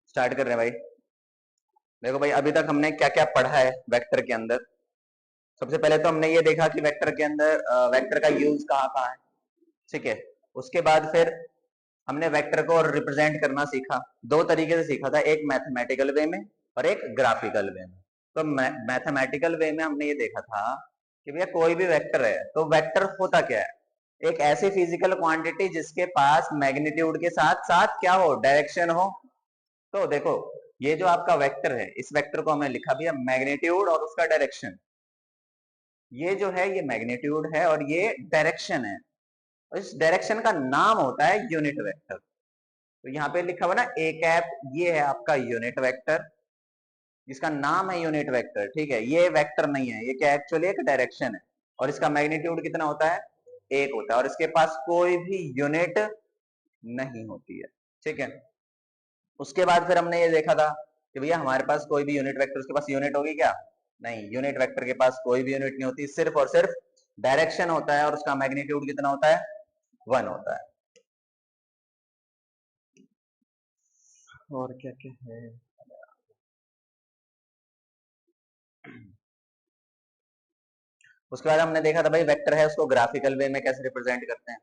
Start कर रहे हैं भाई। देखो भाई, अभी तक हमने क्या क्या पढ़ा है वेक्टर के अंदर। सबसे पहले तो हमने ये देखा कि वेक्टर के अंदर वेक्टर का यूज कहाँ कहाँ है, ठीक है। उसके बाद फिर हमने वेक्टर को रिप्रेजेंट करना सीखा। दो तरीके से सीखा था, एक मैथमेटिकल वे में और एक ग्राफिकल वे में। तो मैथमेटिकल वे में हमने ये देखा था कि भैया कोई भी वेक्टर है तो वेक्टर होता क्या है, एक ऐसी फिजिकल क्वांटिटी जिसके पास मैग्नीट्यूड के साथ साथ क्या हो, डायरेक्शन हो। तो देखो, ये जो आपका वेक्टर है, इस वेक्टर को हमने लिखा भैया मैग्नीट्यूड और उसका डायरेक्शन। ये जो है ये मैग्नीट्यूड है और ये डायरेक्शन है, और इस डायरेक्शन का नाम होता है यूनिट वेक्टर। तो यहाँ पे लिखा हुआ ना ए कैप, ये है आपका यूनिट वेक्टर, जिसका नाम है यूनिट वेक्टर, ठीक है। ये वेक्टर नहीं है, ये क्या एक्चुअली एक डायरेक्शन है, और इसका मैग्नीट्यूड कितना होता है, एक होता है, और इसके पास कोई भी यूनिट नहीं होती है, ठीक है। उसके बाद फिर हमने ये देखा था कि भैया हमारे पास कोई भी यूनिट वेक्टर, उसके पास यूनिट होगी क्या, नहीं, यूनिट वेक्टर के पास कोई भी यूनिट नहीं होती, सिर्फ और सिर्फ डायरेक्शन होता है, और उसका मैग्नीट्यूड कितना होता है, 1 होता है। और क्या क्या है, उसके बाद हमने देखा था भाई वेक्टर है उसको ग्राफिकल वे में कैसे रिप्रेजेंट करते हैं।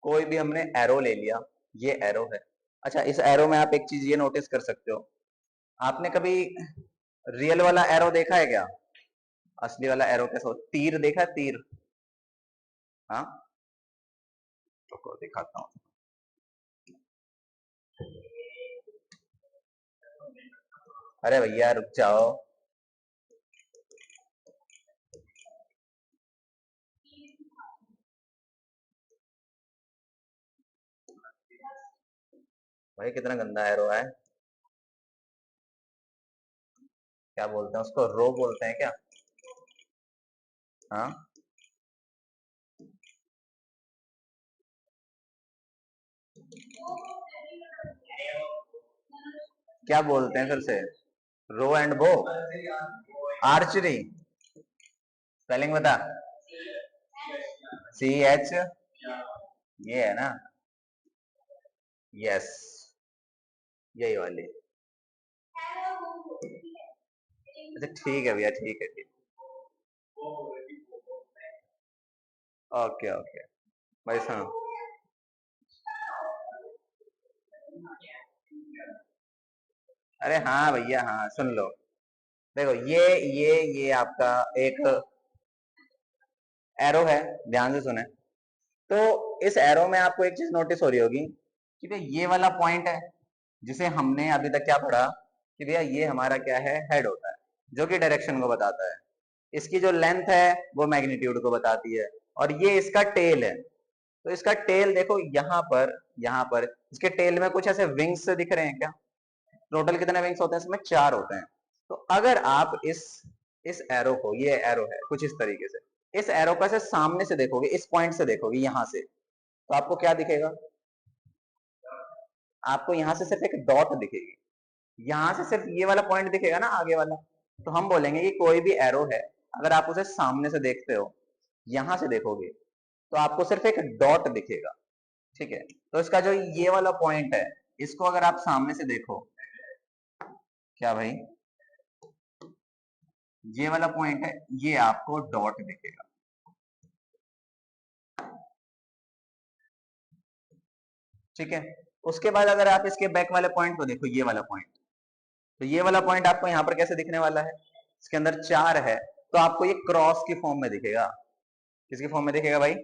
कोई भी हमने एरो ले लिया, ये एरो है। अच्छा, इस एरो में आप एक चीज ये नोटिस कर सकते हो, आपने कभी रियल वाला एरो देखा है क्या, असली वाला एरो कैसा हो, तीर देखा है, तीर, हाँ, तो दिखाता हूँ। अरे भैया रुक जाओ, भाई कितना गंदा एरो है, क्या बोलते हैं उसको, रो बोलते हैं क्या, हाँ, क्या बोलते हैं फिर से, रो एंड बो, आर्चरी, स्पेलिंग बता, CH, ये है ना, यस, यही वाली। अच्छा ठीक है भैया, ठीक है, ठीक, ओके ओके भाई सुनो, अरे हाँ भैया हाँ, सुन लो। देखो ये आपका एक एरो है, ध्यान से सुने। तो इस एरो में आपको एक चीज नोटिस हो रही होगी कि भैया ये वाला पॉइंट है, जिसे हमने अभी तक क्या पढ़ा कि भैया ये हमारा क्या है, हेड होता है, जो कि डायरेक्शन को बताता है। इसकी जो लेंथ है वो मैग्नीट्यूड को बताती है, और ये इसका टेल है। तो इसका टेल देखो यहाँ पर इसके टेल में कुछ ऐसे विंग्स दिख रहे हैं क्या, टोटल कितने विंग्स होते हैं इसमें, 4 होते हैं। तो अगर आप इस एरो को, ये एरो है कुछ इस तरीके से, इस एरो को ऐसे सामने से देखोगे, इस पॉइंट से देखोगे यहां से, तो आपको क्या दिखेगा, आपको यहां से सिर्फ एक डॉट दिखेगी, यहां से सिर्फ ये वाला पॉइंट दिखेगा ना आगे वाला। तो हम बोलेंगे कि कोई भी एरो है, अगर आप उसे सामने से देखते हो, यहां से देखोगे, तो आपको सिर्फ एक डॉट दिखेगा, ठीक है। तो इसका जो ये वाला पॉइंट है, इसको अगर आप सामने से देखो, क्या भाई, ये वाला पॉइंट है, ये आपको डॉट दिखेगा, ठीक है। उसके बाद अगर आप इसके बैक वाले पॉइंट को देखो, ये वाला पॉइंट, तो ये वाला पॉइंट आपको यहां पर कैसे दिखने वाला है, इसके अंदर 4 है, तो आपको ये क्रॉस की फॉर्म में दिखेगा, किसकी फॉर्म में दिखेगा भाई,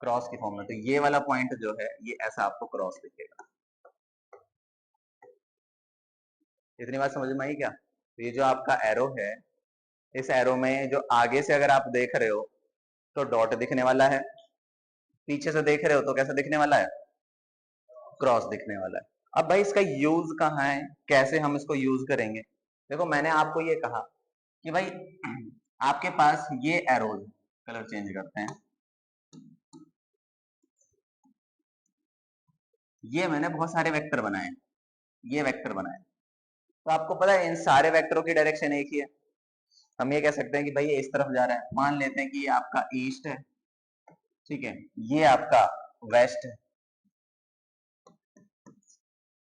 क्रॉस की फॉर्म में। तो ये वाला पॉइंट जो है ये ऐसा आपको क्रॉस दिखेगा। इतनी बात समझ में आई क्या, तो ये जो आपका एरो है, इस एरो में जो आगे से अगर आप देख रहे हो तो डॉट दिखने वाला है, पीछे से देख रहे हो तो कैसा दिखने वाला है, क्रॉस दिखने वाला है। अब भाई इसका यूज कहाँ है, कैसे हम इसको यूज करेंगे। देखो मैंने आपको ये कहा कि भाई आपके पास ये एरोज, कलर चेंज करते हैं, ये मैंने बहुत सारे वेक्टर बनाए, ये वेक्टर बनाए, तो आपको पता है इन सारे वेक्टरों की डायरेक्शन एक ही है। हम ये कह सकते हैं कि भाई ये इस तरफ जा रहा है, मान लेते हैं कि ये आपका ईस्ट है, ठीक है, ये आपका वेस्ट है।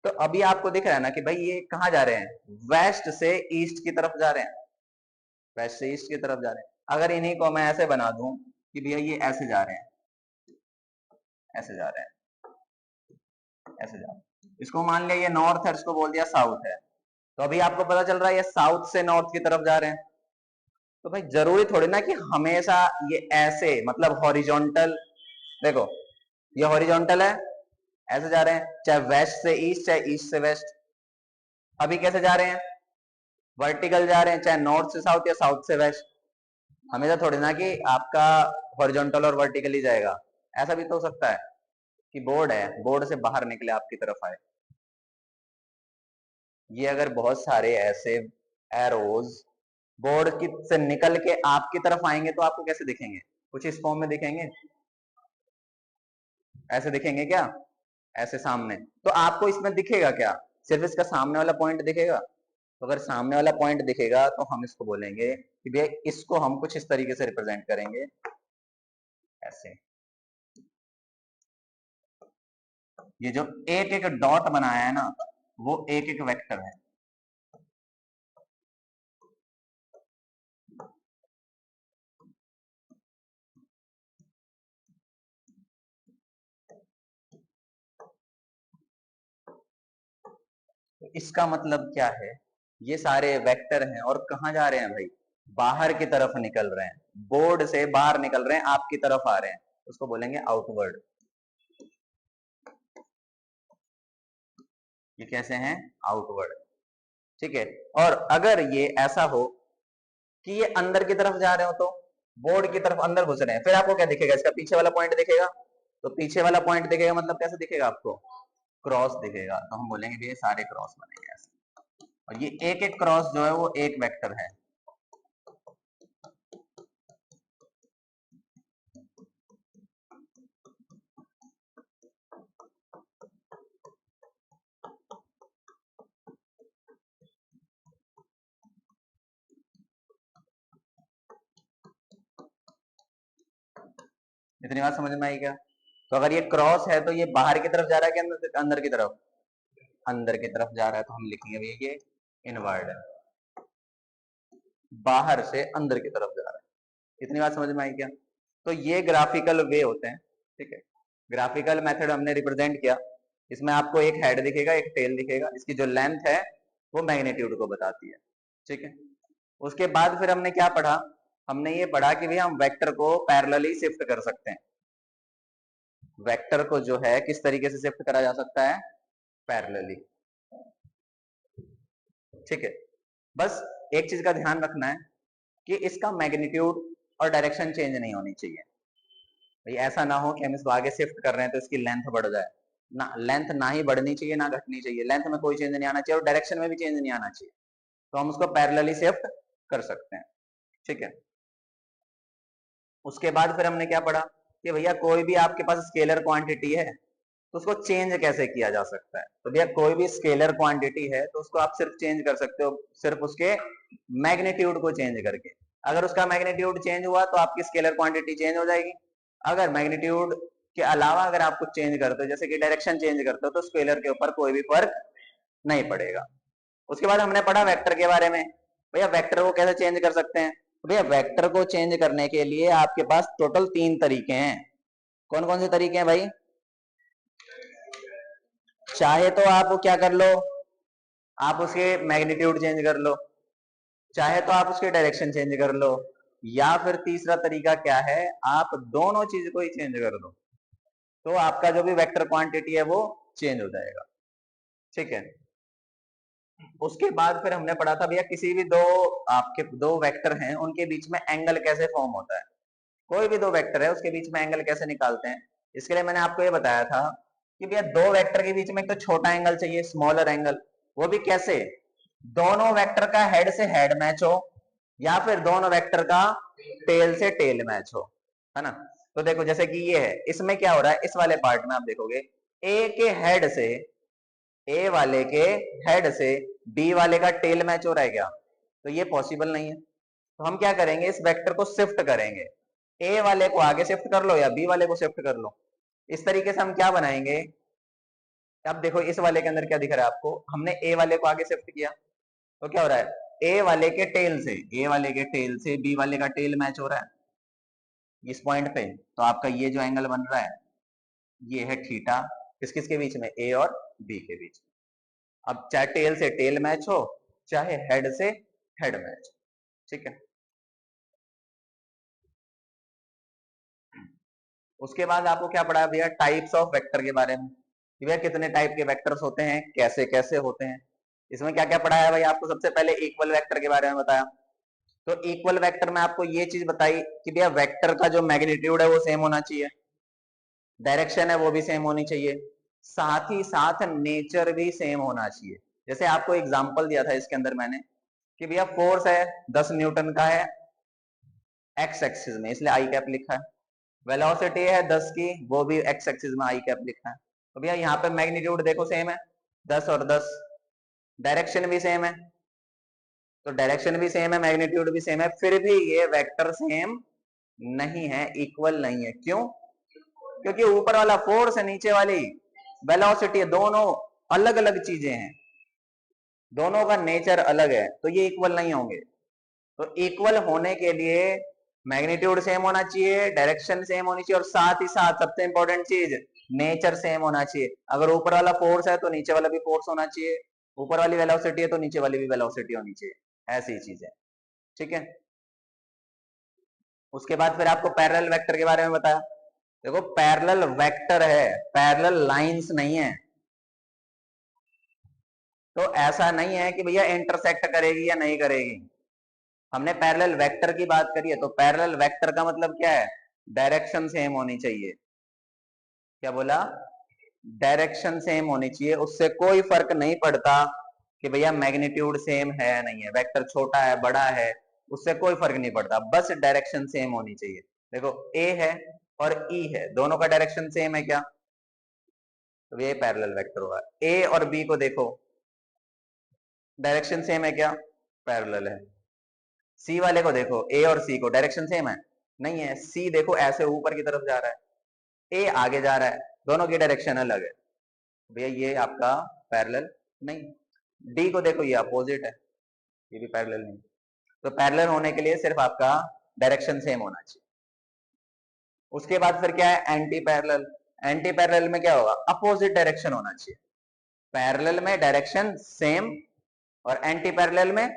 तो अभी आपको दिख रहा है ना कि भाई ये कहाँ जा रहे हैं, वेस्ट से ईस्ट की तरफ जा रहे हैं, वेस्ट से ईस्ट की तरफ जा रहे हैं। अगर इन्हीं को मैं ऐसे बना दूं कि भैया ये ऐसे जा रहे हैं, ऐसे जा रहे हैं, ऐसे जा रहे हैं, इसको मान लिया ये नॉर्थ है, इसको बोल दिया साउथ है, तो अभी आपको पता चल रहा है ये साउथ से नॉर्थ की तरफ जा रहे हैं। तो भाई जरूरी थोड़ी ना कि हमेशा ये ऐसे, मतलब हॉरिजॉन्टल, देखो ये हॉरिजॉन्टल है, ऐसे जा रहे हैं, चाहे वेस्ट से ईस्ट चाहे ईस्ट से वेस्ट। अभी कैसे जा रहे हैं, वर्टिकल जा रहे हैं, चाहे नॉर्थ से साउथ या साउथ से वेस्ट। हमेशा थोड़ी ना कि आपका हॉरिजॉन्टल और वर्टिकल ही जाएगा। ऐसा भी तो हो सकता है कि बोर्ड है, बोर्ड से बाहर निकले आपकी तरफ आए। ये अगर बहुत सारे ऐसे एरोज बोर्ड की से निकल के आपकी तरफ आएंगे तो आपको कैसे दिखेंगे, कुछ इस फॉर्म में दिखेंगे, ऐसे दिखेंगे क्या, ऐसे सामने। तो आपको इसमें दिखेगा क्या, सिर्फ इसका सामने वाला पॉइंट दिखेगा। तो अगर सामने वाला पॉइंट दिखेगा तो हम इसको बोलेंगे कि भैया इसको हम कुछ इस तरीके से रिप्रेजेंट करेंगे, ऐसे। ये जो एक एक डॉट बनाया है ना, वो एक एक वेक्टर है। तो इसका मतलब क्या है, ये सारे वेक्टर हैं और कहाँ जा रहे हैं भाई, बाहर की तरफ निकल रहे हैं, बोर्ड से बाहर निकल रहे हैं, आपकी तरफ आ रहे हैं, उसको बोलेंगे आउटवर्ड। ये कैसे हैं, आउटवर्ड। ठीक है, और अगर ये ऐसा हो कि ये अंदर की तरफ जा रहे हो, तो बोर्ड की तरफ अंदर घुस रहे हैं, फिर आपको क्या दिखेगा, इसका पीछे वाला पॉइंट दिखेगा। तो पीछे वाला पॉइंट दिखेगा मतलब कैसे दिखेगा आपको, क्रॉस दिखेगा। तो हम बोलेंगे भी ये सारे क्रॉस बनेंगे ऐसे, और ये एक एक क्रॉस जो है वो एक वेक्टर है। इतनी बात समझ में आई क्या। तो अगर ये क्रॉस है तो ये बाहर की तरफ जा रहा है कि अंदर की तरफ, अंदर की तरफ जा रहा है, तो हम लिखेंगे भैया ये इनवर्ड है, बाहर से अंदर की तरफ जा रहा है। इतनी बात समझ में आई क्या। तो ये ग्राफिकल वे होते हैं। ठीक है, ग्राफिकल मेथड हमने रिप्रेजेंट किया। इसमें आपको एक हेड दिखेगा, एक टेल दिखेगा, इसकी जो लेंथ है वो मैग्नीट्यूड को बताती है। ठीक है, उसके बाद फिर हमने क्या पढ़ा, हमने ये पढ़ा कि भैया हम वेक्टर को पैरेलली शिफ्ट कर सकते हैं। वेक्टर को जो है किस तरीके से शिफ्ट करा जा सकता है, पैरेलली। ठीक है, बस एक चीज का ध्यान रखना है कि इसका मैग्नीट्यूड और डायरेक्शन चेंज नहीं होनी चाहिए। भाई ऐसा ना हो कि हम इसको आगे शिफ्ट कर रहे हैं तो इसकी लेंथ बढ़ जाए ना, लेंथ ना ही बढ़नी चाहिए ना घटनी चाहिए, लेंथ में कोई चेंज नहीं आना चाहिए और डायरेक्शन में भी चेंज नहीं आना चाहिए। तो हम उसको पैरेलली शिफ्ट कर सकते हैं। ठीक है, उसके बाद फिर हमने क्या पढ़ा कि भैया कोई भी आपके पास स्केलर क्वांटिटी है तो उसको चेंज कैसे किया जा सकता है। तो भैया कोई भी स्केलर क्वांटिटी है तो उसको आप सिर्फ चेंज कर सकते हो सिर्फ उसके मैग्नीट्यूड को चेंज करके। अगर उसका मैग्नीट्यूड चेंज हुआ तो आपकी स्केलर क्वांटिटी चेंज हो जाएगी। अगर मैग्नीट्यूड के अलावा अगर आप कुछ चेंज करते हो, जैसे कि डायरेक्शन चेंज करते हो, तो स्केलर के ऊपर कोई भी फर्क नहीं पड़ेगा। उसके बाद हमने पढ़ा वेक्टर के बारे में। भैया वेक्टर को कैसे चेंज कर सकते हैं, तो भैया वेक्टर को चेंज करने के लिए आपके पास टोटल 3 तरीके हैं। कौन कौन से तरीके हैं भाई, चाहे तो आप क्या कर लो, आप उसके मैग्नीट्यूड चेंज कर लो, चाहे तो आप उसके डायरेक्शन चेंज कर लो, या फिर तीसरा तरीका क्या है, आप दोनों चीज को ही चेंज कर दो, तो आपका जो भी वेक्टर क्वांटिटी है वो चेंज हो जाएगा। ठीक है, उसके बाद फिर हमने पढ़ा था भैया किसी भी दो आपके दो वेक्टर हैं उनके बीच में एंगल कैसे फॉर्म होता है। कोई भी दो वेक्टर है उसके बीच में एंगल कैसे निकालते हैं। इसके लिए मैंने आपको ये बताया था कि भैया दो वेक्टर के बीच में एक तो छोटा एंगल चाहिए, स्मॉलर एंगल। वो भी कैसे, दोनों वेक्टर का हेड से हेड मैच हो या फिर दोनों वेक्टर का टेल से टेल मैच हो, है ना। तो देखो जैसे कि ये है, इसमें क्या हो रहा है, इस वाले पार्ट में आप देखोगे ए के हेड से, ए वाले के हेड से बी वाले का टेल मैच हो रहा है क्या, तो ये पॉसिबल नहीं है। तो हम क्या करेंगे, इस वेक्टर को शिफ्ट करेंगे, ए वाले को आगे शिफ्ट कर लो या बी वाले को शिफ्ट कर लो। इस तरीके से हम क्या बनाएंगे, अब देखो इस वाले के अंदर क्या दिख रहा है आपको, हमने ए वाले को आगे शिफ्ट किया तो क्या हो रहा है, ए वाले के टेल से बी वाले का टेल मैच हो रहा है इस पॉइंट पे, तो आपका ये जो एंगल बन रहा है ये है थीटा, किस किस के बीच में, ए और बी के बीच में। अब चाहे टेल से टेल मैच हो चाहे हेड से हेड मैच, ठीक है। उसके बाद आपको क्या पढ़ा भैया, टाइप्स ऑफ वेक्टर के बारे में, कि भैया कितने टाइप के वेक्टर्स होते हैं, कैसे कैसे होते हैं। इसमें क्या क्या पढ़ा है भाई आपको, सबसे पहले इक्वल वेक्टर के बारे में बताया। तो इक्वल वेक्टर में आपको ये चीज बताई कि भैया वेक्टर का जो मैग्नीट्यूड है वो सेम होना चाहिए, डायरेक्शन है वो भी सेम होनी चाहिए, साथ ही साथ नेचर भी सेम होना चाहिए। जैसे आपको एग्जांपल दिया था इसके अंदर मैंने कि भैया फोर्स है 10 न्यूटन का है एक्स एक्सिस में, इसलिए आई कैप लिखा है। वेलोसिटी है 10 की, वो भी एक्स एक्सिस में आई कैप लिखा है। तो भैया यहाँ पे मैग्नीट्यूड देखो सेम है 10 और 10, डायरेक्शन भी सेम है, तो डायरेक्शन भी सेम है मैग्नीट्यूड भी सेम है, फिर भी ये वेक्टर सेम नहीं है, इक्वल नहीं है। क्यों? क्योंकि ऊपर वाला फोर्स है, नीचे वाली वेलोसिटी है, दोनों अलग अलग चीजें हैं, दोनों का नेचर अलग है, तो ये इक्वल नहीं होंगे। तो इक्वल होने के लिए मैग्नीट्यूड सेम होना चाहिए, डायरेक्शन सेम होनी चाहिए, और साथ ही साथ सबसे इंपॉर्टेंट चीज नेचर सेम होना चाहिए। अगर ऊपर वाला फोर्स है तो नीचे वाला भी फोर्स होना चाहिए, ऊपर वाली वेलोसिटी है तो नीचे वाली भी वेलोसिटी होनी चाहिए, ऐसी चीज है, ठीक है। उसके बाद फिर आपको पैरेलल वेक्टर के बारे में बताया। देखो पैरेलल वेक्टर है, पैरेलल लाइंस नहीं है, तो ऐसा नहीं है कि भैया इंटरसेक्ट करेगी या नहीं करेगी। हमने पैरेलल वेक्टर की बात करी है, तो पैरेलल वेक्टर का मतलब क्या है, डायरेक्शन सेम होनी चाहिए। क्या बोला, डायरेक्शन सेम होनी चाहिए, उससे कोई फर्क नहीं पड़ता कि भैया मैग्नीट्यूड सेम है या नहीं है, वेक्टर छोटा है बड़ा है, उससे कोई फर्क नहीं पड़ता, बस डायरेक्शन सेम होनी चाहिए। देखो ए है और ई है, दोनों का डायरेक्शन सेम है क्या, तो ये पैरेलल वेक्टर होगा। ए और बी को देखो, डायरेक्शन सेम है क्या, पैरेलल है। सी वाले को देखो, ए और सी को डायरेक्शन सेम है, नहीं है। सी देखो ऐसे ऊपर की तरफ जा रहा है, ए आगे जा रहा है, दोनों की डायरेक्शन अलग है, भैया ये आपका पैरेलल नहीं। डी को देखो ये अपोजिट है, ये भी पैरेलल नहीं। तो पैरेलल होने के लिए सिर्फ आपका डायरेक्शन सेम होना चाहिए। उसके बाद फिर क्या है, एंटी पैरेलल। एंटी पैरेलल में क्या होगा, अपोजिट डायरेक्शन होना चाहिए। पैरेलल में डायरेक्शन सेम और एंटी पैरेलल में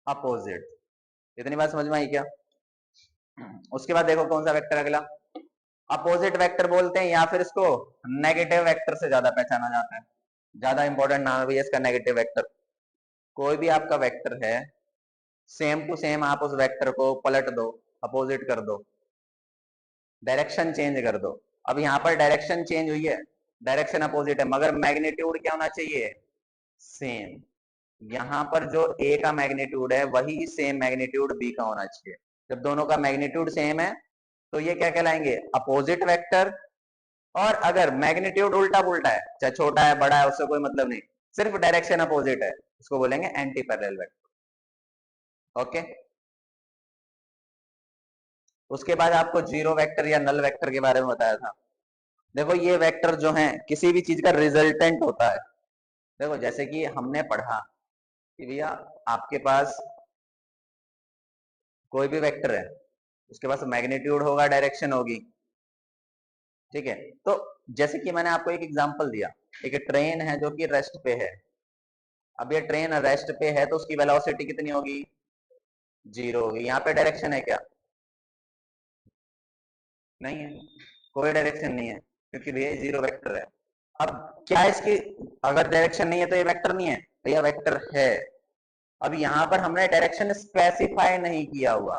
अपोजिट। इतनी बात समझ में आई क्या? उसके बाद देखो कौन सा वेक्टर अगला, अपोजिट वेक्टर बोलते हैं, या फिर इसको नेगेटिव वेक्टर से ज्यादा पहचाना जाता है। ज्यादा इंपॉर्टेंट नाम है भैया इसका, नेगेटिव वेक्टर। कोई भी आपका वेक्टर है, सेम टू सेम आप उस वेक्टर को पलट दो, अपोजिट कर दो, डायरेक्शन चेंज कर दो। अब यहाँ पर डायरेक्शन चेंज हुई है, डायरेक्शन अपोजिट है, मगर मैग्नीट्यूड क्या होना चाहिए, सेम। यहाँ पर जो ए का मैग्नीट्यूड है वही सेम मैग्नीट्यूड बी का होना चाहिए। जब दोनों का मैग्नीट्यूड सेम है तो ये क्या कहलाएंगे, अपोजिट वेक्टर। और अगर मैग्नीट्यूड उल्टा पुल्टा है, चाहे छोटा है बड़ा है, उससे कोई मतलब नहीं, सिर्फ डायरेक्शन अपोजिट है, उसको बोलेंगे एंटी पैरेलल वेक्टर। ओके। उसके बाद आपको जीरो वेक्टर या नल वेक्टर के बारे में बताया था। देखो ये वेक्टर जो है किसी भी चीज का रिजल्टेंट होता है। देखो जैसे कि हमने पढ़ा कि भैया आपके पास कोई भी वेक्टर है, उसके पास मैग्नीट्यूड होगा, डायरेक्शन होगी, ठीक है। तो जैसे कि मैंने आपको एक एग्जांपल दिया, एक ट्रेन है जो कि रेस्ट पे है। अब ये ट्रेन रेस्ट पे है तो उसकी वेलोसिटी कितनी होगी, जीरो होगी। यहाँ पे डायरेक्शन है क्या, नहीं है, कोई डायरेक्शन नहीं है, क्योंकि भैया जीरो वेक्टर है। अब क्या इसकी, अगर डायरेक्शन नहीं है तो ये वेक्टर नहीं है, तो यह वेक्टर है। अब यहाँ पर हमने डायरेक्शन स्पेसिफाई नहीं किया हुआ,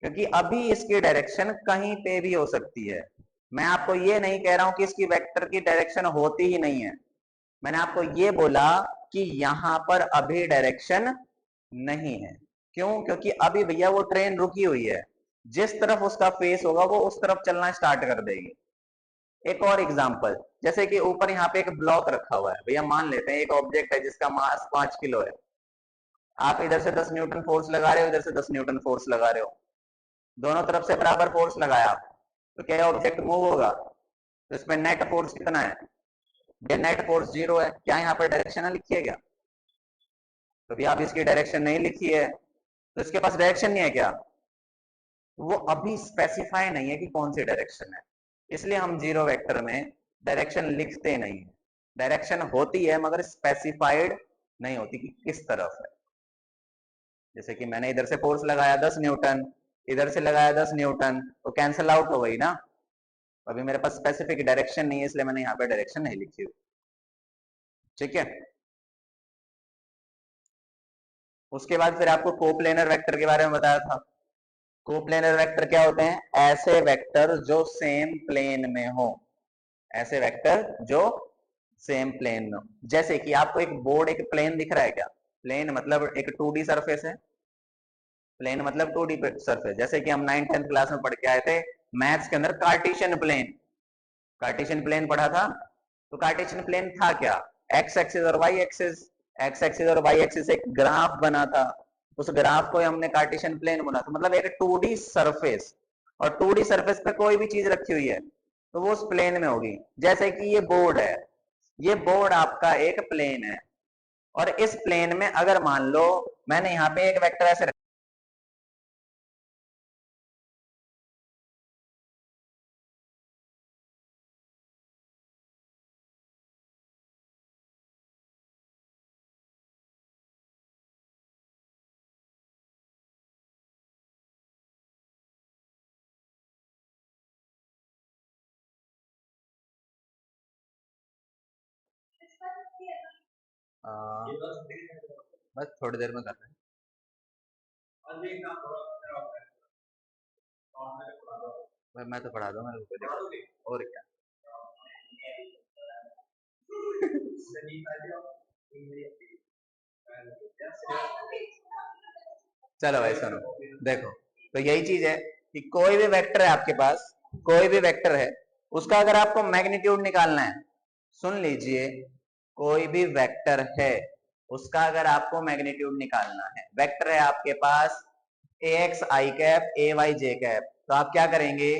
क्योंकि अभी इसकी डायरेक्शन कहीं पे भी हो सकती है। मैं आपको ये नहीं कह रहा हूं कि इसकी वेक्टर की डायरेक्शन होती ही नहीं है, मैंने आपको ये बोला कि यहां पर अभी डायरेक्शन नहीं है। क्यों? क्योंकि अभी भैया वो ट्रेन रुकी हुई है, जिस तरफ उसका फेस होगा वो उस तरफ चलना स्टार्ट कर देगी। एक और एग्जांपल, जैसे कि ऊपर यहाँ पे एक ब्लॉक रखा हुआ है, भैया मान लेते हैं एक ऑब्जेक्ट है जिसका मास 5 किलो है। आप इधर से 10 न्यूटन फोर्स लगा रहे हो, इधर से 10 न्यूटन फोर्स लगा रहे हो, दोनों तरफ से बराबर फोर्स लगाया तो क्या ऑब्जेक्ट मूव होगा? तो इसमें नेट फोर्स कितना है? ये नेट फोर्स 0 है। क्या यहाँ पर डायरेक्शन लिखी है क्या? तो भी आप इसकी डायरेक्शन नहीं लिखी है, तो इसके पास डायरेक्शन नहीं है क्या? वो अभी स्पेसिफाई नहीं है कि कौन सी डायरेक्शन है, इसलिए हम जीरो वेक्टर में डायरेक्शन लिखते नहीं है। डायरेक्शन होती है मगर स्पेसिफाइड नहीं होती कि किस तरफ है। जैसे कि मैंने इधर से फोर्स लगाया 10 न्यूटन, इधर से लगाया 10 न्यूटन, तो कैंसिल आउट हो गई ना। अभी मेरे पास स्पेसिफिक डायरेक्शन नहीं है, इसलिए मैंने यहाँ पे डायरेक्शन नहीं लिखी हुई। ठीक है। उसके बाद फिर आपको कोप्लेनर वेक्टर के बारे में बताया था। कोप्लेनर वेक्टर क्या होते हैं? ऐसे वेक्टर जो सेम प्लेन में हो, ऐसे वेक्टर जो सेम प्लेन में हो। जैसे कि आपको एक बोर्ड, एक प्लेन दिख रहा है क्या? प्लेन मतलब एक 2D सरफेस है, प्लेन मतलब 2D सरफेस। जैसे कि हम 9th 10th क्लास में पढ़ के आए थे मैथ्स के अंदर, कार्टेशियन प्लेन। कार्टेशियन प्लेन पढ़ा था। तो कार्टेशियन प्लेन था क्या? एक्स एक्सिस और वाई एक्सिस, एक्स एक्सिस और वाई एक्सिस एक ग्राफ बना था, उस ग्राफ को हमने कार्टेशियन प्लेन बना था। मतलब एक 2D सरफेस, और 2D सरफेस पे कोई भी चीज रखी हुई है तो वो उस प्लेन में होगी। जैसे कि ये बोर्ड है, ये बोर्ड आपका एक प्लेन है, और इस प्लेन में अगर मान लो मैंने यहाँ पे एक वेक्टर ऐसे बस थोड़ी देर में कर रहे हैं। मैं तो पढ़ा दूंगा, और क्या। चलो भाई सुनो, देखो, तो यही चीज है कि कोई भी वेक्टर है आपके पास, कोई भी वेक्टर है, उसका अगर आपको मैग्नीट्यूड निकालना है, सुन लीजिए, कोई भी वेक्टर है उसका अगर आपको मैग्नीट्यूड निकालना है, वेक्टर है आपके पास ए x I cap, A Y J cap, तो आप क्या करेंगे?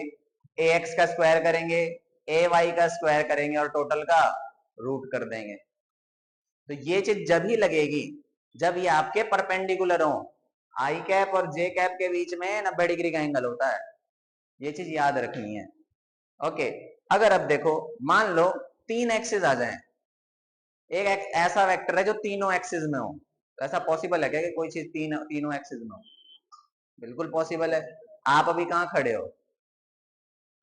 ए एक्स का स्क्वायर करेंगे, ए वाई का स्क्वायर करेंगे, और टोटल का रूट कर देंगे। तो ये चीज जब ही लगेगी जब ये आपके परपेंडिकुलर हो। आई कैप और जे कैप के बीच में 90 डिग्री का एंगल होता है, ये चीज याद रखनी है। ओके। अगर अब देखो, मान लो 3 एक्सिस आ जाए, एक ऐसा वेक्टर है जो तीनों एक्सिस में हो, तो ऐसा पॉसिबल है क्या कि कोई चीज तीनों एक्सिस में हो? बिल्कुल पॉसिबल है। आप अभी कहाँ खड़े हो?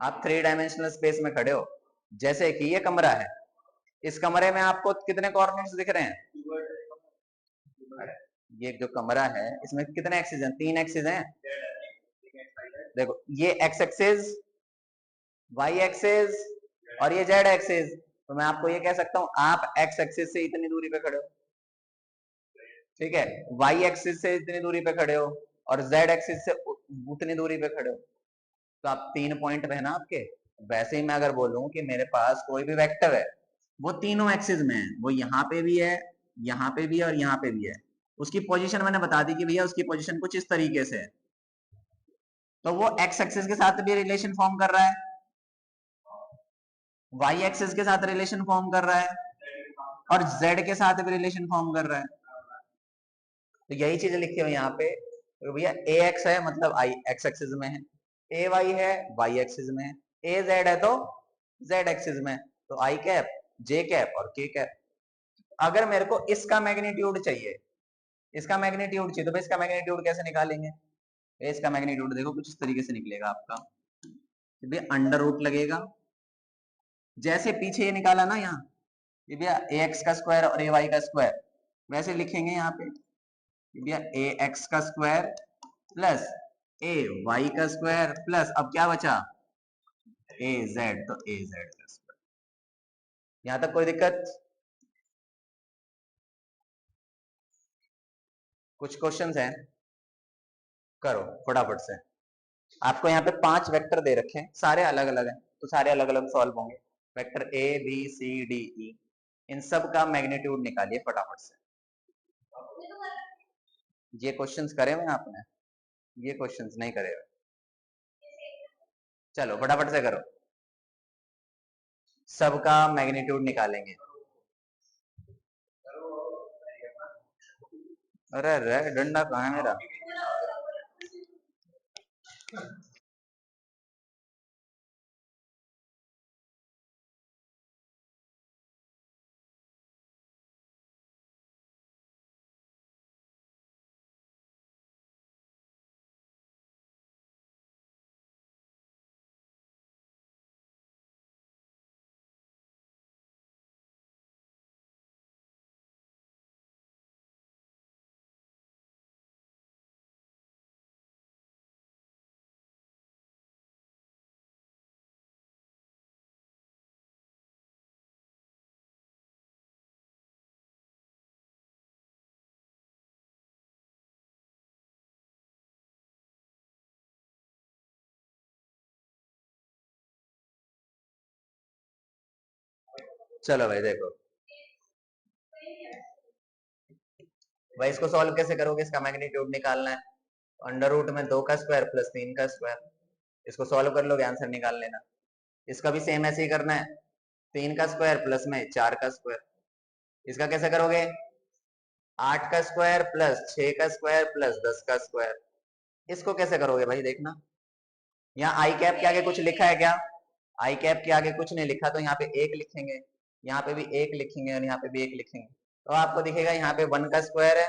आप 3 डायमेंशनल स्पेस में खड़े हो। जैसे कि ये कमरा है, इस कमरे में आपको कितने कॉर्नर्स दिख रहे हैं? ये जो कमरा है इसमें कितने एक्सिस हैं? 3 एक्सिस हैं। देखो, ये एक्स एक्सिस, वाई एक्सिस, और ये जेड एक्सिस। तो मैं आपको ये कह सकता हूं आप एक्स एक्सिस से इतनी दूरी पे खड़े हो, ठीक है, वाई एक्सिस से इतनी दूरी पे खड़े हो, और जेड एक्सिस से उतनी दूरी पे खड़े हो। तो आप 3 पॉइंट पे है ना आपके। वैसे ही मैं अगर बोलूं कि मेरे पास कोई भी वेक्टर है, वो तीनों एक्सिस में है, वो यहाँ पे भी है, यहाँ पे भी है, और यहाँ पे भी है, उसकी पोजीशन मैंने बता दी कि भैया उसकी पोजीशन कुछ इस तरीके से है, तो वो एक्स एक्सिस के साथ भी रिलेशन फॉर्म कर रहा है, वाई एक्सिस के साथ रिलेशन फॉर्म कर रहा है, और जेड के साथ भी रिलेशन फॉर्म कर रहा है। तो यही चीज लिखी हुई यहाँ पे, तो भैया ए एक्स है मतलब आई एक्स एक्सिस में है, ए वाई है वाई एक्सिस में है, ए जेड है तो जेड एक्सिस में, तो आई कैप, जे कैप और के कैप। अगर मेरे को इसका मैग्नीट्यूड चाहिए, इसका मैग्नीट्यूड चाहिए, तो भाई इसका मैग्नीट्यूड कैसे निकालेंगे? इसका मैग्नीट्यूड देखो कुछ इस तरीके से निकलेगा आपका, भैया अंडर रूट लगेगा, जैसे पीछे ये निकाला ना यहाँ, ये भैया ए एक्स का स्क्वायर और ए वाई का स्क्वायर, वैसे लिखेंगे यहाँ पे, भैया ए एक्स का स्क्वायर प्लस ए वाई का स्क्वायर प्लस, अब क्या बचा? ए जेड, तो ए जेड का स्क्वायर। यहां तक कोई दिक्कत? कुछ क्वेश्चंस हैं, करो फटाफट से। आपको यहाँ पे 5 वेक्टर दे रखे हैं, सारे अलग अलग हैं, तो सारे अलग अलग सॉल्व होंगे। Vector A B C D E, इन सब का मैग्नीट्यूड निकालिए फटाफट से। ये क्वेश्चंस करे हुए आपने? ये क्वेश्चंस नहीं करे हुए? चलो फटाफट से करो, सबका मैग्नीट्यूड निकालेंगे। अरे रे डंडा कहाँ है मेरा? चलो भाई देखो भाई, इसको सॉल्व कैसे करोगे? इसका मैग्नीट्यूड निकालना है, अंडर रूट में 2 का स्क्वायर प्लस 3 का स्क्वायर। इसको सॉल्व कर लोगे, आंसर निकाल लेना। इसका भी सेम ऐसे ही करना है, 3 का स्क्वायर प्लस में 4 का स्क्वायर। इसका कैसे करोगे? 8 का स्क्वायर प्लस 6 का स्क्वायर प्लस 10 का स्क्वायर। इसको कैसे करोगे भाई? देखना, यहाँ आई कैप के आगे कुछ लिखा है क्या? आई कैप के आगे कुछ नहीं लिखा, तो यहाँ पे एक लिखेंगे, यहाँ पे भी एक लिखेंगे और यहाँ पे भी एक लिखेंगे। तो आपको दिखेगा यहाँ पे 1 का स्क्वायर है,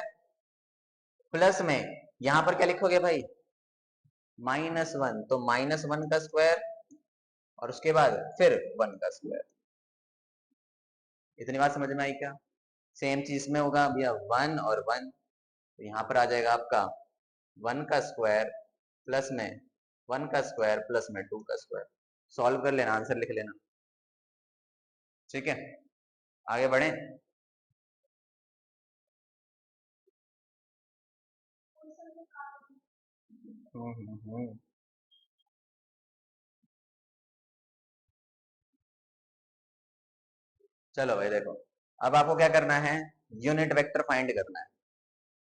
प्लस में यहाँ पर क्या लिखोगे भाई? -1, तो -1 का स्क्वायर और उसके बाद फिर 1 का स्क्वायर। इतनी बात समझ में आई क्या? सेम चीज में होगा भैया 1 और 1, तो यहाँ पर आ जाएगा आपका 1 का स्क्वायर प्लस में 1 का स्क्वायर प्लस में 2 का स्क्वायर। सॉल्व कर लेना, आंसर लिख लेना, ठीक है? आगे बढ़े। हम्म। चलो भाई देखो, अब आपको क्या करना है? यूनिट वेक्टर फाइंड करना है।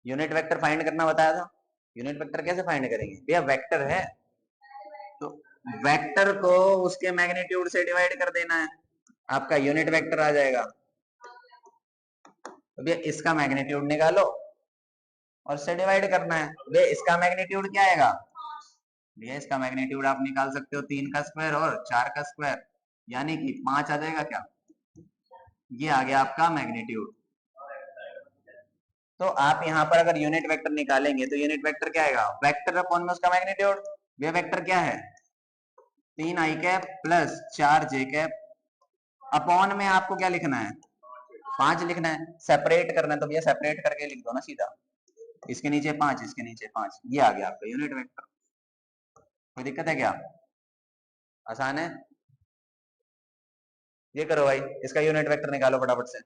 यूनिट वेक्टर फाइंड करना बताया था। यूनिट वेक्टर कैसे फाइंड करेंगे भैया? वेक्टर है तो वेक्टर को उसके मैग्नीट्यूड से डिवाइड कर देना है, आपका यूनिट वेक्टर आ जाएगा। तो भैया इसका मैग्नीट्यूड निकालो और से डिवाइड करना है। भैया इसका मैग्नीट्यूड क्या आएगा? भैया इसका मैग्नीट्यूड आप निकाल सकते हो 3 का स्क्वायर और 4 का स्क्वायर, यानी कि 5 आ जाएगा क्या? ये आ गया आपका मैग्नीट्यूड। तो आप यहाँ पर अगर यूनिट वेक्टर निकालेंगे तो यूनिट वेक्टर क्या आएगा? वेक्टर अपॉन में उसका मैग्नीट्यूड। ये वेक्टर क्या है? 3 आई कैप प्लस 4 जे कैप, अपॉन में आपको क्या लिखना है? 5 लिखना है। सेपरेट करना है तो भैया सेपरेट करके लिख दो ना सीधा, इसके नीचे 5, इसके नीचे 5, ये आ गया आपका यूनिट वेक्टर। कोई दिक्कत है क्या? आसान है। ये करो भाई, इसका यूनिट वेक्टर निकालो फटाफट से।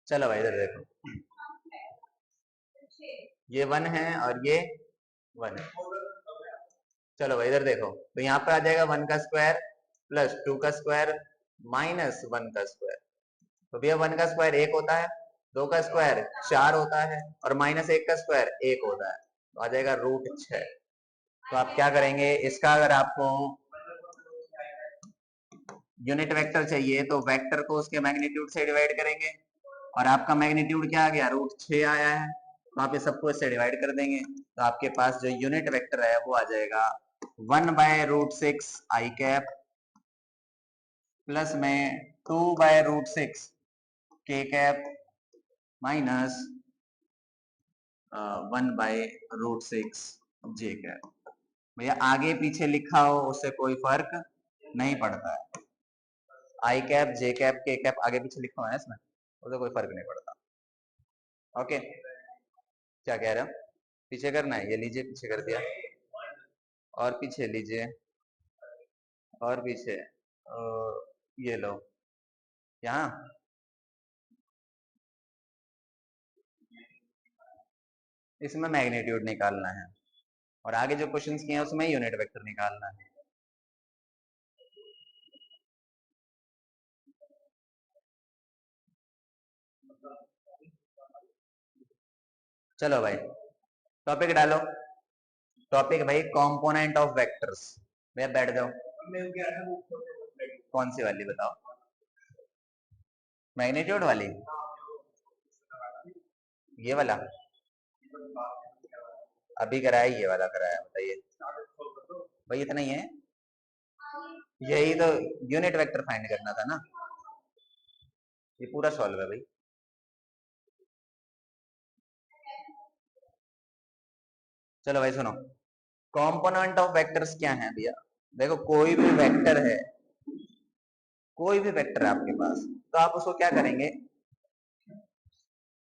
चलो भाई इधर देखो, ये 1 है और ये 1 है। चलो भाई इधर देखो, तो यहाँ पर आ जाएगा 1 का स्क्वायर प्लस 2 का स्क्वायर माइनस 1 का स्क्वायर। तो भैया 1 का स्क्वायर 1 होता है, 2 का स्क्वायर 4 होता है और माइनस 1 का स्क्वायर 1 होता है, तो आ जाएगा √6। तो आप क्या करेंगे? इसका अगर आपको यूनिट वेक्टर चाहिए तो वेक्टर को उसके मैग्नीट्यूड से डिवाइड करेंगे, और आपका मैग्नीट्यूड क्या आ गया? √6 आया है, तो आप ये सबको इससे डिवाइड कर देंगे, तो आपके पास जो यूनिट वेक्टर है वो आ जाएगा 1/√6 आई कैप प्लस में 2/√6 के कैप माइनस 1/√6 जे कैप। भैया आगे पीछे लिखा हो उससे कोई फर्क नहीं पड़ता है। आई कैप जे कैप के कैप आगे पीछे लिखा हुआ है इसमें, उससे कोई फर्क नहीं पड़ता। ओके, क्या कह रहे हो? पीछे करना है? ये लीजिए पीछे कर दिया, और पीछे लीजिए, और पीछे ये लो, यहाँ इसमें मैग्नीट्यूड निकालना है, और आगे जो क्वेश्चंस किए हैं उसमें यूनिट वेक्टर निकालना है। चलो भाई टॉपिक डालो। टॉपिक भाई कंपोनेंट ऑफ वेक्टर्स। भैया बैठ जाओ। कौन सी वाली बताओ? मैग्नीट्यूड वाली? ये वाला अभी कराया, ये वाला कराया, बताइए भाई। इतना ही है? यही तो यूनिट वेक्टर फाइंड करना था ना। ये पूरा सॉल्व है भाई। चलो भाई सुनो, कंपोनेंट ऑफ वेक्टर्स क्या है भैया? देखो कोई भी वेक्टर है, कोई भी वेक्टर है आपके पास, तो आप उसको क्या करेंगे,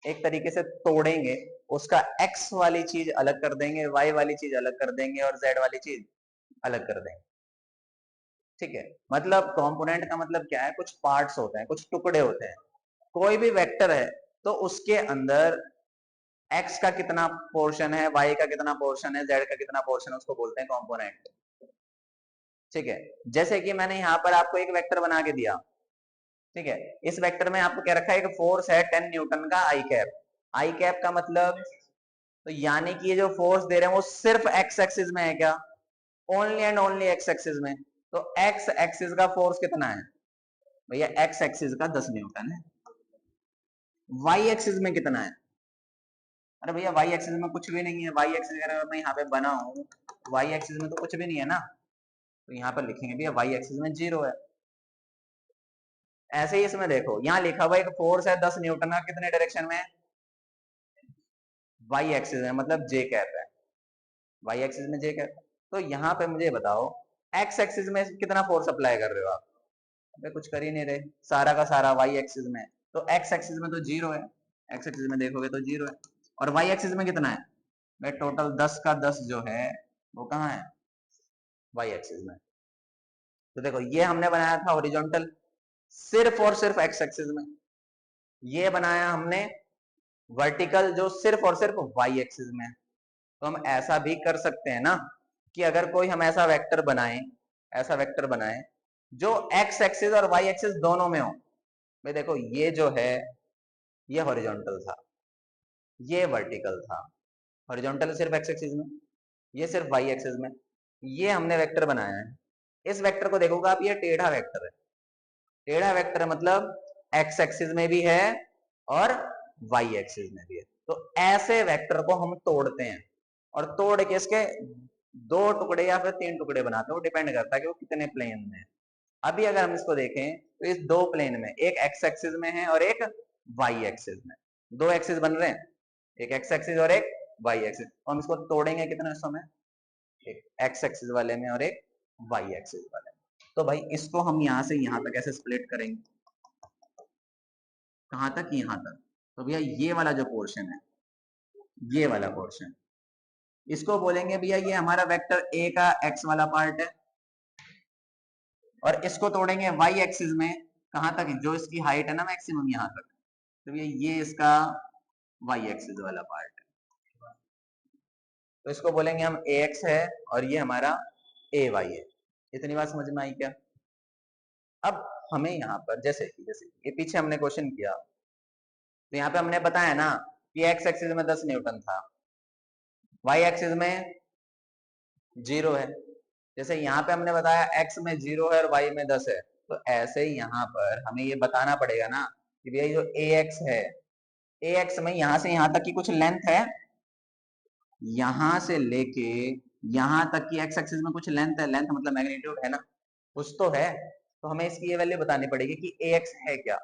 एक तरीके से तोड़ेंगे। उसका x वाली चीज अलग कर देंगे, y वाली चीज अलग कर देंगे और z वाली चीज अलग कर देंगे। ठीक है, मतलब कंपोनेंट का मतलब क्या है, कुछ पार्ट्स होते हैं, कुछ टुकड़े होते हैं। कोई भी वेक्टर है तो उसके अंदर x का कितना पोर्शन है, y का कितना पोर्शन है, z का कितना पोर्शन है, उसको बोलते हैं कंपोनेंट। ठीक है, जैसे कि मैंने यहाँ पर आपको एक वेक्टर बना के दिया। ठीक है, इस वेक्टर में आपको क्या रखा है, एक फोर्स है 10 न्यूटन का आई कैप। आई कैप का मतलब, तो यानी कि ये जो फोर्स दे रहे हैं वो सिर्फ एक्स एक्सिस में है क्या? Only and only x axis में। तो एक्स एक्सिस का फोर्स कितना है भैया? एक्स एक्सिस का 10 न्यूटन है। वाई एक्सिस में कितना है? अरे भैया वाई एक्सिस में कुछ भी नहीं है। वाई एक्सिस अगर मैं यहाँ पे बना हूँ, वाई एक्सिस में तो कुछ भी नहीं है ना, तो यहाँ पर लिखेंगे भैया वाई एक्सिस में 0 है। ऐसे ही इसमें देखो, यहाँ लिखा हुआ एक फोर्स है 10 न्यूटन का, कितने डायरेक्शन में? वाई एक्सिस में, मतलब जे कैप है। वाई एक्सिस में जे कैप। तो यहाँ पे मुझे बताओ, एक्स एक्सिस में कितना फोर्स अप्लाई कर रहे हो आप? अबे कुछ कर ही नहीं रहे, सारा का सारा वाई एक्सिस में। तो एक्स एक्सिस में तो 0 है, एक्स एक्सिस में देखोगे तो 0 है। और वाई एक्सिस में कितना है भाई? टोटल 10 का 10 जो है वो कहाँ है? वाई एक्सिस में। तो देखो ये हमने बनाया था हॉरिजॉन्टल, सिर्फ और सिर्फ एक्स एक्सिस में। ये बनाया हमने वर्टिकल, जो सिर्फ और सिर्फ वाई एक्सिस में है। तो हम ऐसा भी कर सकते हैं ना, कि अगर कोई हम ऐसा वेक्टर बनाए, ऐसा वेक्टर बनाए जो एक्स एक्सिस और वाई एक्सिस दोनों में हो। भाई देखो ये जो है ये हॉरिजॉन्टल था, ये वर्टिकल था। हॉरिजॉन्टल सिर्फ एक्स एक्सिस में, ये सिर्फ वाई एक्सिस में। ये हमने वेक्टर बनाया है। इस वेक्टर को देखोगे आप, ये टेढ़ा वेक्टर है। टेढ़ा वेक्टर मतलब एक्स एक्सिस में भी है और वाई एक्सिस में भी है। तो ऐसे वेक्टर को हम तोड़ते हैं, और तोड़ के इसके 2 टुकड़े या फिर 3 टुकड़े बनाते हैं, वो डिपेंड करता है कि वो कितने प्लेन में है। अभी अगर हम इसको देखें तो इस 2 प्लेन में, एक एक्स एक्सिस में है और एक वाई एक्सिस में, 2 एक्सिस बन रहे हैं, एक एक्स एक्सिस और एक वाई एक्सिस। तो हम इसको तोड़ेंगे कितने हिस्सों में? एक एक्स एक्सिस वाले में और एक वाई एक्सिस वाले में। तो भाई इसको हम यहां से यहां तक ऐसे स्प्लिट करेंगे। कहां तक? यहां तक। तो भैया ये वाला जो पोर्शन है, ये वाला पोर्शन, इसको बोलेंगे भैया ये हमारा वेक्टर ए का एक्स वाला पार्ट है। और इसको तोड़ेंगे वाई एक्सिस में, कहां तक? जो इसकी हाइट है ना मैक्सिमम, यहां तक। तो ये इसका वाई एक्सिस वाला पार्ट है। तो इसको बोलेंगे हम ए एक्स है और ये हमारा ए वाई है। इतनी बात समझ में आई क्या? अब हमें यहाँ पर जैसे ये पीछे हमने क्वेश्चन किया, तो यहाँ पे हमने बताया ना कि एक्स एक्सिस में 10 न्यूटन था, वाई एक्सिस में 0 है। जैसे यहाँ पे हमने बताया एक्स में 0 है और वाई में 10 है, तो ऐसे ही यहाँ पर हमें ये बताना पड़ेगा ना कि भैया जो ए एक्स है, ए एक्स में यहाँ से यहाँ तक की कुछ लेंथ है, यहाँ से लेके यहाँ तक की एक्स एक्सिस में कुछ लेंथ है। लेंथ मतलब मैग्नीट्यूड है ना, कुछ तो है। तो हमें इसकी ये वैल्यू बतानी पड़ेगी कि ए एक्स है क्या।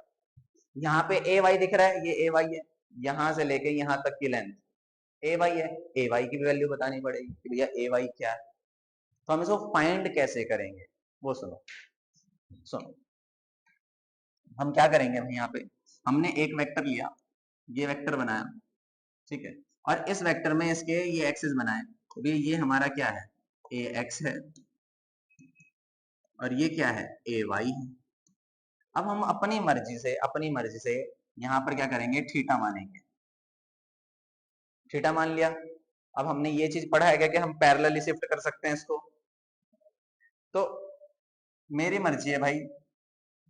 यहाँ पे ए वाई दिख रहा है, ये ए वाई है, यहाँ से लेके यहाँ तक की लेंथ ए वाई है। ए वाई की भी वैल्यू बतानी पड़ेगी कि भैया ए वाई क्या है। तो हम इसको फाइंड कैसे करेंगे, वो सुनो। सुनो हम क्या करेंगे, हम यहाँ पे हमने एक वेक्टर लिया, ये वेक्टर बनाया, ठीक है, और इस वेक्टर में इसके ये एक्सिस बनाए। तो भी ये हमारा क्या है? ए एक्स है, और ये क्या है? ए वाई है। अब हम अपनी मर्जी से यहाँ पर क्या करेंगे? थीटा मानेंगे। थीटा मान लिया। अब हमने ये चीज पढ़ा है क्या कि हम पैरेलली शिफ्ट कर सकते हैं इसको। तो मेरी मर्जी है भाई,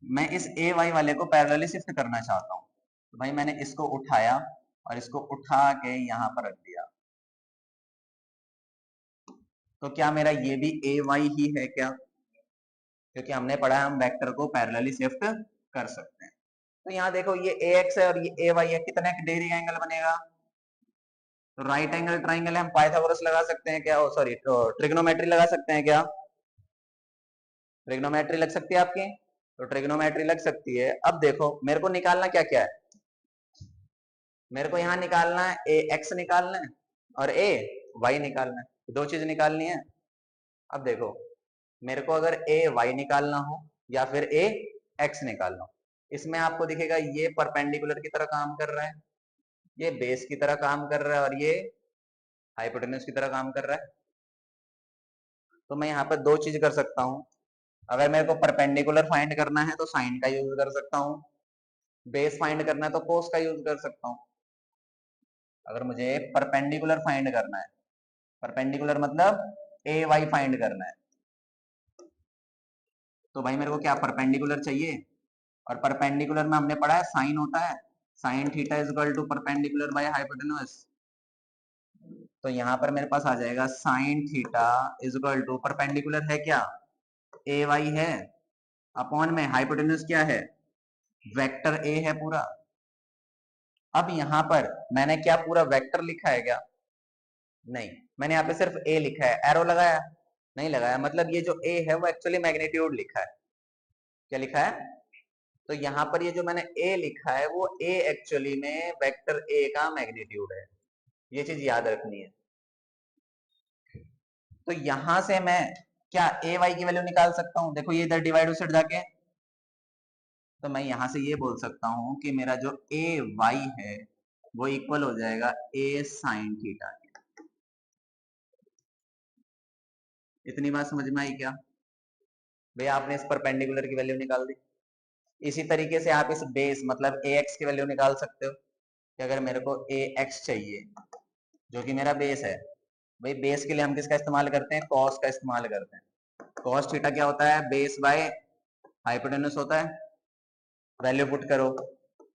मैं इस ए वाई वाले को पैरेलली शिफ्ट करना चाहता हूँ। तो भाई मैंने इसको उठाया और इसको उठा के यहां पर रख दिया, तो क्या मेरा ये भी ए वाई ही है क्या? क्योंकि हमने पढ़ा है हम वेक्टर को पैरेलली शिफ्ट कर सकते हैं। तो यहाँ देखो ये ए एक्स है और ये ए वाई है, कितने डिग्री का एंगल बनेगा? तो राइट एंगल ट्राइंगल है, हम पाइथागोरस लगा सकते हैं क्या? सॉरी, ट्रिग्नोमेट्री लगा सकते हैं क्या? ट्रिग्नोमेट्री लग सकती है आपकी? तो ट्रिग्नोमेट्री लग सकती है। अब देखो मेरे को निकालना क्या क्या है, मेरे को यहाँ निकालना है ए एक्स निकालना है और ए वाई निकालना है, दो चीज निकालनी है। अब देखो मेरे को अगर ए वाई निकालना हो या फिर ए एक्स निकालना हो, इसमें आपको दिखेगा ये परपेंडिकुलर की तरह काम कर रहा है, ये बेस की तरह काम कर रहा है और ये हाइपोटेन्यूज की तरह काम कर रहा है। तो मैं यहाँ पर दो चीज कर सकता हूँ, अगर मेरे को परपेंडिकुलर फाइंड करना है तो साइन का यूज कर सकता हूँ, बेस फाइंड करना है तो कोस का यूज कर सकता हूँ। अगर मुझे परपेंडिकुलर फाइंड करना है, परपेंडिकुलर मतलब ए वाई फाइंड करना है, तो भाई मेरे को क्या परपेंडिकुलर चाहिए, और परपेंडिकुलर में हमने पढ़ा है साइन होता है, sine theta is equal to perpendicular by hypotenuse. तो यहाँ पर मेरे पास आ जाएगा sine theta is equal to perpendicular है क्या, ए वाई है, अपॉन में हाइपोटेन्यूज क्या है, वेक्टर ए है पूरा। अब यहाँ पर मैंने क्या पूरा वेक्टर लिखा है क्या? नहीं, मैंने यहाँ पे सिर्फ ए लिखा है, एरो लगाया नहीं लगाया, मतलब ये जो ए है वो एक्चुअली मैग्नीट्यूड लिखा है। क्या लिखा है? तो यहाँ पर ये जो मैंने ए लिखा है वो ए एक्चुअली में वेक्टर ए का मैग्नीट्यूड है, ये चीज याद रखनी है। तो यहां से मैं क्या ए वाई की वैल्यू निकाल सकता हूं, देखो ये इधर डिवाइड उसे जाके, तो मैं यहां से ये बोल सकता हूं कि मेरा जो ए वाई है वो इक्वल हो जाएगा ए साइन थीटा। इतनी बात समझ में आई क्या भैया? आपने इस परपेंडिकुलर की वैल्यू निकाल दी। इसी तरीके से आप इस बेस मतलब ए एक्स की वैल्यू निकाल सकते हो कि अगर मेरे को ए एक्स चाहिए जो कि मेरा बेस है, भाई बेस के लिए हम किसका इस्तेमाल करते हैं, कॉस का इस्तेमाल करते हैं। कॉस थीटा क्या होता है, बेस बाय हाइपोटेन्यूज होता है। वैल्यू पुट करो,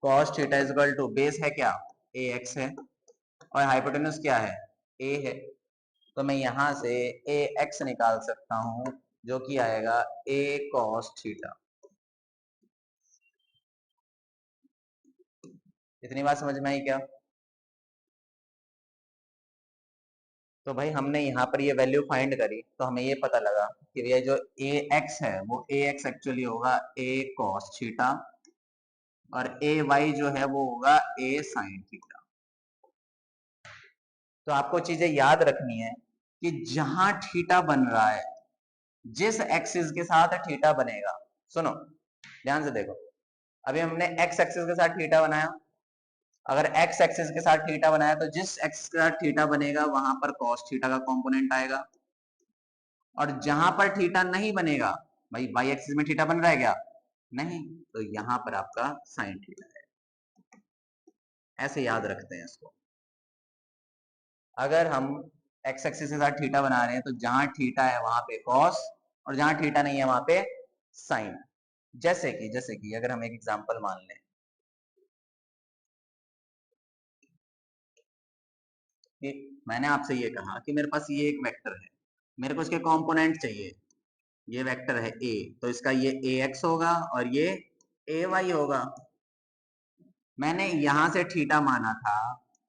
cos theta is equal to base है क्या, ए एक्स है, और हाइपोटेन्यूज क्या है, ए है। तो मैं यहां से ए एक्स निकाल सकता हूं जो कि आएगा ए कॉस थीटा। इतनी बात समझ में आई क्या? तो भाई हमने यहाँ पर ये वैल्यू फाइंड करी तो हमें ये पता लगा कि ये जो ए एक्स है वो ए एक्स एक्चुअली होगा ए कॉस थीटा, और ए वाई जो है वो होगा ए साइन थीटा। तो आपको चीजें याद रखनी है कि जहां थीटा बन रहा है, जिस एक्सिस के साथ थीटा बनेगा, सुनो ध्यान से देखो, अभी हमने एक्स एक्सिस के साथ थीटा बनाया, अगर एक्स एक्सिस के साथ थीटा बनाया तो जिस एक्सिस के साथ थीटा बनेगा वहां पर कॉस थीटा का कंपोनेंट आएगा, और जहां पर थीटा नहीं बनेगा, भाई वाई एक्सिस में थीटा बन रहा है क्या, नहीं, तो यहां पर आपका साइन थीटा है। ऐसे याद रखते हैं इसको। अगर हम एक्स एक्सिस के साथ थीटा बना रहे हैं तो जहां थीटा है वहां पे कॉस, और जहां थीटा नहीं है वहां पे साइन। जैसे कि अगर हम एक एग्जांपल मान लें कि मैंने आपसे ये कहा कि मेरे पास ये एक वेक्टर है, मेरे को इसके कंपोनेंट चाहिए, ये वेक्टर है ए, तो इसका ये ए एक्स होगा और ये ए वाई होगा। मैंने यहां से थीटा माना था,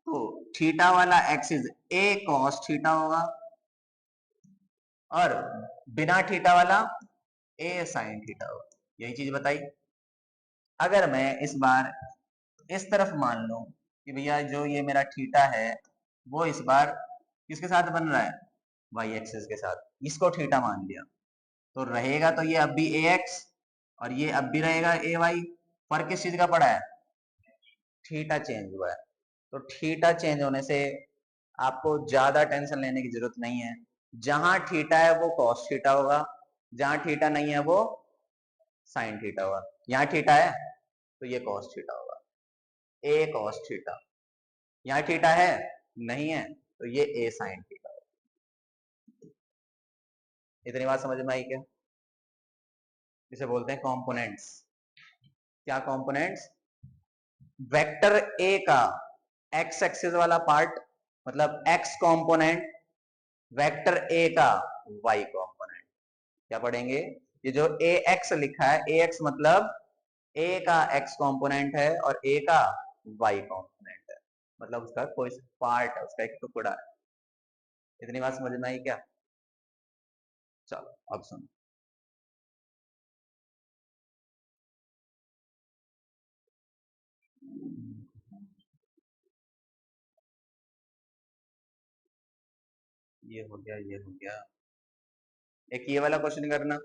तो थीटा वाला एक्सिस ए कॉस थीटा होगा और बिना थीटा वाला ए साइन थीटा होगा। यही चीज बताई। अगर मैं इस बार इस तरफ मान लूं कि भैया जो ये मेरा थीटा है वो इस बार किसके साथ बन रहा है, वाई एक्सिस के साथ, इसको थीटा मान लिया, तो रहेगा तो ये अब भी ए एक्स और ये अब भी रहेगा ए वाई। फर्क किस चीज का पड़ा है, थीटा चेंज हुआ है। तो थीटा चेंज होने से आपको ज्यादा टेंशन लेने की जरूरत नहीं है। जहां थीटा है वो कॉस थीटा होगा, जहां थीटा नहीं है वो साइन थीटा होगा। यहाँ थीटा है तो ये कॉस थीटा होगा, ए कॉस थीटा। यहाँ थीटा है नहीं है तो ये ए साइन थीटा होगा। इतनी बात समझ में आई क्या? इसे बोलते हैं कंपोनेंट्स। क्या कंपोनेंट्स? वेक्टर ए का एक्स एक्सिस वाला पार्ट मतलब एक्स कंपोनेंट वेक्टर ए का वाई कंपोनेंट। क्या पढ़ेंगे? ये जो ए एक्स लिखा है, ए एक्स मतलब ए का एक्स कंपोनेंट है और ए का वाई कंपोनेंट है, मतलब उसका कोई पार्ट है, उसका एक टुकड़ा है। इतनी बात समझ में आई क्या? चलो अब सुनो। ये हो गया, ये हो गया। एक ये वाला क्वेश्चन करना,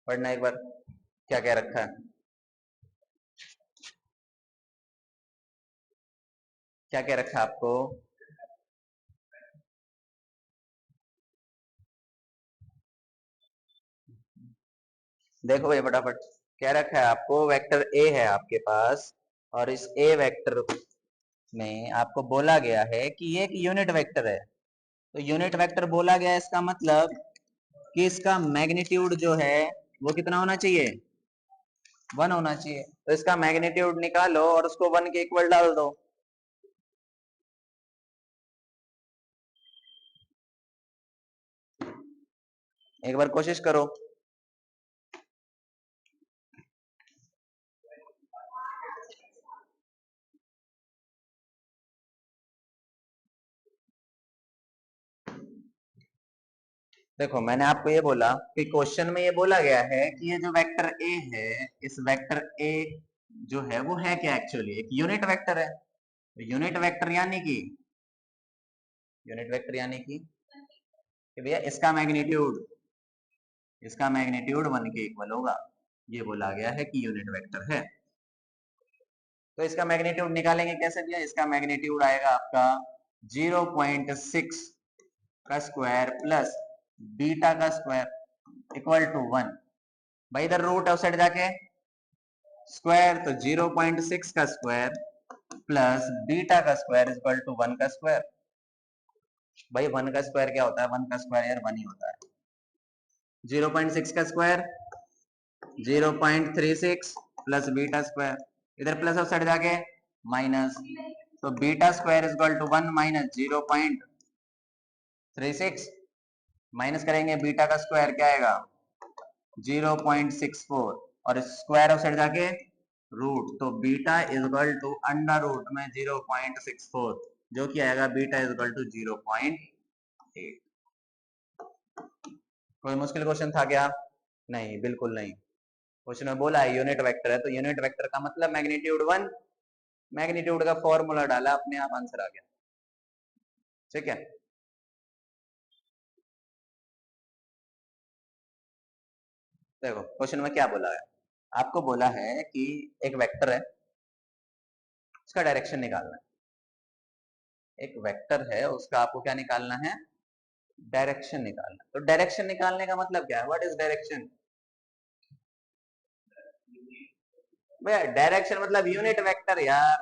पढ़ना एक बार क्या क्या रखा है, क्या क्या रखा है आपको। देखो भाई फटाफट, क्या रखा है आपको? वेक्टर ए है आपके पास और इस ए वेक्टर में आपको बोला गया है कि ये एक यूनिट वेक्टर है। तो यूनिट वेक्टर बोला गया है, इसका मतलब कि इसका मैग्नीट्यूड जो है वो कितना होना चाहिए? 1 होना चाहिए। तो इसका मैग्नीट्यूड निकालो और उसको 1 के इक्वल डाल दो। एक बार कोशिश करो। देखो मैंने आपको ये बोला कि क्वेश्चन में ये बोला गया है कि ये जो वेक्टर ए है, इस वेक्टर ए जो है वो है क्या? एक्चुअली एक यूनिट वेक्टर है। तो यूनिट वेक्टर यानी कि भैया इसका मैग्नीट्यूड 1 के इक्वल होगा। ये बोला गया है कि यूनिट वेक्टर है। तो इसका मैग्नीट्यूड निकालेंगे कैसे भैया? इसका मैग्नीट्यूड आएगा आपका 0.6 का स्क्वायर प्लस बीटा का स्क्वायर इक्वल टू 1। भाई इधर रूट है, उस साइड जाके स्क्वायर, तो 0.6 का स्क्वायर प्लस बीटा का स्क्वायर इक्वल टू 1 का स्क्वायर। भाई 1 का स्क्वायर क्या होता है? 1 का स्क्वायर यार 1 ही होता है। 0.6 का स्क्वायर 0.36 प्लस बीटा स्क्वायर, इधर प्लस उस साइड जाके माइनस, तो beta square is equal to 1 minus 0.36, minus करेंगे बीटा का स्क्वायर क्या आएगा? 0.64 और स्क्वायर उस साइड जाके रूट, तो beta is equal to under root में 0.64, जो कि आएगा बीटा इज इक्वल टू 0.8। कोई मुश्किल क्वेश्चन था क्या? नहीं, बिल्कुल नहीं। क्वेश्चन में बोला है यूनिट वेक्टर है, तो यूनिट वेक्टर का मतलब मैग्नीट्यूड 1, मैग्नीट्यूड का फॉर्मूला डाला, अपने आप आंसर आ गया। ठीक है, देखो क्वेश्चन में क्या बोला है। आपको बोला है कि एक वेक्टर है, उसका डायरेक्शन निकालना है। एक वेक्टर है, उसका आपको क्या निकालना है? डायरेक्शन निकालना। तो डायरेक्शन निकालने का मतलब क्या है? What is direction? भैया डायरेक्शन मतलब यूनिट वेक्टर यार,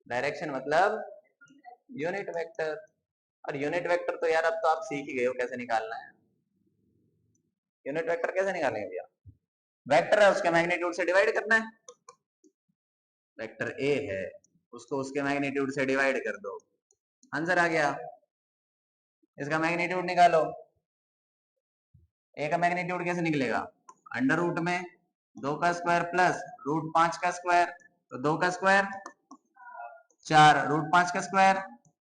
डायरेक्शन मतलब यूनिट वेक्टर। और यूनिट वेक्टर तो यार अब तो आप सीख ही गए हो कैसे निकालना है। यूनिट वेक्टर कैसे निकालेंगे भैया? वेक्टर है, उसके मैग्नीट्यूड से डिवाइड करना है। वेक्टर ए है, उसको उसके मैग्नीट्यूड से डिवाइड कर दो, आंसर आ गया। इसका मैग्नीट्यूड निकालो। ए का मैग्नीट्यूड कैसे निकलेगा? अंडर रूट में 2 का स्क्वायर प्लस रूट 5 का स्क्वायर, तो 2 का स्क्वायर 4, रूट 5 का स्क्वायर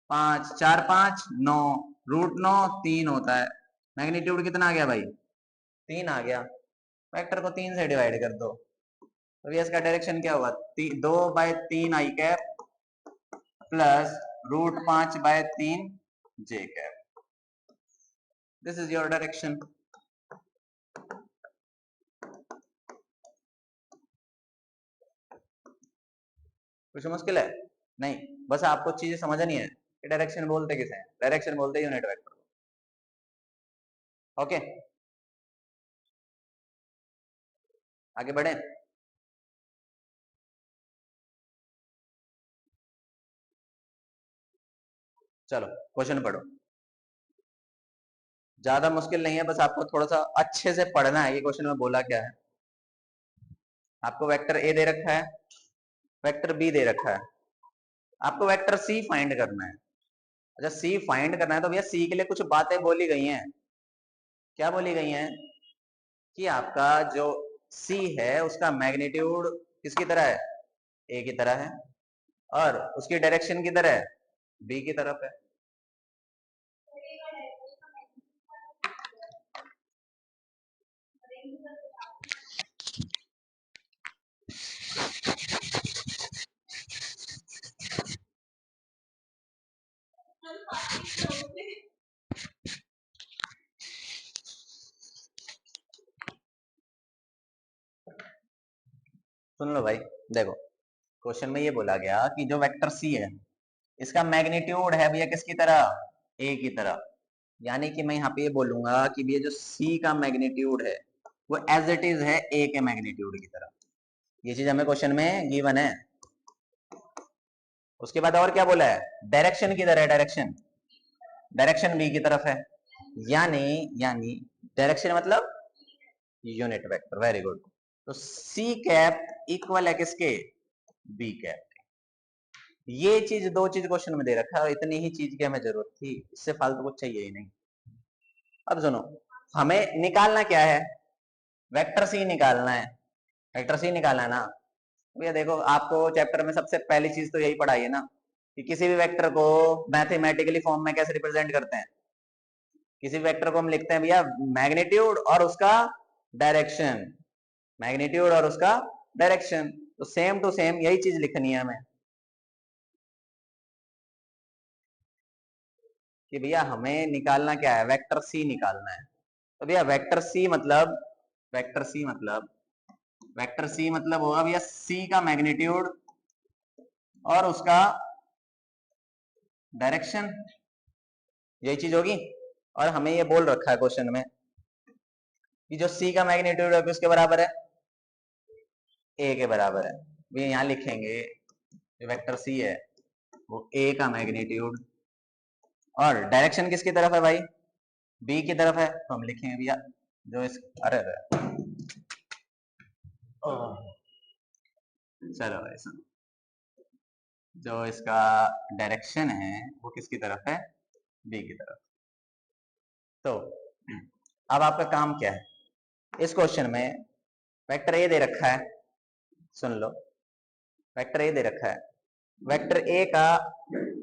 5, 4 5 9, रूट 9 3 होता है। मैग्नीट्यूड कितना आ गया भाई? 3 आ गया। वेक्टर को 3 से डिवाइड कर दो, तो ये इसका डायरेक्शन क्या हुआ? 2/3 I cap plus root 5/3 J cap. This is your direction. कुछ मुश्किल है? नहीं, बस आपको चीजें समझनी है कि डायरेक्शन बोलते किसे हैं। डायरेक्शन बोलते हैं यूनिट वेक्टर। ओके, आगे बढ़े। चलो क्वेश्चन पढ़ो। ज्यादा मुश्किल नहीं है, बस आपको थोड़ा सा अच्छे से पढ़ना है ये क्वेश्चन में बोला क्या है। आपको वेक्टर ए दे रखा है, वेक्टर बी दे रखा है, आपको वेक्टर सी फाइंड करना है। अच्छा सी फाइंड करना है तो भैया सी के लिए कुछ बातें बोली गई हैं। क्या बोली गई हैं कि आपका जो सी है उसका मैग्नीट्यूड किसकी तरह है, ए की तरह है, और उसकी डायरेक्शन किधर है, बी की तरफ है। सुन लो भाई, देखो क्वेश्चन में ये बोला गया कि जो वेक्टर सी है इसका मैग्नीट्यूड है भैया किसकी तरह, ए की तरह। यानी कि मैं यहाँ पे ये बोलूंगा कि भैया जो सी का मैग्नीट्यूड है वो एज इट इज है ए के मैग्नीट्यूड की तरह। ये चीज हमें क्वेश्चन में गिवन है। उसके बाद और क्या बोला है, डायरेक्शन किधर है, डायरेक्शन डायरेक्शन बी की तरफ है। यानी यानी डायरेक्शन मतलब यूनिट वेक्टर, वेरी गुड। तो सी कैप इक्वल है किसके, बी कैप। ये चीज दो चीज क्वेश्चन में दे रखा है और इतनी ही चीज की हमें जरूरत थी, इससे फालतू कुछ चाहिए ही नहीं। अब सुनो, हमें निकालना क्या है, वेक्टर सी निकालना है। वेक्टर सी निकालना है ना भैया, देखो आपको चैप्टर में सबसे पहली चीज तो यही पढ़ाई है ना कि किसी भी वेक्टर को मैथमेटिकली फॉर्म में कैसे रिप्रेजेंट करते हैं। किसी भी वेक्टर को हम लिखते हैं भैया मैग्नीट्यूड और उसका डायरेक्शन, मैग्नीट्यूड और उसका डायरेक्शन। तो सेम टू सेम यही चीज लिखनी है हमें कि भैया हमें निकालना क्या है, वेक्टर सी निकालना है। तो भैया वेक्टर सी मतलब, वेक्टर सी मतलब, वेक्टर सी मतलब होगा भैया सी का मैग्नीट्यूड और उसका डायरेक्शन, यही चीज होगी। और हमें ये बोल रखा है क्वेश्चन में कि जो सी का मैग्नीट्यूड है किसके बराबर है, ए के बराबर है। भैया यहाँ लिखेंगे जो वेक्टर सी है वो ए का मैग्नीट्यूड और डायरेक्शन किसकी तरफ है भाई, बी की तरफ है। तो हम लिखेंगे भैया जो इस, अरे अरे चलो भाई सुनो, जो इसका डायरेक्शन है वो किसकी तरफ है, बी की तरफ। तो अब आपका काम क्या है, इस क्वेश्चन में वेक्टर ए दे रखा है, सुन लो वेक्टर ए दे रखा है, वेक्टर ए का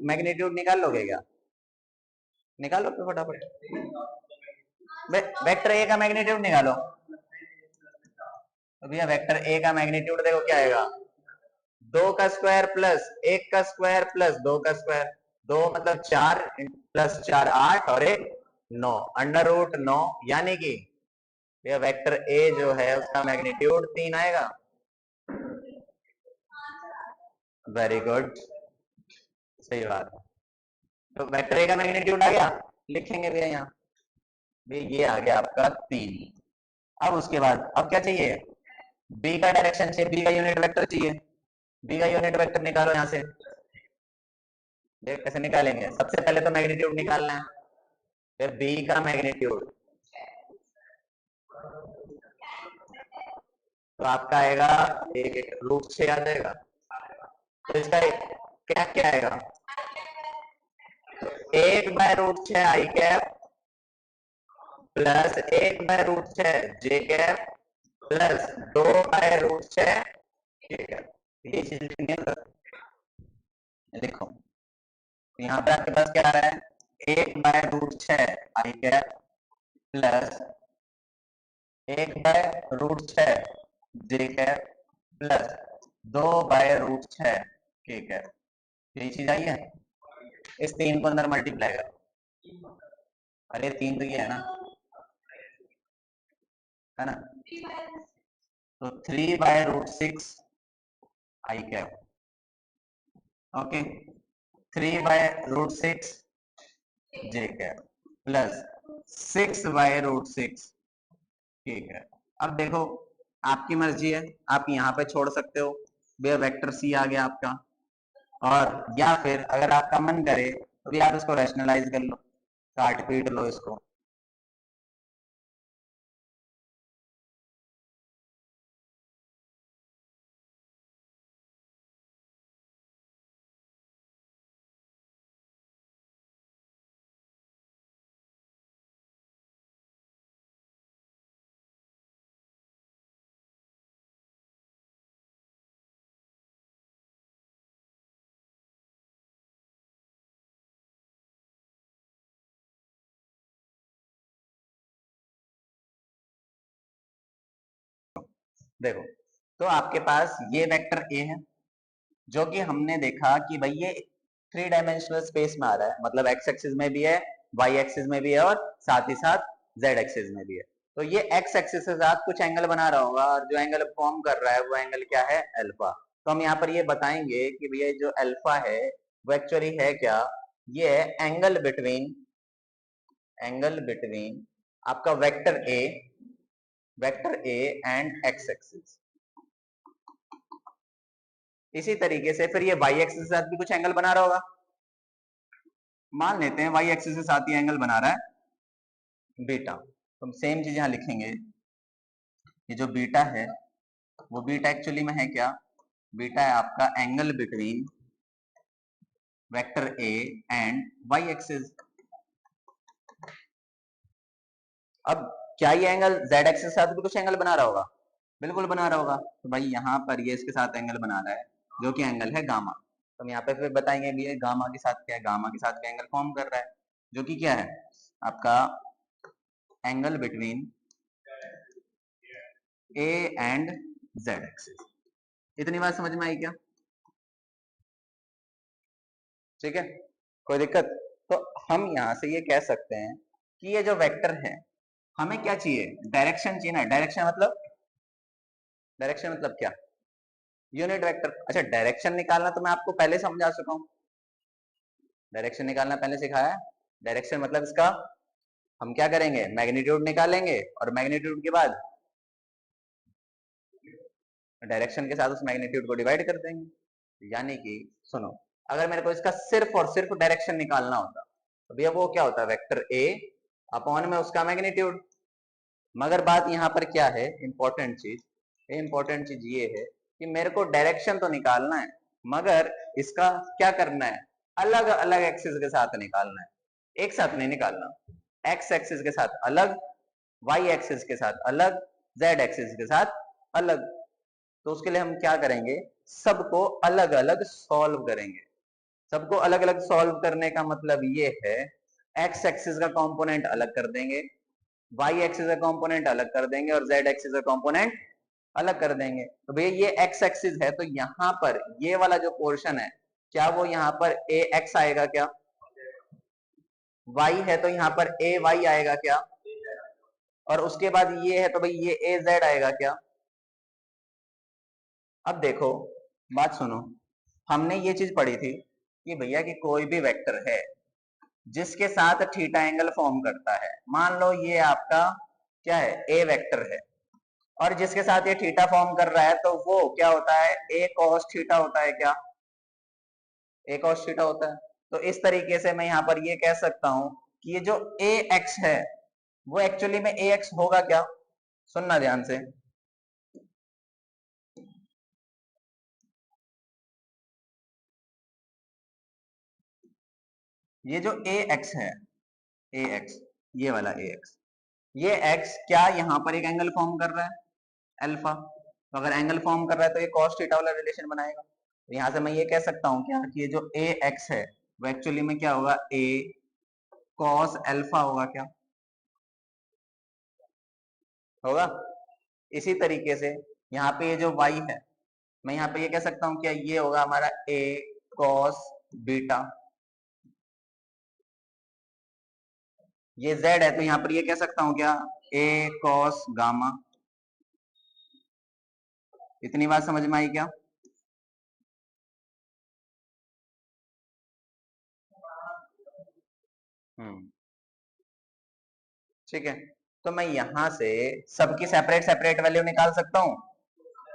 मैग्नीट्यूड निकाल लोगे क्या, निकालो तो फटाफट। वेक्टर ए का मैग्नीट्यूड निकालो। तो भैया वेक्टर ए का मैग्नीट्यूड देखो क्या आएगा, दो का स्क्वायर प्लस एक का स्क्वायर प्लस दो का स्क्वायर, दो मतलब चार प्लस चार आठ और एक नौ, अंडर रूट नौ। यानी कि भैया वेक्टर ए जो है उसका मैग्नीट्यूड 3 आएगा। वेरी गुड, सही बात। तो वेक्टर ए का मैग्नीट्यूड आ गया, लिखेंगे भैया यहाँ, भैया ये आ गया आपका 3। अब उसके बाद अब क्या चाहिए, बी का डायरेक्शन चाहिए, बी का यूनिट वेक्टर चाहिए। बी का यूनिट वेक्टर निकालो यहाँ से। देख कैसे निकालेंगे, सबसे पहले तो मैग्नीट्यूड निकालना है, फिर बी का मैग्नीट्यूड। तो आपका आएगा एक रूट 6 आ जाएगा। तो इसका क्या क्या आएगा, एक by root 6 I cap plus एक by root 6 J cap plus दो बाय रूट 6 के कैप। ये चीज लिखनी है, लिखो। यहाँ पे आपके पास क्या आ रहा है, एक by root 6 I cap plus एक by root 6 J cap plus दो बाय रूट 6 के कैप। यही चीज आई है, इस तीन को अंदर मल्टीप्लाई करो। अरे तीन तो ये है ना, तो 3/√6 आई कैप, ओके, 3/√6 जे कैप प्लस 6/√6 के कैप। अब देखो आपकी मर्जी है, आप यहाँ पे छोड़ सकते हो, भैया वेक्टर सी आ गया आपका। और या फिर अगर आपका मन करे तो भी आप इसको रैशनलाइज कर लो, काट पीट लो इसको। देखो, तो आपके पास ये वेक्टर ए है जो कि हमने देखा कि भाई ये 3 डायमेंशनल स्पेस में आ रहा है, मतलब एक्स एक्सिस में भी है, वाई एक्सिस में भी है और साथ ही साथ जेड एक्सिस में भी है। तो ये एक्स एक्सिस के साथ कुछ एंगल बना रहा होगा और जो एंगल फॉर्म कर रहा है वो एंगल क्या है, अल्फा। तो हम यहाँ पर ये बताएंगे कि भैया जो अल्फा है वो एक्चुअली है क्या, ये है एंगल बिटवीन आपका vector A and x axis. इसी तरीके से फिर ये वाई एक्सिस के साथ भी कुछ एंगल बना रहा होगा। मान लेते हैं वाई एक्सिस के साथ ये एंगल बना रहा है बीटा, तो हम सेम चीज यहां लिखेंगे। ये जो बीटा है वो बीटा एक्चुअली में है क्या, बीटा है आपका angle between vector A and Y axis. अब क्या ये एंगल जेड एक्सिस के साथ भी कुछ एंगल बना रहा होगा, बिल्कुल बना रहा होगा। तो भाई यहाँ पर ये इसके साथ एंगल बना रहा है जो कि एंगल है गामा। तो हम यहाँ पे फिर बताएंगे भी ये गामा के साथ क्या है, गामा के साथ क्या एंगल फॉर्म कर रहा है जो कि क्या है आपका angle between A and Z axis. इतनी बात समझ में आई क्या, ठीक है, कोई दिक्कत। तो हम यहां से ये कह सकते हैं कि ये जो वेक्टर है हमें क्या चाहिए, डायरेक्शन चाहिए ना। डायरेक्शन मतलब क्या, यूनिट वेक्टर। अच्छा, डायरेक्शन निकालना तो मैं आपको पहले समझा चुका हूं, डायरेक्शन निकालना पहले सिखाया। डायरेक्शन मतलब इसका हम क्या करेंगे, मैग्नीट्यूड निकालेंगे और मैग्नीट्यूड के बाद डायरेक्शन के साथ उस मैग्नीट्यूड को डिवाइड कर देंगे। यानी कि सुनो, अगर मेरे को इसका सिर्फ और सिर्फ डायरेक्शन निकालना होता तो भैया वो क्या होता, वेक्टर ए अपॉन में उसका मैग्नीट्यूड। मगर बात यहाँ पर क्या है, इंपॉर्टेंट चीज ये है कि मेरे को डायरेक्शन तो निकालना है मगर इसका क्या करना है, अलग अलग एक्सिस के साथ निकालना है, एक साथ नहीं निकालना। एक्स एक्सिस के साथ अलग, वाई एक्सिस के साथ अलग, जेड एक्सिस के साथ अलग। तो उसके लिए हम क्या करेंगे, सबको अलग अलग सॉल्व करेंगे। सबको अलग अलग सॉल्व करने का मतलब ये है, एक्स एक्सिस का कंपोनेंट अलग कर देंगे, वाई एक्सिस का कंपोनेंट अलग कर देंगे और जेड एक्सिस का कंपोनेंट अलग कर देंगे। तो भैया ये एक्स एक्सिस है तो यहाँ पर ये वाला जो पोर्शन है क्या वो यहाँ पर ए एक्स आएगा क्या, वाई है तो यहाँ पर ए वाई आएगा क्या, और उसके बाद ये है तो भाई ये ए जेड आएगा क्या। अब देखो, बात सुनो, हमने ये चीज पढ़ी थी कि भैया कि कोई भी वेक्टर है जिसके साथ थीटा एंगल फॉर्म करता है, मान लो ये आपका क्या है, ए वेक्टर है और जिसके साथ ये थीटा फॉर्म कर रहा है तो वो क्या होता है, ए कॉस थीटा होता है क्या, ए कॉस थीटा होता है। तो इस तरीके से मैं यहाँ पर ये कह सकता हूं कि ये जो ए एक्स है वो एक्चुअली में ए एक्स होगा क्या, सुनना ध्यान से। ये जो ए एक्स है, ए एक्स, ये वाला ए एक्स, ये एक्स क्या यहाँ पर एक एंगल फॉर्म कर रहा है, अल्फा। तो अगर एंगल फॉर्म कर रहा है तो ये कॉस थीटा वाला रिलेशन बनाएगा। तो यहां से मैं ये कह सकता हूँ क्या कि ये जो ए एक्स है वो एक्चुअली में क्या होगा, ए कॉस अल्फा होगा क्या, होगा। इसी तरीके से यहाँ पे ये जो y है, मैं यहाँ पे ये कह सकता हूँ क्या ये होगा हमारा a cos बीटा। ये z है तो यहाँ पर ये कह सकता हूँ क्या, a cos गामा। इतनी बात समझ में आई क्या, ठीक है। तो मैं यहां से सबकी सेपरेट सेपरेट वैल्यू निकाल सकता हूं।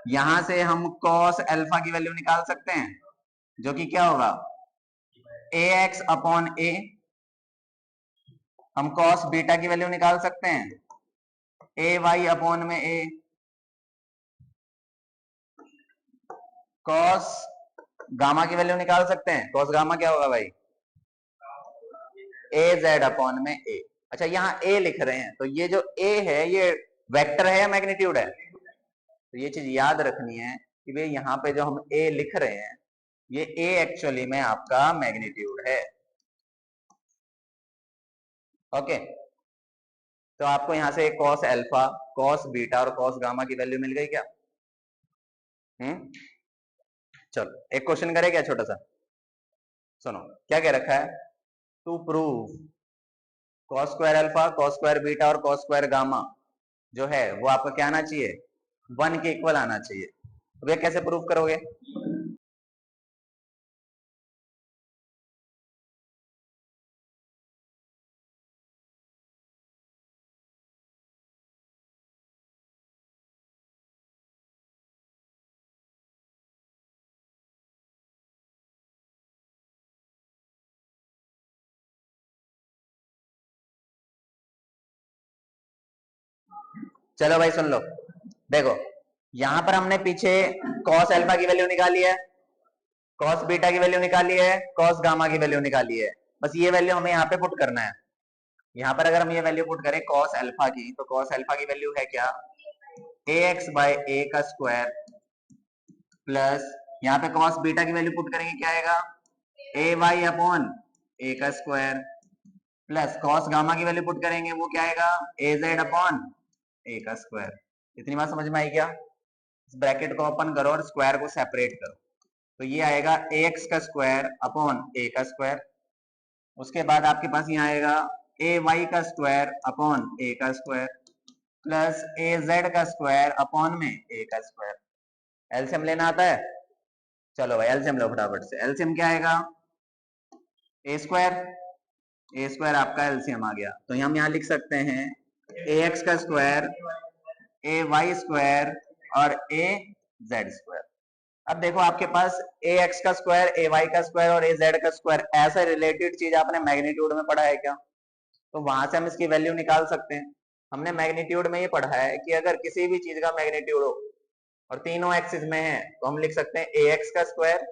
यहां से हम cos अल्फा की वैल्यू निकाल सकते हैं जो कि क्या होगा, ए एक्स अपॉन ए। हम cos बीटा की वैल्यू निकाल सकते हैं ए वाई अपॉन में ए। cos गामा की वैल्यू निकाल सकते हैं, cos गामा क्या होगा भाई, ए जेड अपॉन में ए। अच्छा, यहाँ ए लिख रहे हैं तो ये जो ए है ये वेक्टर है या मैग्नीट्यूड है, तो ये चीज याद रखनी है कि भाई यहाँ पे जो हम ए लिख रहे हैं ये ए एक्चुअली में आपका मैग्नीट्यूड है। ओके, तो आपको यहाँ से cos अल्फा, cos बीटा और cos गामा की वैल्यू मिल गई क्या। चलो एक क्वेश्चन करे क्या छोटा सा, सुनो क्या कह रखा है, to prove cos square alpha cos square beta और कॉस स्क्वायर गामा जो है वो आपका क्या आना चाहिए, 1 के इक्वल आना चाहिए। तो भैया कैसे प्रूव करोगे? चलो भाई सुन लो, देखो यहां पर हमने पीछे कॉस अल्फा की वैल्यू निकाली है, कॉस बीटा की वैल्यू निकाली है, कॉस गामा की वैल्यू निकाली है, बस ये वैल्यू हमें यहाँ पे पुट करना है। यहाँ पर अगर हम ये वैल्यू पुट करें कॉस अल्फा की, तो कॉस अल्फा की वैल्यू है क्या, ax बाय a का स्क्वायर प्लस यहाँ पे कॉस बीटा की वैल्यू पुट करेंगे क्या आएगा, ay अपॉन a का स्क्वायर प्लस कॉस गामा की वैल्यू पुट करेंगे वो क्या आएगा, az अपॉन a का स्क्वायर। इतनी बात समझ में आई क्या? इस ब्रैकेट को ओपन करो और स्क्वायर को सेपरेट करो, तो ये आएगा ax का स्क्वायर अपॉन a का स्क्वायर, उसके बाद आपके पास यहाँ आएगा ay का स्क्वायर अपॉन a का स्क्वायर प्लस az का स्क्वायर अपॉन में a का स्क्वायर। एलसीएम लेना आता है? चलो भाई एलसीएम लो फटाफट से। एलसीएम क्या आएगा, a स्क्वायर आपका एलसीएम आ गया, तो हम यहाँ लिख सकते हैं ax का स्क्वायर ay स्क्वायर और az स्क्वायर। अब देखो आपके पास ax का स्क्वायर ay का स्क्वायर और az का स्क्वायर, ऐसा रिलेटेड चीज आपने मैग्नीट्यूड में पढ़ा है क्या? तो वहां से हम इसकी वैल्यू निकाल सकते हैं। हमने मैग्नीट्यूड में ये पढ़ा है कि अगर किसी भी चीज का मैग्नीट्यूड हो और तीनों एक्सिस में है तो हम लिख सकते हैं ax का स्क्वायर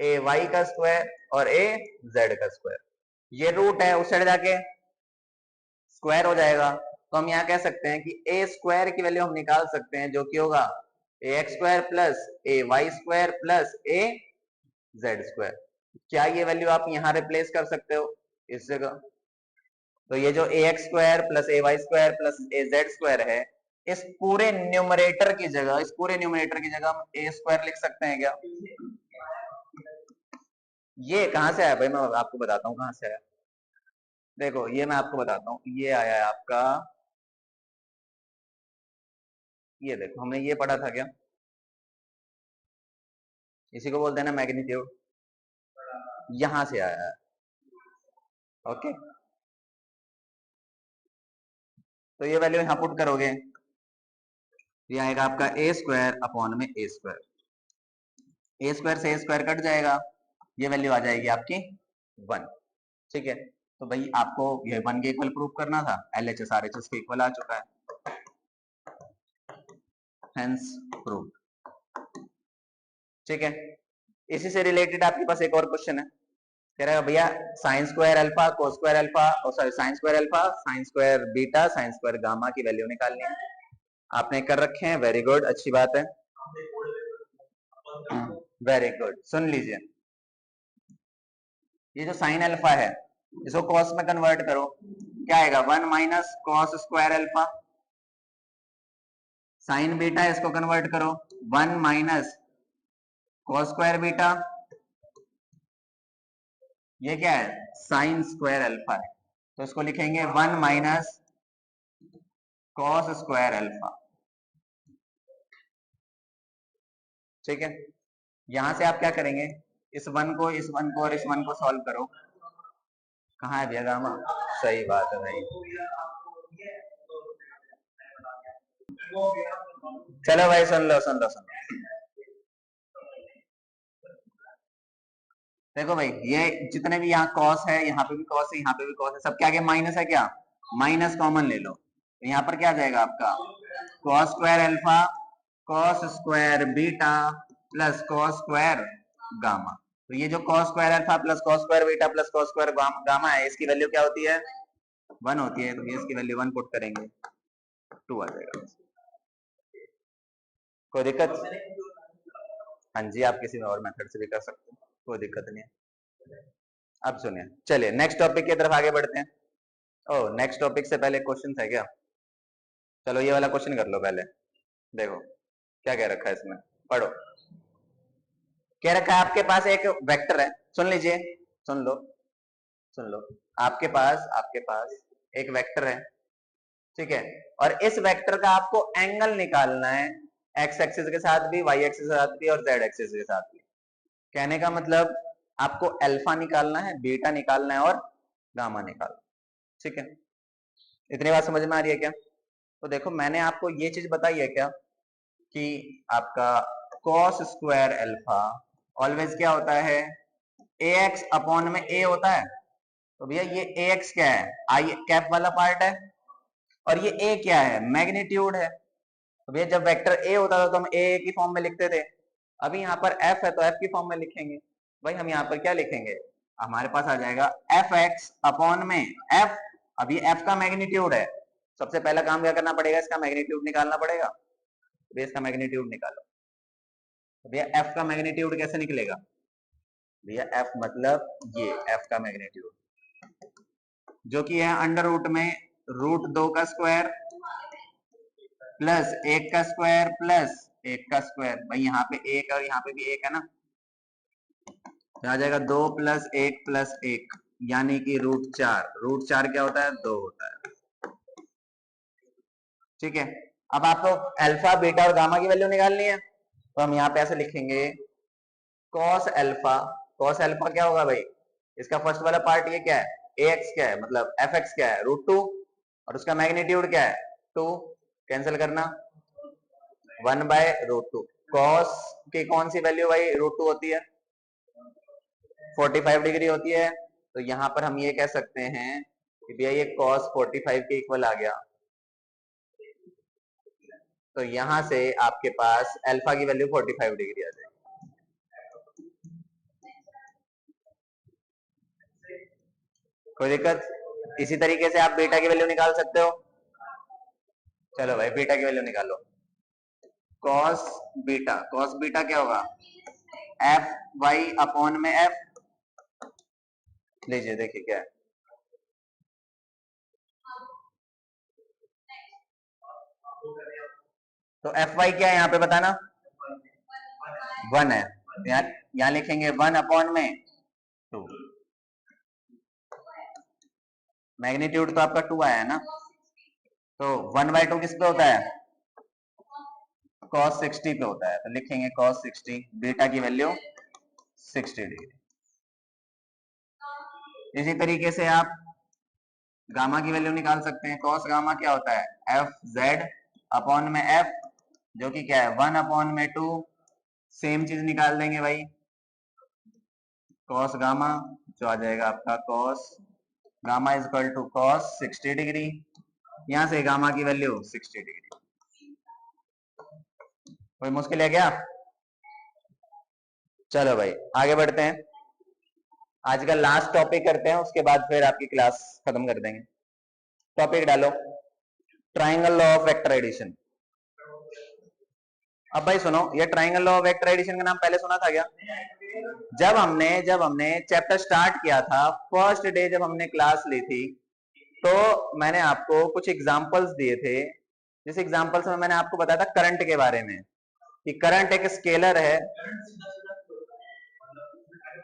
ay का स्क्वायर और az का स्क्वायर। ये रूट है, उस साइड जाके स्क्वायर हो जाएगा, तो हम यहाँ कह सकते हैं कि a स्क्वायर की वैल्यू हम निकाल सकते हैं जो कि होगा ax square plus ay square plus az square. क्या ये वैल्यू आप यहाँ रिप्लेस कर सकते हो इस जगह? तो ये जो ax square plus ay square plus az square है, इस पूरे न्यूमरेटर की जगह, इस पूरे न्यूमरेटर की जगह हम a स्क्वायर लिख सकते हैं क्या? ये कहां से आया भाई, मैं आपको बताता हूँ कहां से आया। देखो ये मैं आपको बताता हूँ, ये आया है आपका, ये देखो हमने ये पढ़ा था क्या, इसी को बोलते हैं ना मैग्नीट्यूड, यहां से आया है। ओके, तो ये वैल्यू यहां पुट करोगे, ये आएगा आपका a स्क्वायर अपॉन में a स्क्वायर, a स्क्वायर से a स्क्वायर कट जाएगा, ये वैल्यू आ जाएगी आपकी 1। ठीक है, तो भाई आपको ये 1 के इक्वल प्रूव करना था, LHS RHS के इक्वल आ चुका है, हेंस प्रूव। ठीक है, इसी से रिलेटेड आपके पास एक और क्वेश्चन है, कह रहा है भैया sine square alpha cos square alpha, sorry sine square alpha sine square beta sine square gamma की वैल्यू निकालनी है। आपने कर रखे हैं, वेरी गुड, अच्छी बात है, वेरी गुड। सुन लीजिए, ये जो साइन अल्फा है इसको कॉस में कन्वर्ट करो, क्या आएगा 1 minus cos square alpha, sign beta इसको कन्वर्ट करो 1 माइनस कॉस स्क्वायर बीटा, ये क्या है साइन स्क्वायर अल्फा है, तो इसको लिखेंगे 1 माइनस कॉस स्क्वायर अल्फा। ठीक है, यहां से आप क्या करेंगे, इस 1 को इस 1 को और इस 1 को सॉल्व करो, कहाँ है भैया गामा, सही बात है भाई। चलो भाई सुन लो सुन लो सुन लो, देखो भाई ये जितने भी यहाँ कॉस है, यहाँ पे भी कॉस है, यहाँ पे भी कॉस है, सब क्या आगे माइनस है, क्या माइनस कॉमन ले लो, तो यहाँ पर क्या आ जाएगा आपका cos square alpha cos square beta plus cos square gamma. तो ये जो cos square alpha plus cos square beta plus cos square gamma है, इसकी वैल्यू क्या होती है 1 होती है, तो ये इसकी वैल्यू 1 पुट करेंगे 2 आ जाएगा। कोई दिक्कत? हाँ जी, आप किसी और मेथड से भी कर सकते हो, कोई दिक्कत नहीं है। अब सुनिए, चलिए नेक्स्ट टॉपिक की तरफ आगे बढ़ते हैं। ओह, नेक्स्ट टॉपिक से पहले क्वेश्चन है क्या? चलो ये वाला क्वेश्चन कर लो पहले, देखो क्या कह रखा है इसमें। पढ़ो। कह रखा है आपके पास एक वेक्टर है, सुन लीजिए, सुन लो, सुन लो। आपके पास एक वेक्टर है, ठीक है, और इस वेक्टर का आपको एंगल निकालना है, एक्स एक्सिस के साथ भी, वाई एक्सिस के साथ भी और जेड एक्सिस के साथ भी। कहने का मतलब आपको अल्फा निकालना है, बीटा निकालना है और गामा निकालना, ठीक है। इतनी बात समझ में आ रही है क्या? तो देखो मैंने आपको ये चीज बताई है क्या कि आपका cos स्क्वायर अल्फा ऑलवेज क्या होता है, ax अपॉन में a होता है। तो भैया ये ax क्या है, आई कैप वाला पार्ट है, और ये a क्या है, मैग्नीट्यूड है। तो भैया जब वेक्टर a होता था तो हम a की फॉर्म में लिखते थे, अभी यहाँ पर f है तो f की फॉर्म में लिखेंगे। भाई हम यहाँ पर क्या लिखेंगे, हमारे पास आ जाएगा एफ एक्स अपॉन में f, अभी f का मैग्नीट्यूड है। सबसे पहला काम क्या करना पड़ेगा, इसका मैग्नीट्यूड निकालना पड़ेगा। भैया इसका मैग्नीट्यूड निकालो। तो भैया f का मैग्नीट्यूड कैसे निकलेगा, भैया f मतलब ये f का मैग्नीट्यूड जो कि है अंडर रूट में √2 का स्क्वायर प्लस 1 का स्क्वायर प्लस 1 का स्क्वायर। भाई यहाँ पे 1 और यहाँ पे भी 1 है ना, तो आ जाएगा 2 + 1 + 1 यानी कि √4। √4 क्या होता है, 2 होता है, ठीक है। अब आपको अल्फा बीटा और गामा की वैल्यू निकालनी है, तो हम यहाँ पे ऐसे लिखेंगे cos अल्फा। cos अल्फा क्या होगा भाई, इसका फर्स्ट वाला पार्ट ये क्या है, ax क्या है, मतलब fx क्या है, √2, और उसका मैग्नीट्यूड क्या है 2, कैंसिल करना 1/√2। cos की कौन सी वैल्यू भाई √2 होती है, 45 डिग्री होती है। तो यहाँ पर हम ये कह सकते हैं कि भैया ये cos 45 के इक्वल आ गया। तो यहां से आपके पास अल्फा की वैल्यू 45 डिग्री आ जाएगी। कोई दिक्कत? इसी तरीके से आप बीटा की वैल्यू निकाल सकते हो। चलो भाई बीटा की वैल्यू निकालो। cos बीटा क्या होगा, एफ वाई अपॉन में एफ। लीजिए देखिए क्या है, तो एफ वाई क्या है यहाँ पे बताना, 1 है, यहाँ लिखेंगे 1 अपॉन में 2। मैग्नीट्यूड तो आपका 2 आया है ना, तो 1/2 किस पे होता है, cos 60 पे होता है, तो लिखेंगे cos 60, बीटा की वैल्यू 60 डिग्री। इसी तरीके से आप गामा की वैल्यू निकाल सकते हैं। cos गामा क्या होता है, एफ जेड अपॉन में एफ, जो कि क्या है 1 अपॉन में 2। सेम चीज निकाल देंगे भाई, cos गामा जो आ जाएगा आपका cos gamma is equal to cos 60 degree. यहां से गामा की वैल्यू 60 डिग्री। कोई मुश्किल है क्या? चलो भाई आगे बढ़ते हैं, आज का लास्ट टॉपिक करते हैं, उसके बाद फिर आपकी क्लास खत्म कर देंगे। टॉपिक डालो, triangle law of vector addition. अब भाई सुनो, ये triangle law of vector addition का नाम पहले सुना था क्या? जब हमने चैप्टर स्टार्ट किया था, फर्स्ट डे जब हमने क्लास ली थी, तो मैंने आपको कुछ एग्जांपल्स दिए थे। जिस एग्जांपल्स में मैंने आपको बताया था करंट के बारे में, कि करंट एक स्केलर है,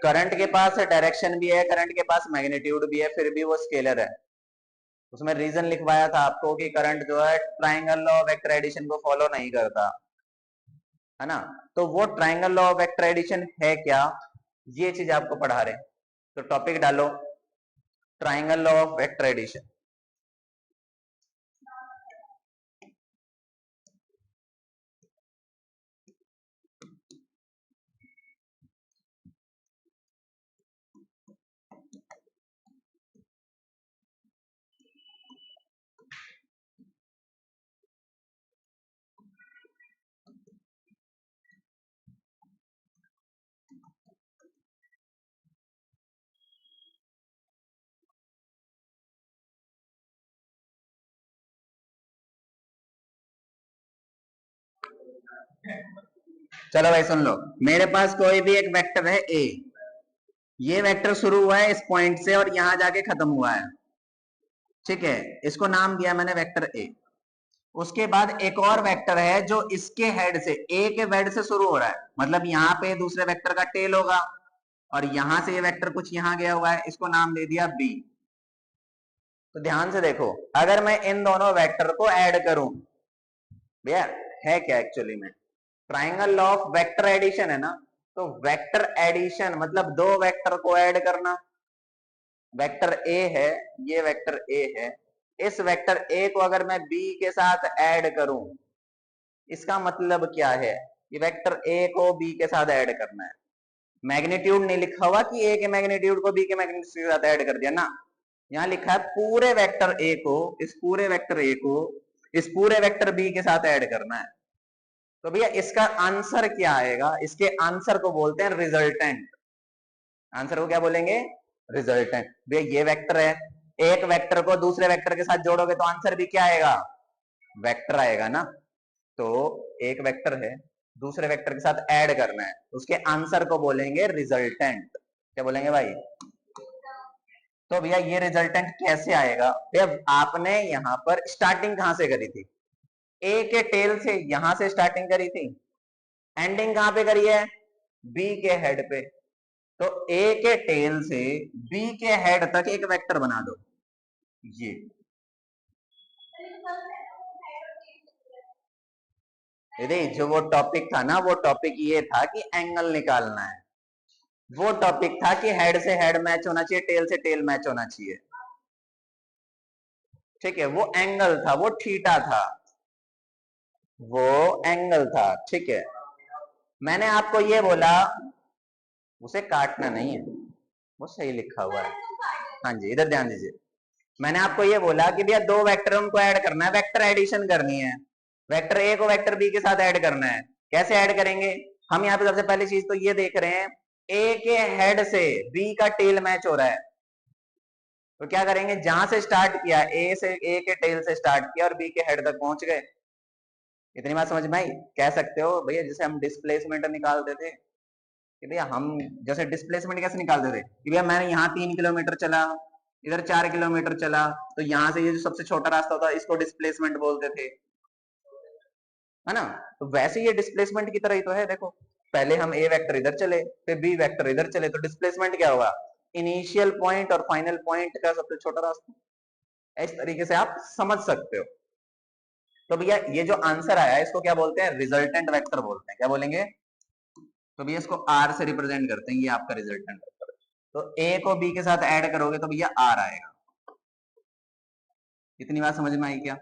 करंट के पास डायरेक्शन भी है, करंट के पास मैग्नीट्यूड भी है, फिर भी वो स्केलर है। उसमें रीजन लिखवाया था आपको कि करंट जो है triangle law of vector addition को फॉलो नहीं करता है ना। तो वो triangle law of vector addition है क्या, ये चीज आपको पढ़ा रहे हैं। तो टॉपिक डालो, triangle law of vector addition. चलो भाई सुन लो, मेरे पास कोई भी एक वेक्टर है ए, ये वेक्टर शुरू हुआ है इस पॉइंट से और यहां जाके खत्म हुआ है, ठीक है, इसको नाम दिया मैंने वेक्टर ए। उसके बाद एक और वेक्टर है जो इसके हेड से, ए के हेड से शुरू हो रहा है, मतलब यहाँ पे दूसरे वेक्टर का टेल होगा और यहां से ये वेक्टर कुछ यहां गया हुआ है, इसको नाम दे दिया बी। तो ध्यान से देखो, अगर मैं इन दोनों वेक्टर को ऐड करूं, भैया है क्या एक्चुअली में, ट्राइंगल ऑफ वेक्टर एडिशन है ना, तो वेक्टर एडिशन मतलब दो वेक्टर को ऐड करना। वेक्टर ए है, ये वेक्टर ए है, इस वेक्टर ए को अगर मैं बी के साथ ऐड करूं, इसका मतलब क्या है, ये वेक्टर ए को बी के साथ ऐड करना है। मैग्नीट्यूड नहीं लिखा हुआ कि ए के मैग्नीट्यूड को बी के मैग्नीट्यूड के साथ ऐड कर दिया ना, यहाँ लिखा है पूरे वेक्टर ए को, इस पूरे वेक्टर ए को इस पूरे वेक्टर बी के साथ ऐड करना है। तो भैया इसका आंसर क्या आएगा, इसके आंसर को बोलते हैं रिजल्टेंट। आंसर को क्या बोलेंगे, रिजल्टेंट। भैया ये वेक्टर है, एक वेक्टर को दूसरे वेक्टर के साथ जोड़ोगे तो आंसर भी क्या आएगा, वेक्टर आएगा ना। तो एक वेक्टर है, दूसरे वेक्टर के साथ ऐड करना है, उसके आंसर को बोलेंगे रिजल्टेंट। क्या बोलेंगे भाई, तो भैया ये रिजल्टेंट कैसे आएगा, भैया आपने यहाँ पर स्टार्टिंग कहां से करी थी, ए के टेल से यहां से स्टार्टिंग करी थी, एंडिंग कहां पे करी है, बी के हेड पे। तो ए के टेल से बी के हेड तक एक वेक्टर बना दो, ये जो वो टॉपिक था ना, वो टॉपिक ये था कि एंगल निकालना है, वो टॉपिक था कि हेड से हेड मैच होना चाहिए, टेल से टेल मैच होना चाहिए, ठीक है, वो एंगल था, वो थीटा था, वो एंगल था, ठीक है। मैंने आपको ये बोला, उसे काटना नहीं है, वो सही लिखा हुआ है, हाँ जी इधर ध्यान दीजिए। मैंने आपको ये बोला कि भैया दो वेक्टर उनको ऐड करना है, वेक्टर एडिशन करनी है, वेक्टर ए को वेक्टर बी के साथ ऐड करना है। कैसे ऐड करेंगे, हम यहाँ पे सबसे पहली चीज तो ये देख रहे हैं, ए के हेड से बी का टेल मैच हो रहा है, तो क्या करेंगे, जहां से स्टार्ट किया, ए के टेल से स्टार्ट किया और बी के हेड तक पहुंच गए। इतनी बात समझ में आई। कह सकते हो भैया जैसे हम डिस्प्लेसमेंट निकालते थे, कि भैया हम जैसे डिस्प्लेसमेंट कैसे निकालते थे कि भैया मैंने यहाँ 3 किलोमीटर चला, इधर 4 किलोमीटर चला, तो यहाँ से ये जो सबसे छोटा रास्ता होता है इसको डिस्प्लेसमेंट बोलते थे, है ना। तो वैसे ये डिस्प्लेसमेंट की तरह ही तो है, देखो पहले हम ए वेक्टर इधर चले, फिर बी वेक्टर इधर चले, तो डिस्प्लेसमेंट क्या होगा, इनिशियल पॉइंट और फाइनल पॉइंट का सबसे छोटा रास्ता। इस तरीके से आप समझ सकते हो। तो भैया ये जो आंसर आया है इसको क्या बोलते हैं, रिजल्टेंट वेक्टर बोलते हैं। क्या बोलेंगे, तो भैया इसको आर से रिप्रेजेंट करते हैं, ये आपका रिजल्टेंट वेक्टर। तो ए को बी के साथ ऐड करोगे तो भैया आर आएगा। इतनी बात समझ में आई क्या।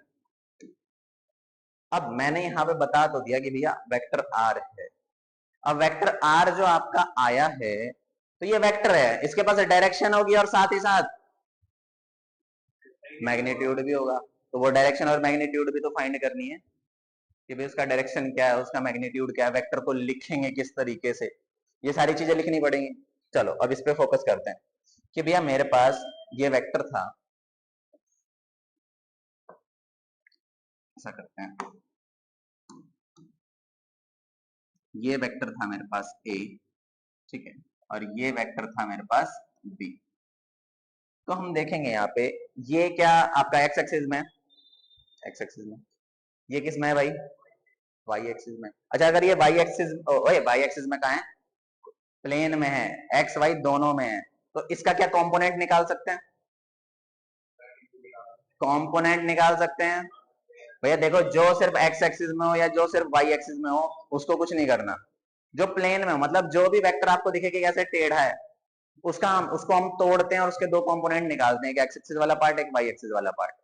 अब मैंने यहाँ पे बता तो दिया कि भैया वेक्टर आर है। अब वेक्टर आर जो आपका आया है, तो ये वेक्टर है, इसके पास डायरेक्शन होगी और साथ ही साथ मैग्नीट्यूड भी होगा। तो वो डायरेक्शन और मैग्नीट्यूड भी तो फाइंड करनी है कि भाई उसका डायरेक्शन क्या है, उसका मैग्नीट्यूड क्या है, वेक्टर को लिखेंगे किस तरीके से, ये सारी चीजें लिखनी पड़ेंगी। चलो अब इस पे फोकस करते हैं कि भैया मेरे पास ये वेक्टर था, ऐसा करते हैं, ये वेक्टर था मेरे पास ए, ठीक है, और ये वेक्टर था मेरे पास बी। तो हम देखेंगे यहाँ पे, ये क्या आपका एक्स एक्सिस में, एक्स एक्सिस में, ये किस में है भाई, वाई एक्सिस में। अच्छा अगर ये वाई एक्सिस, ओए वाई एक्सिस में कहा है, प्लेन में है, एक्स वाई दोनों में है, तो इसका क्या कंपोनेंट निकाल सकते हैं, कंपोनेंट निकाल सकते हैं। भैया देखो जो सिर्फ एक्स एक्सिस में हो या जो सिर्फ वाई एक्सिस में हो उसको कुछ नहीं करना, जो प्लेन में हो, मतलब जो भी वेक्टर आपको दिखे कि कैसे टेढ़ा है, उसको हम तोड़ते हैं और उसके दो कंपोनेंट निकालते हैं, एक एक्स एक्सिस वाला पार्ट, एक वाई एक्सिस वाला पार्ट।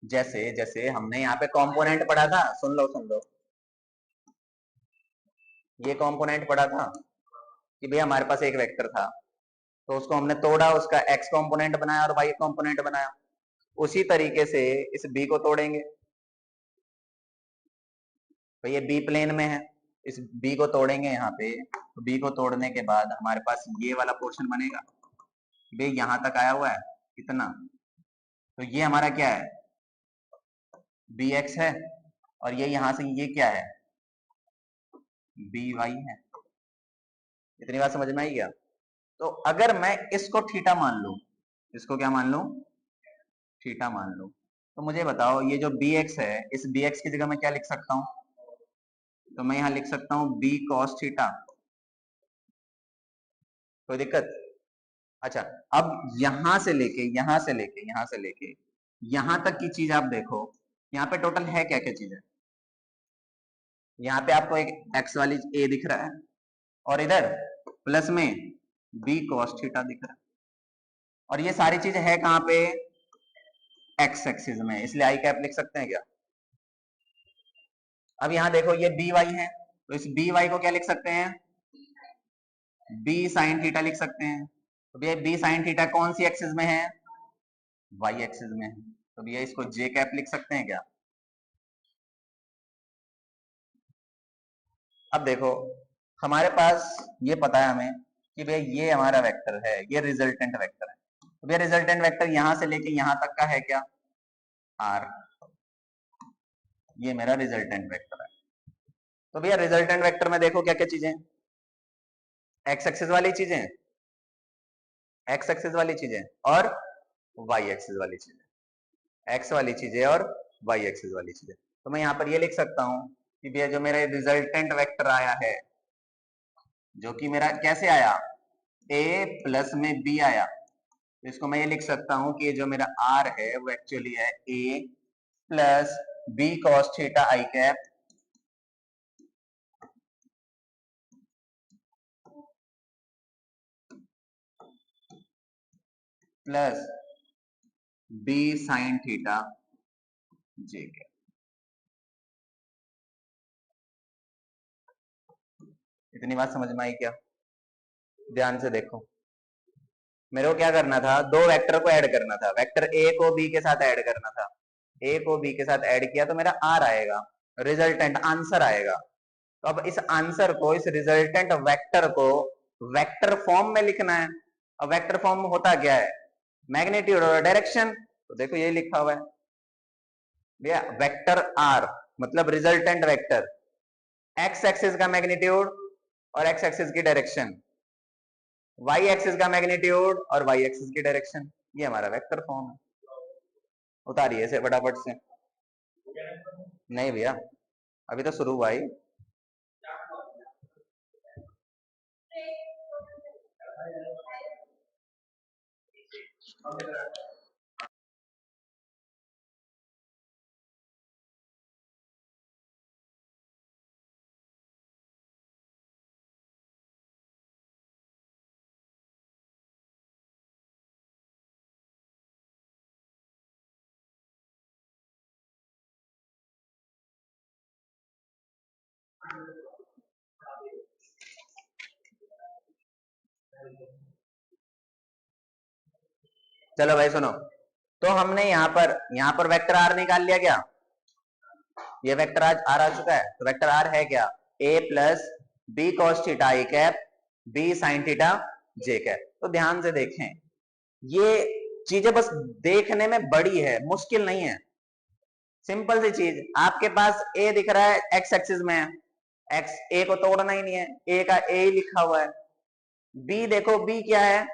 जैसे जैसे हमने यहाँ पे कंपोनेंट पढ़ा था, सुन लो सुन लो, ये कंपोनेंट पढ़ा था कि भैया हमारे पास एक वेक्टर था, तो उसको हमने तोड़ा, उसका एक्स कंपोनेंट बनाया और वाई कंपोनेंट बनाया। उसी तरीके से इस बी को तोड़ेंगे, तो ये बी प्लेन में है, इस बी को तोड़ेंगे यहाँ पे, तो बी को तोड़ने के बाद हमारे पास ये वाला पोर्शन बनेगा, बी यहाँ तक आया हुआ है इतना, तो ये हमारा क्या है, बी एक्स है, और ये यहां से ये क्या है, बी वाई है। इतनी बात समझ में आई क्या। तो अगर मैं इसको थीटा मान लूं, इसको क्या मान लूं, थीटा मान लो, तो मुझे बताओ ये जो बी एक्स है, इस बी एक्स की जगह मैं क्या लिख सकता हूँ? तो मैं यहाँ लिख सकता हूँ बी कॉस थीटा। कोई दिक्कत? अच्छा, अब यहां से लेके यहां तक की चीज आप देखो, यहाँ पे टोटल है क्या क्या चीज है। यहाँ पे आपको एक एक्स वाली ए दिख रहा है और इधर प्लस में बी कॉस थीटा दिख रहा है, और ये सारी चीज है कहाँ पे? एक्स एक्सिस में, इसलिए आई कैप लिख सकते हैं क्या? अब यहाँ देखो ये बी वाई है, तो इस बी वाई को क्या लिख सकते हैं? बी साइन थीटा लिख सकते हैं। तो भैया बी साइन थीटा कौन सी एक्सिस में है? वाई एक्सिस में है, तो भैया इसको जे कैप लिख सकते हैं क्या? अब देखो, हमारे पास ये पता है हमें कि भैया ये हमारा वेक्टर है, ये रिजल्टेंट वेक्टर है। तो भैया रिजल्टेंट वेक्टर यहां से लेके यहां तक का है क्या? आर। ये मेरा रिजल्टेंट वेक्टर है। तो भैया रिजल्टेंट वेक्टर में देखो क्या क्या चीजें, एक्स एक्सिस वाली चीजें, एक्स एक्सिस वाली चीजें और वाई एक्सिस वाली चीजें, एक्स वाली चीजें और वाई एक्सिस वाली चीजें। तो मैं यहाँ पर ये लिख सकता हूँ कि भैया जो मेरा रिजल्टेंट वेक्टर आया है, जो कि मेरा कैसे आया? ए प्लस में बी आया, तो इसको मैं ये लिख सकता हूँ कि जो मेरा आर है वो एक्चुअली है A plus B cos theta I cap plus B sine theta J cap. इतनी बात समझ में आई क्या? ध्यान से देखो, मेरे को क्या करना था, दो वेक्टर को ऐड करना था, वेक्टर ए को बी के साथ ऐड करना था, ए को बी के साथ ऐड किया तो मेरा आर आएगा, रिजल्टेंट आंसर आएगा। तो अब इस आंसर को, इस रिजल्टेंट वेक्टर को वेक्टर फॉर्म में लिखना है। अब वेक्टर फॉर्म में होता क्या है? मैग्नीट्यूड और डायरेक्शन। तो देखो ये लिखा हुआ है भैया, वेक्टर आर मतलब रिजल्टेंट वेक्टर, एक्स एक्सिस का मैग्नीट्यूड और एक्स एक्सिस की डायरेक्शन, वाई एक्सिस का मैग्नीट्यूड और वाई एक्सिस की डायरेक्शन। ये हमारा वेक्टर फॉर्म है। उतारिए इसे फटाफट से। नहीं भैया, अभी तो शुरू हुआ ही। चलो भाई सुनो, तो हमने यहाँ पर वेक्टर आर निकाल लिया क्या? ये वेक्टर आज आर आ चुका है, तो वेक्टर आर है क्या? ए plus B cos theta I cap B sine theta J cap. तो ध्यान से देखें, ये चीजें बस देखने में बड़ी है, मुश्किल नहीं है, सिंपल सी चीज। आपके पास ए दिख रहा है, एक्स एक्सिस में है, एक्स ए को तोड़ना ही नहीं है, ए का ए ही लिखा हुआ है। बी देखो, बी क्या है?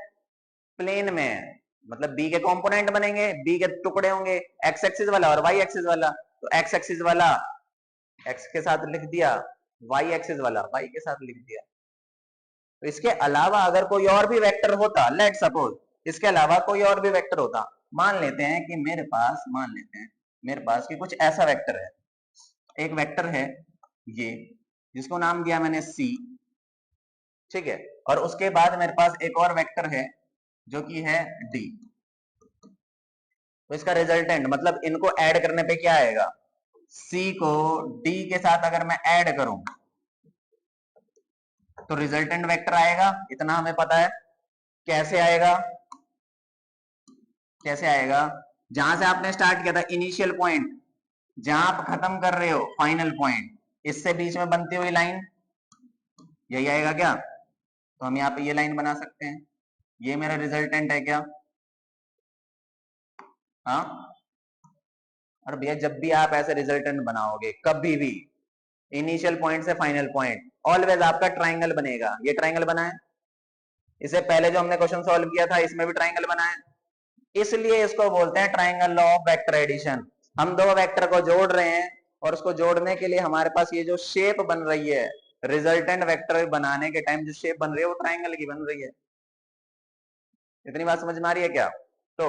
प्लेन में है, मतलब बी के कंपोनेंट बनेंगे, बी के टुकड़े होंगे, एक्स एक्सिस वाला और वाई एक्सिस वाला। तो एक्स एक्सिस वाला एक्स के साथ लिख दिया, वाई एक्सिस वाला वाई के साथ लिख दिया। तो इसके अलावा अगर कोई और भी वेक्टर होता, लेट सपोज इसके अलावा कोई और भी वेक्टर होता, मान लेते हैं कि मेरे पास कि कुछ ऐसा वेक्टर है, एक वेक्टर है ये, जिसको नाम दिया मैंने सी, ठीक है, और उसके बाद मेरे पास एक और वेक्टर है जो कि है डी। तो इसका रिजल्टेंट मतलब इनको ऐड करने पे क्या आएगा? सी को डी के साथ अगर मैं ऐड करूं तो रिजल्टेंट वेक्टर आएगा, इतना हमें पता है। कैसे आएगा? कैसे आएगा? जहां से आपने स्टार्ट किया था इनिशियल पॉइंट, जहां आप खत्म कर रहे हो फाइनल पॉइंट, इससे बीच में बनती हुई लाइन, यही आएगा क्या? तो हम यहाँ पे ये लाइन बना सकते हैं, ये मेरा रिजल्टेंट है क्या? हाँ। और भैया जब भी आप ऐसे रिजल्टेंट बनाओगे, कभी भी इनिशियल पॉइंट से फाइनल पॉइंट, ऑलवेज आपका ट्राइंगल बनेगा। ये ट्राइंगल बना है, इससे पहले जो हमने क्वेश्चन सॉल्व किया था इसमें भी ट्राइंगल बना है, इसलिए इसको बोलते हैं triangle law of vector addition. हम दो वेक्टर को जोड़ रहे हैं और उसको जोड़ने के लिए हमारे पास ये जो शेप बन रही है, रिजल्टेंट वेक्टर बनाने के टाइम जो शेप बन रही है वो ट्राइंगल की बन रही है। इतनी बात समझ में आ रही है क्या? तो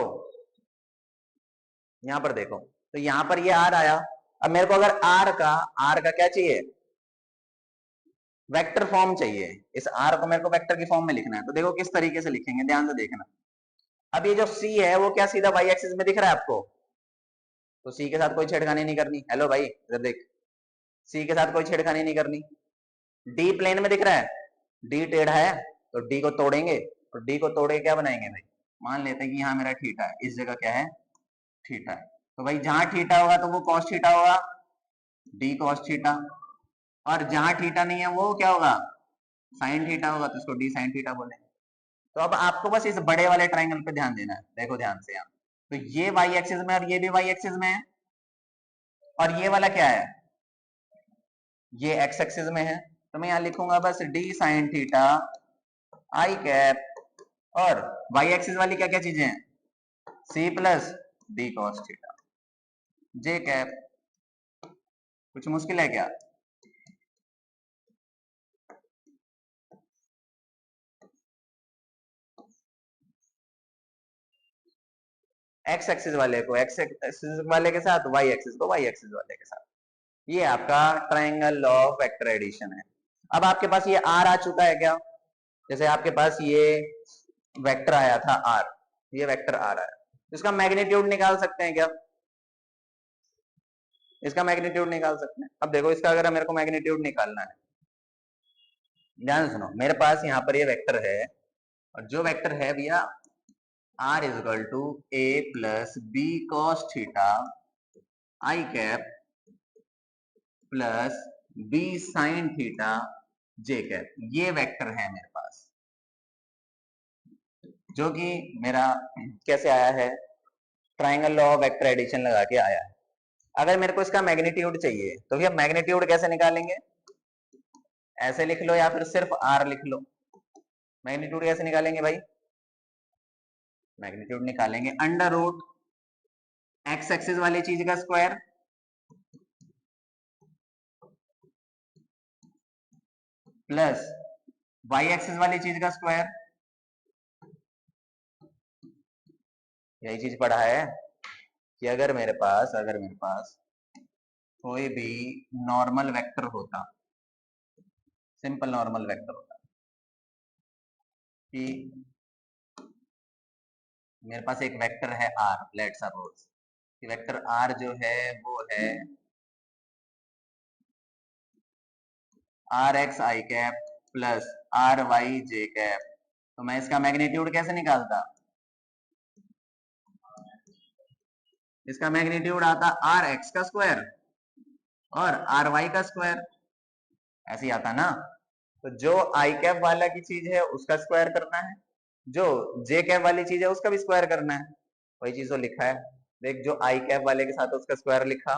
यहां पर देखो, तो यहां पर ये आर आया। अब मेरे को अगर आर का क्या चाहिए? वेक्टर फॉर्म चाहिए। इस आर को मेरे को वेक्टर की फॉर्म में लिखना है। तो देखो किस तरीके से लिखेंगे, ध्यान से देखना। अब ये जो सी है वो क्या सीधा वाई एक्सिस में दिख रहा है आपको? तो सी के साथ कोई छेड़खानी नहीं करनी। हेलो भाई इधर देख, सी के साथ कोई छेड़खानी नहीं करनी। डी प्लेन में दिख रहा है, डी टेढ़ा है, तो डी को तोड़ेंगे। तो डी को तोड़ के क्या बनाएंगे भाई? मान लेते हैं कि यहाँ मेरा थीटा है, इस जगह क्या है? थीटा है। तो भाई जहां थीटा होगा तो वो कॉस थीटा होगा, डी कॉस थीटा। और जहां थीटा नहीं है वो क्या होगा? साइन थीटा होगा, तो इसको डी साइन थीटा बोलेंगे। तो अब आपको बस इस बड़े वाले ट्राइंगल पे ध्यान देना है। देखो ध्यान से यहाँ, तो ये वाई एक्सिस में और ये भी वाई एक्सिस में है, और ये वाला क्या है? ये एक्स एक्सिस में है। तो मैं यहाँ लिखूंगा बस D sine theta I cap, और वाई एक्सिस वाली क्या क्या चीजें हैं? C plus D cos theta J cap. कुछ मुश्किल है क्या? एक्स एक्सिस वाले को एक्स एक्सिस वाले के साथ, वाई एक्सिस को वाई एक्सिस वाले के साथ। ये आपका triangle law of vector addition है। अब आपके पास ये आर आ चुका है क्या? जैसे आपके पास ये वेक्टर आया था आर, ये वेक्टर आर आया, इसका मैग्नीट्यूड निकाल सकते हैं क्या? इसका मैग्नीट्यूड निकाल सकते हैं। अब देखो इसका अगर मेरे को मैग्नीट्यूड निकालना है, ध्यान सुनो, मेरे पास यहाँ पर ये वेक्टर है, और जो वेक्टर है भैया R is equal to A plus B cos theta I cap plus B sine theta J cap, ये वेक्टर है मेरे पास, जो कि मेरा कैसे आया है? Triangle law of vector addition लगा के आया है। अगर मेरे को इसका मैग्नीट्यूड चाहिए तो भैया मैग्नीट्यूड कैसे निकालेंगे? ऐसे लिख लो या फिर सिर्फ आर लिख लो। मैग्नीट्यूड कैसे निकालेंगे भाई? मैग्नीट्यूड निकालेंगे अंडर रूट एक्स एक्सिस वाली चीज का स्क्वायर प्लस वाई एक्सिस वाली चीज का स्क्वायर। यही चीज पढ़ा है कि अगर मेरे पास कोई भी नॉर्मल वेक्टर होता, सिंपल नॉर्मल वेक्टर होता, कि मेरे पास एक वेक्टर है आर, लेट्स सपोज कि वेक्टर आर जो है वो है R X I cap plus R Y J cap. तो मैं इसका मैग्नीट्यूड कैसे निकालता? इसका मैग्नीट्यूड आता आर एक्स का स्क्वायर और आर वाई का स्क्वायर, ऐसे ही आता ना। तो जो आई कैप वाला की चीज है उसका स्क्वायर करना है, जो जे कैप वाली चीज है उसका भी स्क्वायर करना है। वही चीज तो लिखा है, देख, जो आई कैप वाले के साथ उसका स्क्वायर लिखा,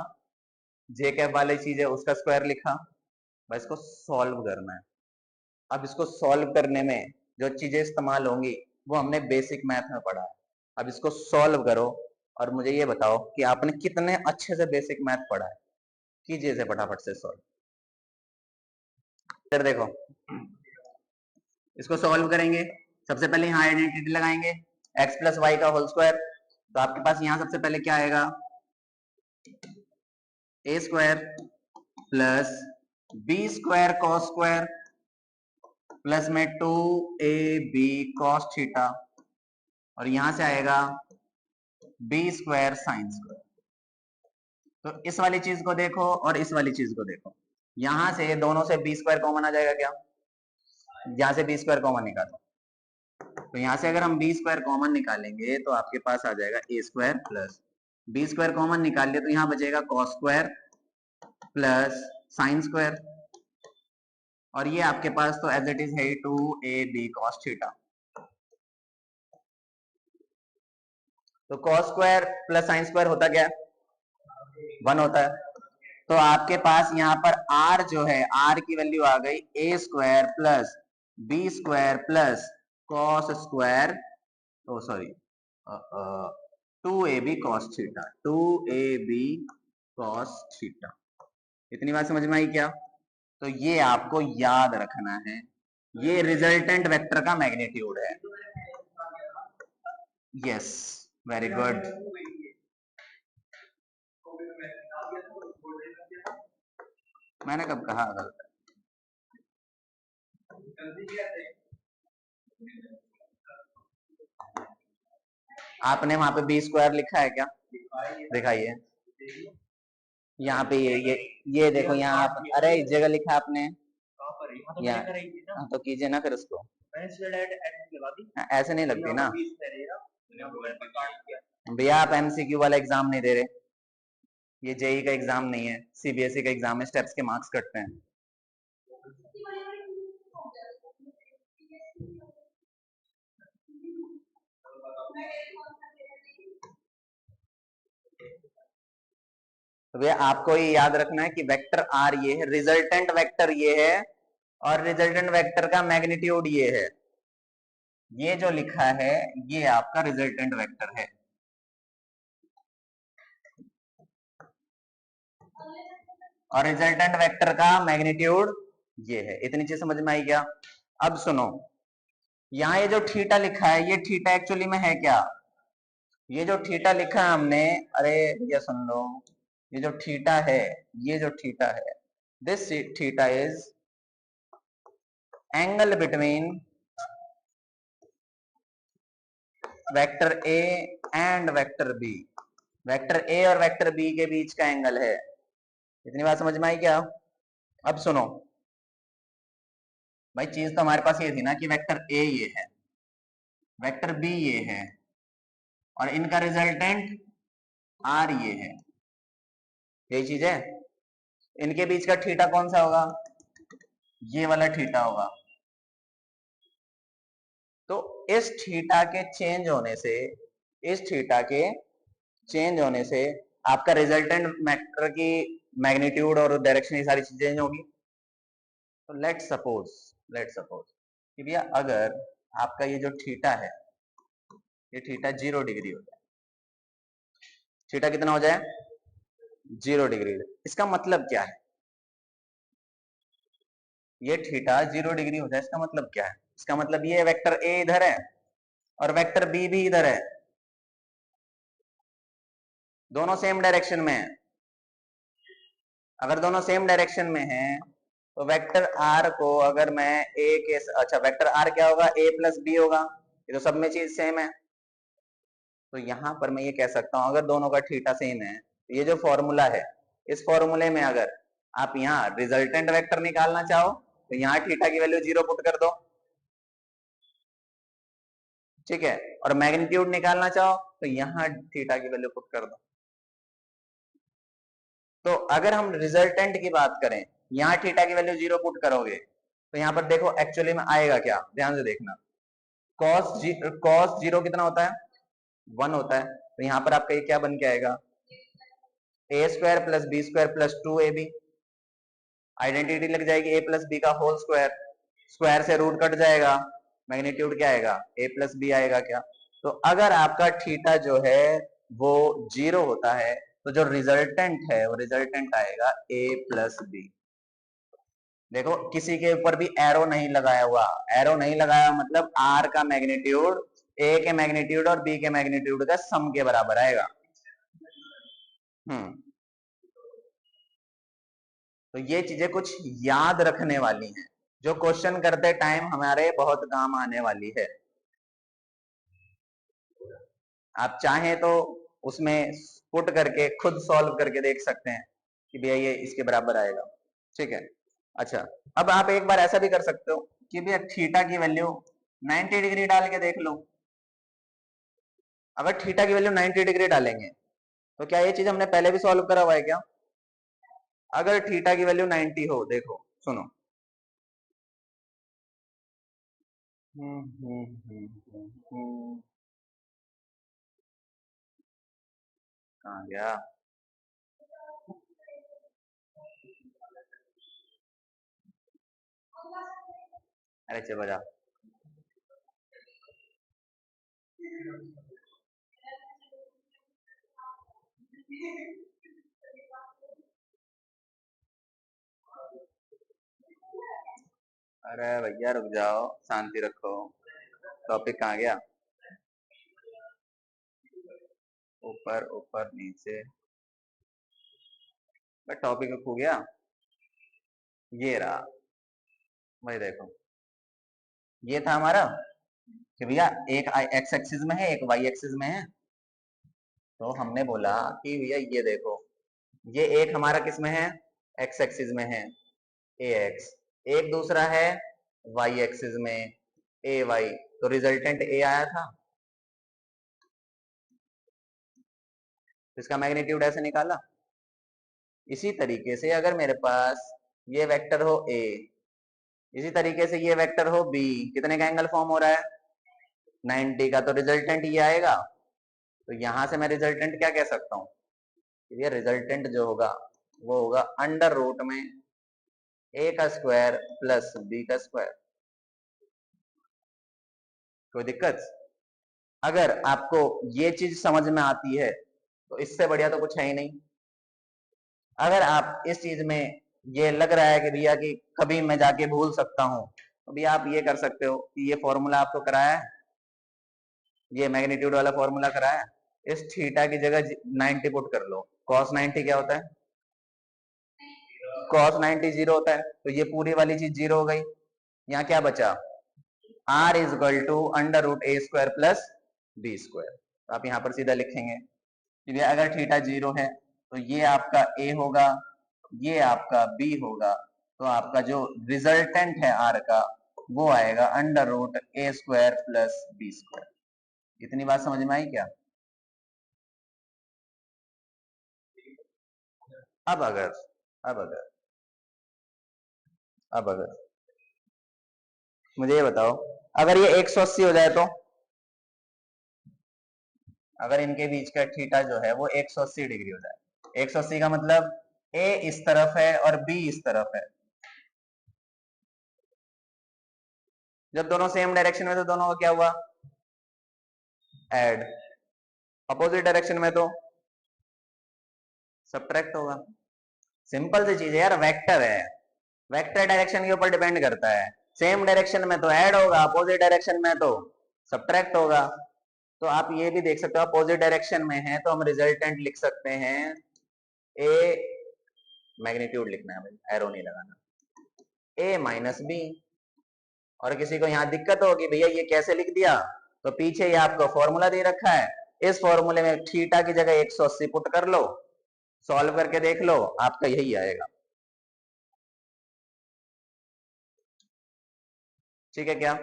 जे कैप वाली चीज है उसका स्क्वायर लिखा, बस इसको सॉल्व करना है। अब इसको सॉल्व करने में जो चीजें इस्तेमाल होंगी वो हमने बेसिक मैथ में पढ़ा है। अब इसको सॉल्व करो और मुझे ये बताओ कि आपने कितने अच्छे से बेसिक मैथ पढ़ा है। कीजिए इसे फटाफट से सॉल्व। फिर देखो, इसको सॉल्व करेंगे। सबसे पहले यहाँ आइडेंटिटी लगाएंगे, एक्स प्लस वाई का होल स्क्वायर। तो आपके पास यहाँ सबसे पहले क्या आएगा? A square plus B square cos square plus में 2ab cos थीटा, और यहां से आएगा बी स्क्वायर साइन स्क्वायर। तो इस वाली चीज को देखो और इस वाली चीज को देखो, यहां से दोनों से बी स्क्वायर कॉमन आ जाएगा क्या? यहां से बी स्क्वायर कॉमन निकालो, तो यहां से अगर हम बी स्क्वायर कॉमन निकालेंगे तो आपके पास आ जाएगा A square plus B square common निकाल लिया तो यहाँ बचेगा cos square plus sine square, और ये आपके पास तो एज इट इज है 2ab cos थीटा। तो cos square plus sine square होता क्या? 1 होता है। तो आपके पास यहाँ पर r जो है, r की वैल्यू आ गई a square plus B square plus cos square, oh sorry 2ab cos theta, 2ab cos theta. इतनी बात समझ में आई क्या? तो ये आपको याद रखना है, ये रिजल्टेंट वेक्टर का मैग्नीट्यूड है। Yes, very good. मैंने कब कहा गलत? आपने वहां पे बी स्क्वायर लिखा है क्या? दिखाइए। यहाँ पे ये देखो, यहाँ आप, अरे इस जगह लिखा आपने यहाँ, तो कीजिए ना फिर उसको। ऐसे नहीं लगती ना भैया, आप एमसीक्यू वाला एग्जाम नहीं दे रहे, ये जेई का एग्जाम नहीं है, सीबीएसई का एग्जाम है, स्टेप्स के मार्क्स कटते हैं। तो भैया आपको ये याद रखना है कि वेक्टर आर ये है, रिजल्टेंट वेक्टर ये है, और रिजल्टेंट वेक्टर का मैग्नीट्यूड ये है। ये जो लिखा है ये आपका रिजल्टेंट वेक्टर है। और रिजल्टेंट वेक्टर का मैग्नीट्यूड ये है। इतनी चीज समझ में आई क्या? अब सुनो, यहाँ ये जो थीटा लिखा है, ये थीटा एक्चुअली में है क्या? ये जो थीटा लिखा है हमने, अरे भैया सुन लो, ये जो थीटा है, ये जो थीटा है, this theta is angle between vector A and vector B. Vector A और वेक्टर बी के बीच का एंगल है। इतनी बात समझ में आई क्या? अब सुनो भाई, चीज तो हमारे पास ये थी ना कि वेक्टर ए ये है, वेक्टर बी ये है, और इनका रिजल्टेंट आर ये है। यही चीज है। इनके बीच का थीटा कौन सा होगा? ये वाला थीटा होगा। तो इस थीटा के चेंज होने से, इस थीटा के चेंज होने से आपका रिजल्टेंट वेक्टर की मैग्नीट्यूड और डायरेक्शन, ये सारी चीजें चेंज होगी। तो लेट सपोज कि भैया अगर आपका ये जो थीटा है, ये थीटा 0 डिग्री हो जाए, थीटा कितना हो जाए? 0 डिग्री। इसका मतलब क्या है? ये थीटा 0 डिग्री हो जाए, इसका मतलब क्या है? इसका मतलब ये वेक्टर ए इधर है और वेक्टर बी भी इधर है, दोनों सेम डायरेक्शन में है। अगर दोनों सेम डायरेक्शन में है तो वेक्टर आर को अगर मैं ए के, अच्छा वेक्टर आर क्या होगा? ए प्लस बी होगा। ये तो सब में चीज सेम है। तो यहां पर मैं ये कह सकता हूं, अगर दोनों का थीटा सेम है, तो ये जो फॉर्मूला है, इस फॉर्मूले में अगर आप यहाँ रिजल्टेंट वेक्टर निकालना चाहो तो यहाँ थीटा की वैल्यू 0 पुट कर दो, ठीक है। और मैग्नीट्यूड निकालना चाहो तो यहाँ थीटा की वैल्यू पुट कर दो। तो अगर हम रिजल्टेंट की बात करें, यहाँ थीटा की वैल्यू 0 पुट करोगे तो यहाँ पर देखो एक्चुअली में आएगा क्या, ध्यान से देखना। कॉस जीरो कितना होता है? 1 होता है। तो यहाँ पर आपका ये क्या बन के आएगा? A square plus B square plus 2ab। Identity लग जाएगी ए प्लस बी का होल स्क्वायर, स्क्वायर से रूट कट जाएगा, मैग्नीट्यूड क्या आएगा? ए प्लस बी आएगा क्या? तो अगर आपका थीटा जो है वो 0 होता है तो जो रिजल्टेंट है वो रिजल्टेंट आएगा ए प्लस बी। देखो किसी के ऊपर भी एरो नहीं लगाया हुआ, एरो नहीं लगाया मतलब आर का मैग्नीट्यूड ए के मैग्नीट्यूड और बी के मैग्नीट्यूड का सम के बराबर आएगा। तो ये चीजें कुछ याद रखने वाली हैं, जो क्वेश्चन करते टाइम हमारे बहुत काम आने वाली है। आप चाहें तो उसमें पुट करके खुद सॉल्व करके देख सकते हैं कि भैया ये इसके बराबर आएगा, ठीक है। अच्छा, अब आप एक बार ऐसा भी कर सकते हो कि भैया थीटा की वैल्यू 90 डिग्री डाल के देख लो। अगर थीटा की वैल्यू 90 डिग्री डालेंगे तो क्या ये चीज हमने पहले भी सॉल्व करा हुआ है क्या? अगर थीटा की वैल्यू 90 हो, देखो सुनो, कहाँ गया? अरे चलो जा। अरे भैया रुक जाओ, शांति रखो। टॉपिक कहाँ गया? ऊपर ऊपर नीचे, टॉपिक खो गया। ये रहा भाई, देखो ये था हमारा कि भैया एक एक्स एक्सिस में है, एक वाई एक्सिस में है। तो हमने बोला कि भैया ये देखो, ये एक हमारा किस में है, एक्स एक्सिस में है, ए एक्स, एक दूसरा है वाई एक्सिस में, ए वाई। तो रिजल्टेंट ए आया था, इसका मैग्नीट्यूड ऐसे निकाला। इसी तरीके से अगर मेरे पास ये वेक्टर हो ए, इसी तरीके से ये वेक्टर हो बी, कितने का एंगल फॉर्म हो रहा है, 90 का। तो रिजल्टेंट ये आएगा। तो यहां से मैं रिजल्टेंट क्या कह सकता हूँ, ये रिजल्टेंट जो होगा वो होगा अंडर रूट में ए का स्क्वायर प्लस बी का स्क्वायर। कोई दिक्कत? अगर आपको ये चीज समझ में आती है तो इससे बढ़िया तो कुछ है ही नहीं। अगर आप इस चीज में ये लग रहा है कि भैया कि कभी मैं जाके भूल सकता हूं, तो भैया आप ये कर सकते हो कि ये फॉर्मूला आपको कराया है, ये मैग्नीट्यूड वाला फॉर्मूला कराया है, इस थीटा की जगह 90 पुट कर लो। कॉस 90 क्या होता है, कॉस 90 जीरो होता है। तो ये पूरी वाली चीज जीरो हो गई। यहाँ क्या बचा, R is equal to under root A square plus B square. तो आप यहाँ पर सीधा लिखेंगे कि अगर थीटा जीरो है तो ये आपका ए होगा, ये आपका बी होगा। तो आपका जो रिजल्टेंट है आर का वो आएगा under root A square plus B square. इतनी बात समझ में आई क्या? अब अगर अब अगर अब अगर मुझे ये बताओ, अगर ये 180 हो जाए तो, अगर इनके बीच का थीटा जो है वो 180 डिग्री हो जाए, 180 का मतलब ए इस तरफ है और बी इस तरफ है। जब दोनों सेम डायरेक्शन में तो दोनों का क्या हुआ, ऐड। अपोजिट डायरेक्शन में तो सब्ट्रैक्ट होगा। सिंपल सी चीज है यार, वेक्टर है, वेक्टर डायरेक्शन के ऊपर डिपेंड करता है। सेम डायरेक्शन में तो ऐड होगा, अपोजिट डायरेक्शन में तो सब्ट्रैक्ट होगा। तो आप ये भी देख सकते हो, अपोजिट डायरेक्शन में है तो हम रिजल्टेंट लिख सकते हैं ए, मैग्नीट्यूड लिखना है भाई, एरो नहीं लगाना, ए माइनस बी। और किसी को यहाँ दिक्कत होगी भैया ये कैसे लिख दिया, तो पीछे ये आपको फॉर्मूला दे रखा है, इस फॉर्मूले में थीटा की जगह 180 पुट कर लो, सॉल्व करके देख लो, आपका यही आएगा। ठीक है क्या?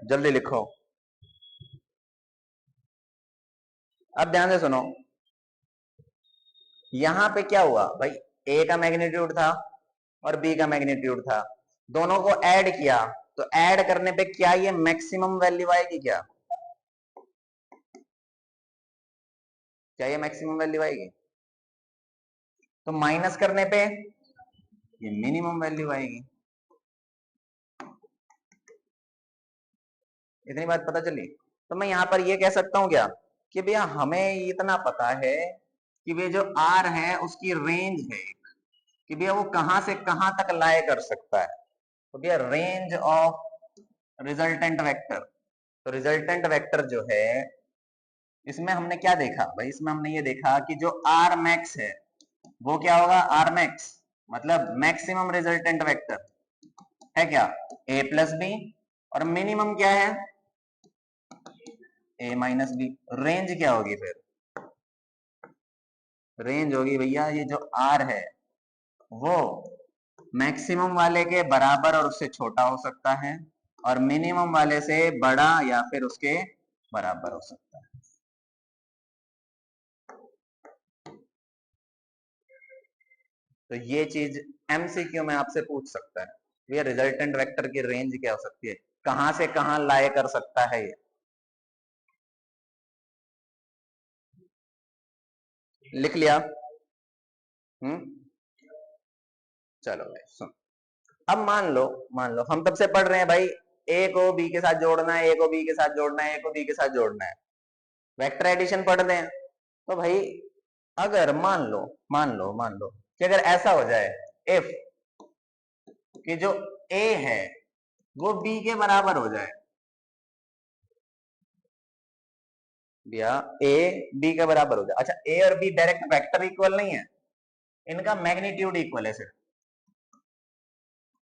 जल्दी लिखो। अब ध्यान से सुनो, यहां पे क्या हुआ भाई, ए का मैग्नीट्यूड था और बी का मैग्नीट्यूड था, दोनों को ऐड किया। तो ऐड करने पे क्या ये मैक्सिमम वैल्यू आएगी क्या, क्या ये मैक्सिमम वैल्यू आएगी? तो माइनस करने पे ये मिनिमम वैल्यू आएगी। इतनी बात पता चली? तो मैं यहां पर ये कह सकता हूं क्या कि भैया हमें इतना पता है कि भैया जो आर है उसकी रेंज है कि भैया वो कहां से कहां तक लाए कर सकता है। तो भैया रेंज ऑफ रिजल्टेंट वेक्टर, तो रिजल्टेंट वेक्टर जो है इसमें हमने क्या देखा भाई, इसमें हमने ये देखा कि जो आर मैक्स है वो क्या होगा, आर मैक्स मतलब मैक्सिमम रिजल्टेंट वेक्टर है क्या, ए प्लस बी। और मिनिमम क्या है, ए माइनस बी। रेंज क्या होगी फिर, रेंज होगी भैया ये जो आर है वो मैक्सिमम वाले के बराबर और उससे छोटा हो सकता है, और मिनिमम वाले से बड़ा या फिर उसके बराबर हो सकता है। तो ये चीज एमसीक्यू में आपसे पूछ सकता है, ये रिजल्टेंट वेक्टर की रेंज क्या हो सकती है, कहां से कहां लाए कर सकता है ये। लिख लिया? चलो भाई सुन, अब मान लो हम तब से पढ़ रहे हैं भाई, ए को बी के साथ जोड़ना है, ए को बी के साथ जोड़ना है, ए को बी के साथ जोड़ना है। वेक्टर एडिशन पढ़ लें तो भाई अगर मान लो कि अगर ऐसा हो जाए इफ कि जो ए है वो बी के बराबर हो जाए, भैया ए बी के बराबर हो जाए। अच्छा ए और बी डायरेक्ट वेक्टर इक्वल नहीं है, इनका मैग्नीट्यूड इक्वल है, सिर्फ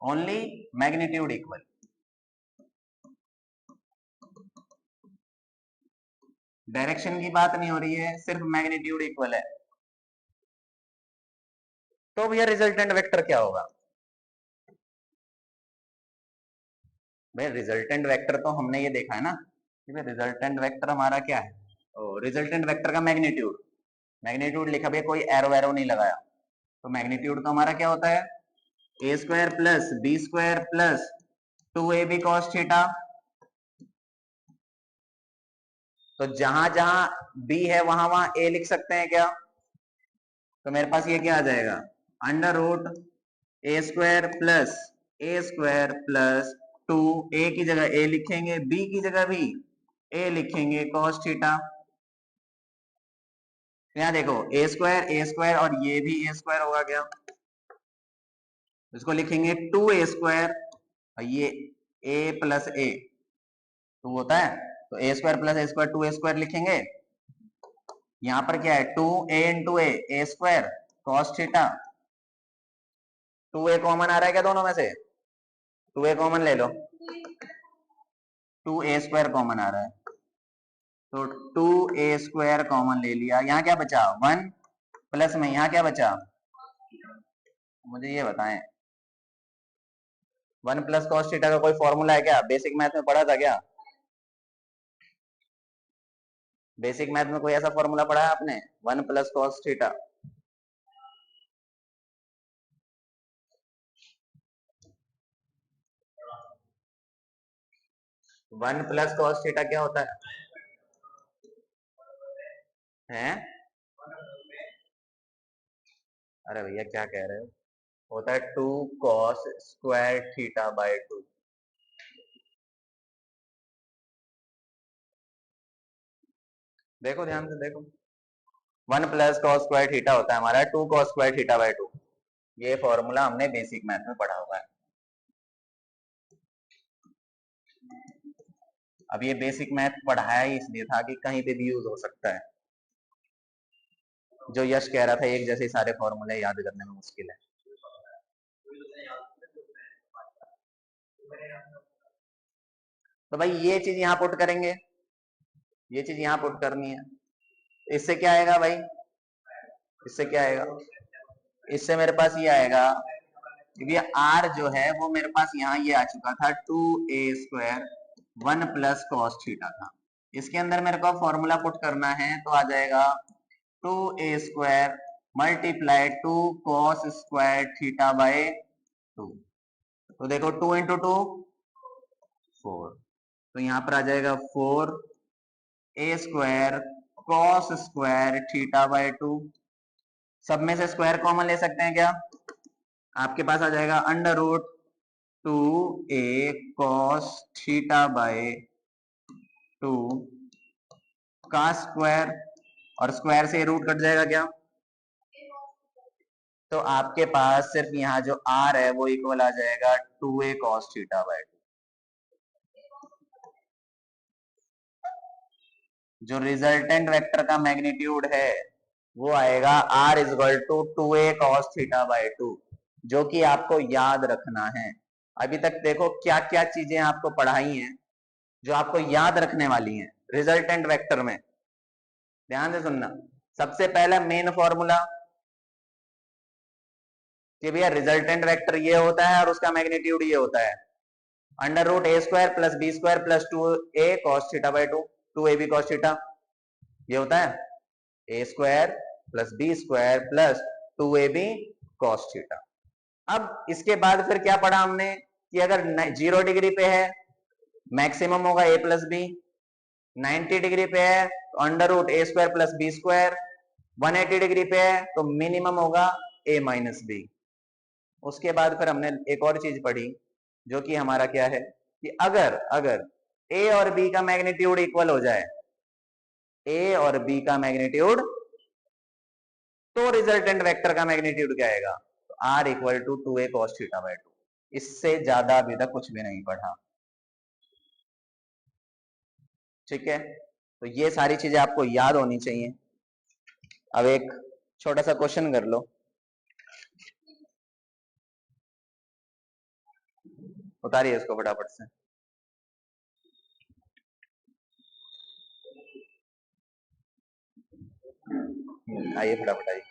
ओनली मैग्नीट्यूड इक्वल। डायरेक्शन की बात नहीं हो रही है, सिर्फ मैग्नीट्यूड इक्वल है। तो भैया रिजल्टेंट वेक्टर क्या होगा? भाई रिजल्टेंट वेक्टर तो हमने ये देखा है ना, रिजल्टेंट वेक्टर हमारा क्या है? रिजल्टेंट वेक्टर का मैग्नीट्यूड, मैग्नीट्यूड लिखा भैया, कोई एरो वैरो नहीं लगाया। तो मैग्नीट्यूड तो हमारा क्या होता है? A square plus B square plus 2ab cos theta. तो जहां जहां बी है वहां वहां ए लिख सकते हैं क्या? तो मेरे पास ये क्या आ जाएगा? Under root A square plus 2, ए की जगह ए लिखेंगे, बी की जगह भी ए लिखेंगे cos थीटा। यहाँ देखो ए स्क्वायर और ये भी ए स्क्वायर होगा क्या? इसको लिखेंगे 2a स्क्वायर और ये a प्लस ए 2 होता है, तो A square plus A square 2a square लिखेंगे। यहाँ पर क्या है? 2a into A square cos theta. 2a common आ रहा है क्या दोनों में से? 2a कॉमन ले लो, 2a स्क्वायर कॉमन आ रहा है, तो 2a स्क्वायर कॉमन ले लिया। यहाँ क्या बचा? 1 प्लस में यहाँ क्या बचा? मुझे ये बताएं, 1 प्लस कॉस थीटा का कोई फॉर्मूला है क्या? बेसिक मैथ में पढ़ा था क्या? बेसिक मैथ में कोई ऐसा फॉर्मूला पढ़ा है आपने? 1 plus cos theta. One plus cos theta क्या होता है? हैं? अरे भैया क्या कह रहे हो? होता है 2 कॉस स्क्वायर थीटा बाय 2। देखो ध्यान से देखो, 1 प्लस कॉस स्क्वायर थीटा होता है हमारा 2 कॉस स्क्वायर थीटा बाय 2। ये फॉर्मूला हमने बेसिक मैथ में पढ़ा हुआ है। अब ये बेसिक मैथ पढ़ाया ही इसलिए था कि कहीं पे भी यूज हो सकता है। जो यश कह रहा था एक जैसे सारे फॉर्मूले याद करने में मुश्किल है। तो भाई ये चीज यहाँ पुट करेंगे, ये चीज यहाँ पुट करनी है। इससे क्या आएगा भाई? इससे क्या आएगा? इससे मेरे पास ये आएगा, ये आर जो है वो मेरे पास यहाँ ये आ चुका था 2a square 1 plus cos theta था। इसके अंदर मेरे को फॉर्मूला पुट करना है तो आ जाएगा 2a square multiply 2 cos square theta by 2। तो देखो 2 इंटू 2 4, तो यहाँ पर आ जाएगा 4a square cos square theta by 2। सब में से स्क्वायर कॉमन ले सकते हैं क्या? आपके पास आ जाएगा under root 2a cos theta by 2 का स्क्वायर, और स्क्वायर से रूट कट जाएगा क्या? तो आपके पास सिर्फ यहाँ जो r है वो इक्वल आ जाएगा 2a cos थीटा बाय 2। जो रिजल्टेंट वेक्टर का मैग्नीट्यूड है वो आएगा r is equal to 2a cos theta by 2, जो कि आपको याद रखना है। अभी तक देखो क्या क्या चीजें आपको पढ़ाई हैं जो आपको याद रखने वाली हैं रिजल्टेंट वेक्टर में। ध्यान से सुनना, सबसे पहला मेन फॉर्मूला कि भैया रिजल्टेंट वेक्टर ये होता है और उसका मैग्नीट्यूड ये होता है under root A square plus B square plus 2a cos theta by 2, 2ab cos theta ये होता है A square plus B square plus 2ab cos theta. अब इसके बाद फिर क्या पढ़ा हमने कि अगर 0 डिग्री पे है मैक्सिमम होगा a प्लस बी, 90 डिग्री पे है तो under root A square plus B square, 180 degree पे है तो मिनिमम होगा a माइनस बी। उसके बाद फिर हमने एक और चीज पढ़ी जो कि हमारा क्या है कि अगर a और b का मैग्नीट्यूड इक्वल हो जाए, ए और बी का मैग्नीट्यूड, तो रिजल्टेंट वेक्टर का मैग्नीट्यूड क्या आएगा? तो R equal to 2a cos theta by 2। इससे ज्यादा अभी तक कुछ भी नहीं पढ़ा, ठीक है? तो ये सारी चीजें आपको याद होनी चाहिए। अब एक छोटा सा क्वेश्चन कर लो, उतारिए इसको फटाफट से। आइए फटाफट आइए।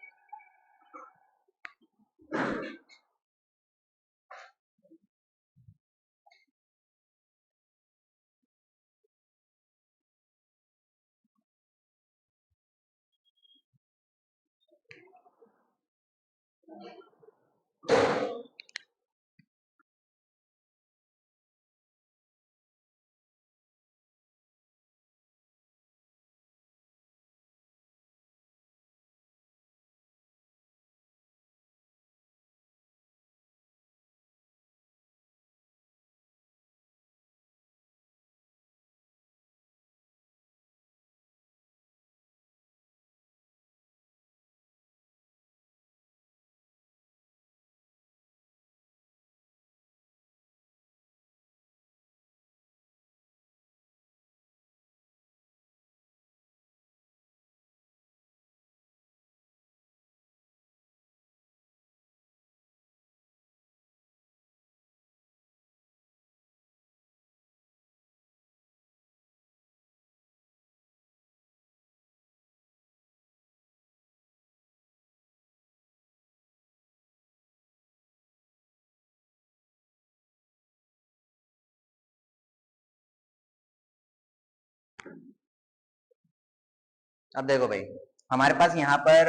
अब देखो भाई, हमारे पास यहाँ पर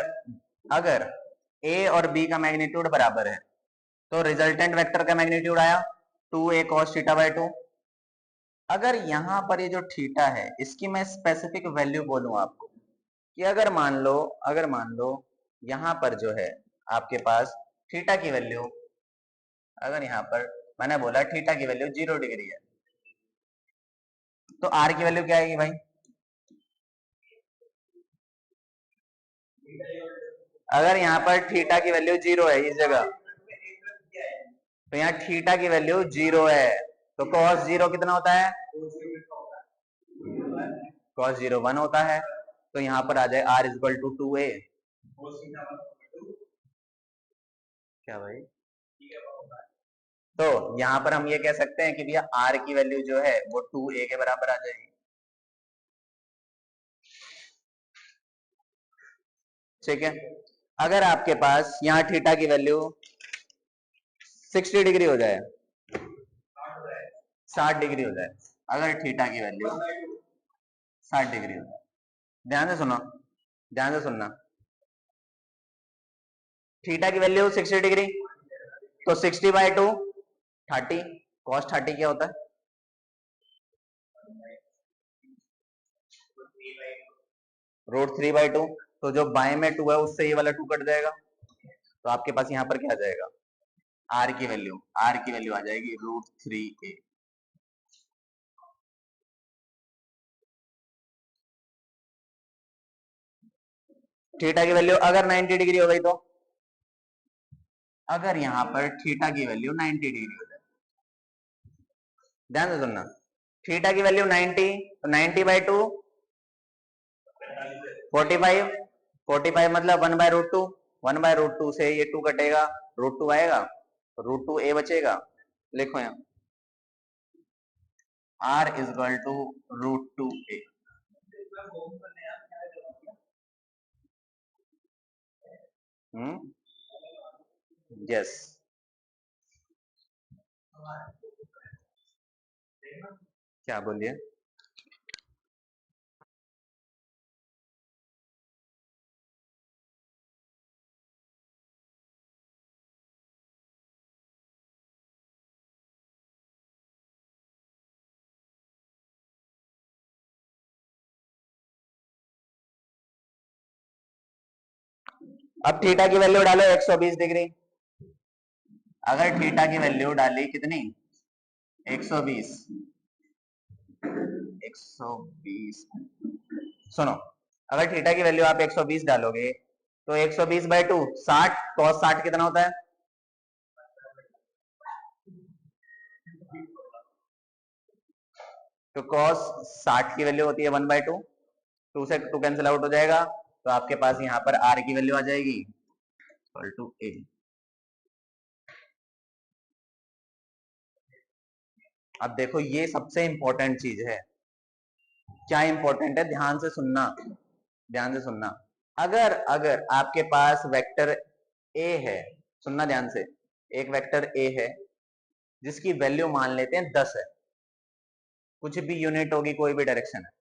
अगर a और b का मैग्नीट्यूड बराबर है, तो रिजल्टेंट वेक्टर का मैग्नीट्यूड आया 2a cos थीटा बाय 2। अगर यहाँ पर ये जो थीटा है, इसकी मैं स्पेसिफिक वैल्यू बोलूं आपको, कि अगर मान लो यहाँ पर जो है आपके पास थीटा की वैल्यू, अगर यहाँ पर मैंने बोला थीटा की वैल्यू 0 डिग्री है, तो आर की वैल्यू क्या आएगी भाई? अगर यहाँ पर थीटा की वैल्यू 0 है इस जगह, तो यहाँ थीटा की वैल्यू 0 है, तो cos 0 कितना होता है? cos 0 1 होता है। तो यहाँ पर आ जाए r इक्वल टू 2a। क्या भाई? तो यहाँ पर हम ये कह सकते हैं कि भैया r की वैल्यू जो है वो 2a के बराबर आ जाएगी, ठीक है? अगर आपके पास यहाँ थीटा की वैल्यू 60 डिग्री हो जाए, 60 डिग्री हो जाए, अगर थीटा की वैल्यू 60 डिग्री हो जाए, ध्यान से सुनो, ध्यान से सुनना, थीटा की वैल्यू 60 डिग्री, तो 60 बाय 2 30, cos 30 क्या होता है? √3/2। तो जो बाएं में 2 है उससे ये वाला 2 कट जाएगा, तो आपके पास यहाँ पर क्या आ जाएगा? आर की वैल्यू आ जाएगी √3a। थीटा की वैल्यू अगर 90 डिग्री हो गई, तो अगर यहाँ पर थीटा की वैल्यू 90 डिग्री हो जाए, ध्यान से सुनना, थीटा की वैल्यू 90, तो 90 बाय 2 45, 45 मतलब 1/√2, 1/√2 से ये 2 कटेगा, √2 आएगा, √2a बचेगा। लिखो यहाँ r is equal to √2a। Yes, क्या बोलिए? अब थीटा की वैल्यू डालो 120 डिग्री। अगर थीटा की वैल्यू डाली कितनी? 120, 120। सुनो, अगर थीटा की वैल्यू आप 120 डालोगे तो 120/2 60, cos 60 कितना होता है? तो cos 60 की वैल्यू होती है 1/2, 2 से 2 कैंसिल आउट हो जाएगा, तो आपके पास यहाँ पर r की वैल्यू आ जाएगी इक्वल टू a। अब देखो ये सबसे इंपॉर्टेंट चीज है। क्या इंपॉर्टेंट है? ध्यान से सुनना, ध्यान से सुनना। अगर अगर आपके पास वेक्टर a है, सुनना ध्यान से, एक वेक्टर a है जिसकी वैल्यू मान लेते हैं 10 है, कुछ भी यूनिट होगी, कोई भी डायरेक्शन है,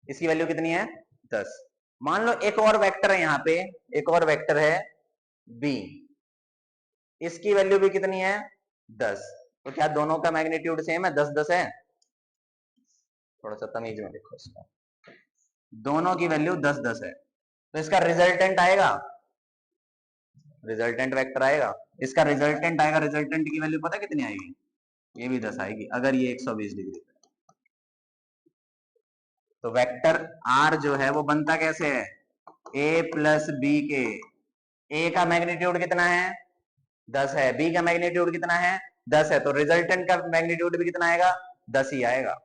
इसकी वैल्यू कितनी है? 10। मान लो एक और वेक्टर है यहाँ पे, एक और वेक्टर है b, इसकी वैल्यू भी कितनी है? 10। तो क्या दोनों का मैग्नीट्यूड सेम है? 10 10 है? थोड़ा सा तमीज में देखो इसका, दोनों की वैल्यू 10 10 है, तो इसका रिजल्टेंट आएगा, रिजल्टेंट वेक्टर आएगा, इसका रिजल्टेंट आएगा, रिजल्टेंट की वैल्यू पता कितनी आएगी? ये भी 10 आएगी अगर ये 120 डिग्री पे। तो वेक्टर r जो है वो बनता कैसे है? a प्लस बी के, a का मैग्नीट्यूड कितना है? 10 है, b का मैग्नीट्यूड कितना है? 10 है, तो रिजल्टेंट का मैग्नीट्यूड भी कितना आएगा? 10 ही आएगा।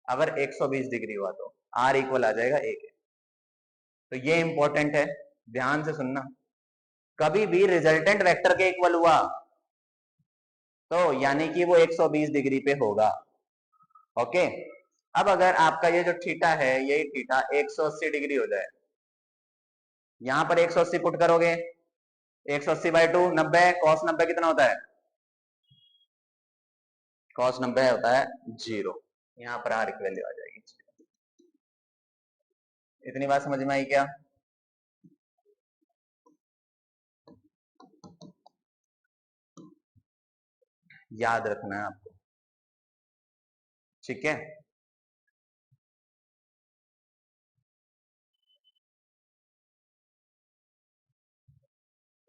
अगर 120 डिग्री हुआ तो r इक्वल आ जाएगा a के। तो ये इंपॉर्टेंट है, ध्यान से सुनना। कभी भी रिजल्टेंट वेक्टर के इक्वल हुआ तो यानी कि वो 120 डिग्री पे होगा। ओके, अब अगर आपका ये जो थीटा है, यही थीटा 180 डिग्री हो जाए, यहां पर 180 पुट करोगे, 180/2 90, cos 90 कितना होता है? cos 90 होता है 0। यहां पर r की वैल्यू आ जाएगी। इतनी बात समझ में आई क्या? याद रखना है आपको, ठीक है?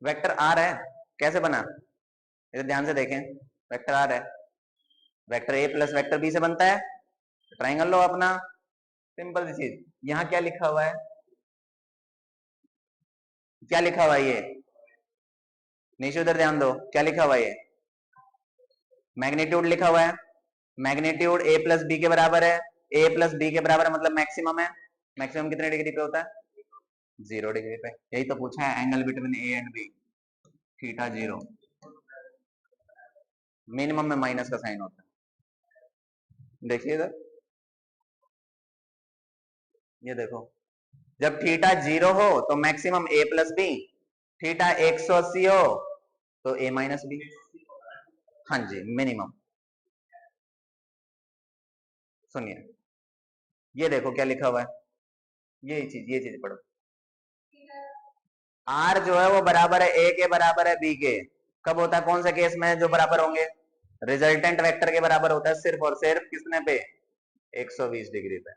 वेक्टर आर है, कैसे बना? इधर ध्यान से देखें, वेक्टर आर है, vector A plus vector B से बनता है, ट्राइंगल लो अपना, सिंपल सी चीज। यहाँ क्या लिखा हुआ है? क्या लिखा हुआ है ये? नीचे उधर ध्यान दो, क्या लिखा हुआ है ये? मैग्नीट्यूड लिखा हुआ है, मैग्नीट्यूड ए प्लस बी के बराबर है, ए प्लस बी के बराबर है, मतलब मैक्सिमम है। मैक्सिमम कितने डिग्री पे होता है? 0 डिग्री पे। यही तो पूछा है, angle between A and B, theta 0। Minimum में माइनस का साइन होता है, देखिए इधर, ये देखो, जब थीटा 0 हो तो maximum a plus B, theta 180 हो तो ए माइनस बी। हाँ जी, मिनिमम। सुनिए, ये देखो क्या लिखा हुआ है, ये चीज पढ़ो। आर जो है वो बराबर है ए के, बराबर है बी के। कब होता है, कौन से केस में जो बराबर होंगे? रिजल्टेंट वेक्टर के बराबर होता है, सिर्फ और सिर्फ किसने पे? 120 डिग्री पे।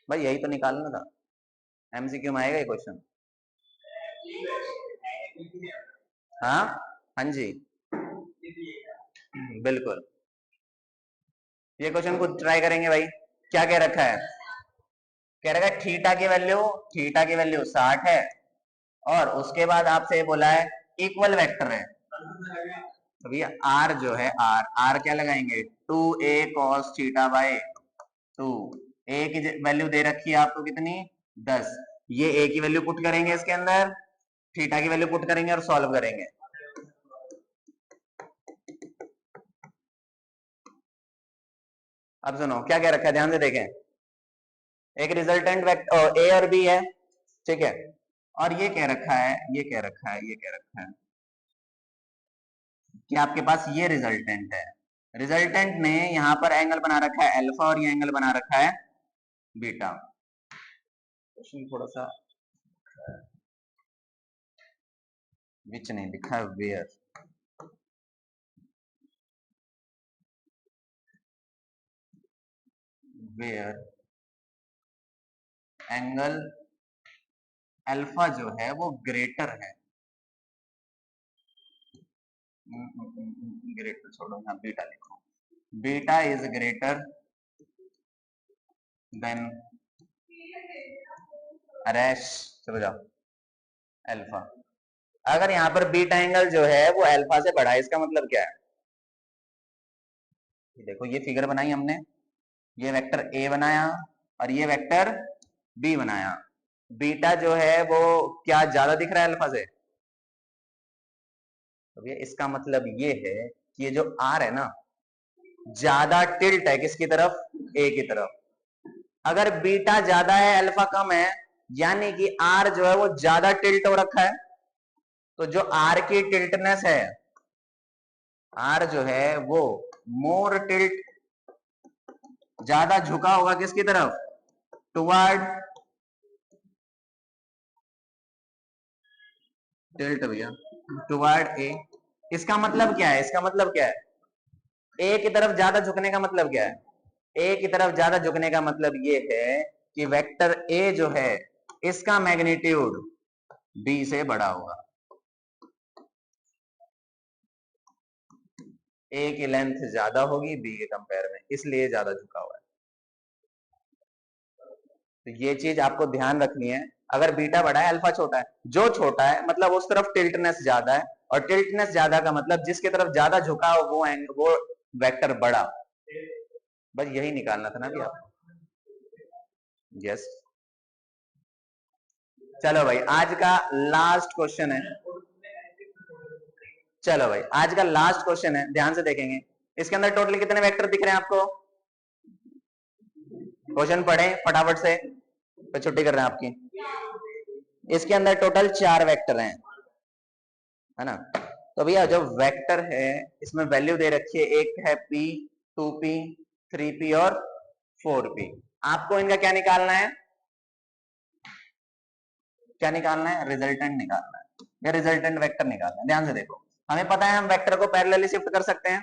भाई यही तो निकालना था, एमसीक्यू में आएगा ये क्वेश्चन। हाँ, हाँ जी, बिल्कुल। ये क्वेश्चन को ट्राई करेंगे भाई। क्या कह रखा है? कह रखा है थीटा की वैल्यू, थीटा की वैल्यू 60 है, और उसके बाद आपसे ये बोला है इक्वल वेक्टर है। तो भैया आर जो है, आर आर क्या लगाएंगे? 2a cos theta by 2। ए की वैल्यू दे रखी है आपको कितनी? 10। ये ए की वैल्यू पुट करेंगे इसके अंदर, थीटा की वैल्यू पुट करेंगे और सॉल्व करेंगे। अब सुनो क्या कह रखा है, ध्यान से देखें। एक रिजल्टेंट वेक्टर ए और बी है, ठीक है, और ये कह रखा है, ये कह रखा है, ये कह रखा है कि आपके पास ये रिजल्टेंट है। रिजल्टेंट ने यहां पर एंगल बना रखा है अल्फा, और ये एंगल बना रखा है बीटा। क्वेश्चन थोड़ा सा विच नहीं लिखा है, वेयर। वेयर एंगल अल्फा जो है वो ग्रेटर है, ग्रेटर छोड़ो, यहाँ बीटा लिखो, beta is greater than rash, चलो जाओ, अल्फा। अगर यहाँ पर बीटा एंगल जो है वो अल्फा से बड़ा है, इसका मतलब क्या है? देखो ये फिगर बनाई हमने, ये वेक्टर ए बनाया और ये वेक्टर बी बनाया। बीटा जो है वो क्या ज्यादा दिख रहा है अल्फा से? तो ये इसका मतलब ये है कि ये जो आर है ना, ज्यादा टिल्ट है किसकी तरफ? ए की तरफ। अगर बीटा ज्यादा है अल्फा कम है, यानी कि आर जो है वो ज्यादा टिल्ट हो रखा है। तो जो आर की टिल्टनेस है, आर जो है वो मोर टिल्ट, ज्यादा झुका होगा किसकी तरफ? टुवर्ड टिल्ट भैया, टुवर्ड ए। इसका मतलब क्या है? इसका मतलब क्या है? ए की तरफ ज्यादा झुकने का मतलब क्या है? ए की तरफ ज्यादा झुकने का मतलब ये है कि वेक्टर ए जो है इसका मैग्नीट्यूड बी से बड़ा होगा। ए की लेंथ ज्यादा होगी बी के कंपेयर में, इसलिए ज्यादा झुका हुआ है। तो ये चीज आपको ध्यान रखनी है। अगर बीटा बड़ा है अल्फा छोटा है, जो छोटा है मतलब उस तरफ टिल्टनेस ज्यादा है, और टिल्टनेस ज्यादा का मतलब जिसकी तरफ ज्यादा झुका हो वो वेक्टर बड़ा। बस यही निकालना था ना भी आपको। यस, चलो भाई आज का लास्ट क्वेश्चन है। चलो भाई आज का लास्ट क्वेश्चन है, ध्यान से देखेंगे। इसके अंदर टोटल कितने वेक्टर दिख रहे हैं आपको? क्वेश्चन पढ़े फटाफट से, तो छुट्टी कर रहे हैं आपकी। इसके अंदर टोटल 4 वेक्टर हैं, है ना? तो भैया जो वेक्टर है इसमें वैल्यू दे रखी है, एक है p, 2p, 3p और 4p। आपको इनका क्या निकालना है? क्या निकालना है? रिजल्टेंट निकालना है, या रिजल्टेंट वेक्टर निकालना है। ध्यान से देखो, हमें पता है हम वेक्टर को पैरेलली शिफ्ट कर सकते हैं।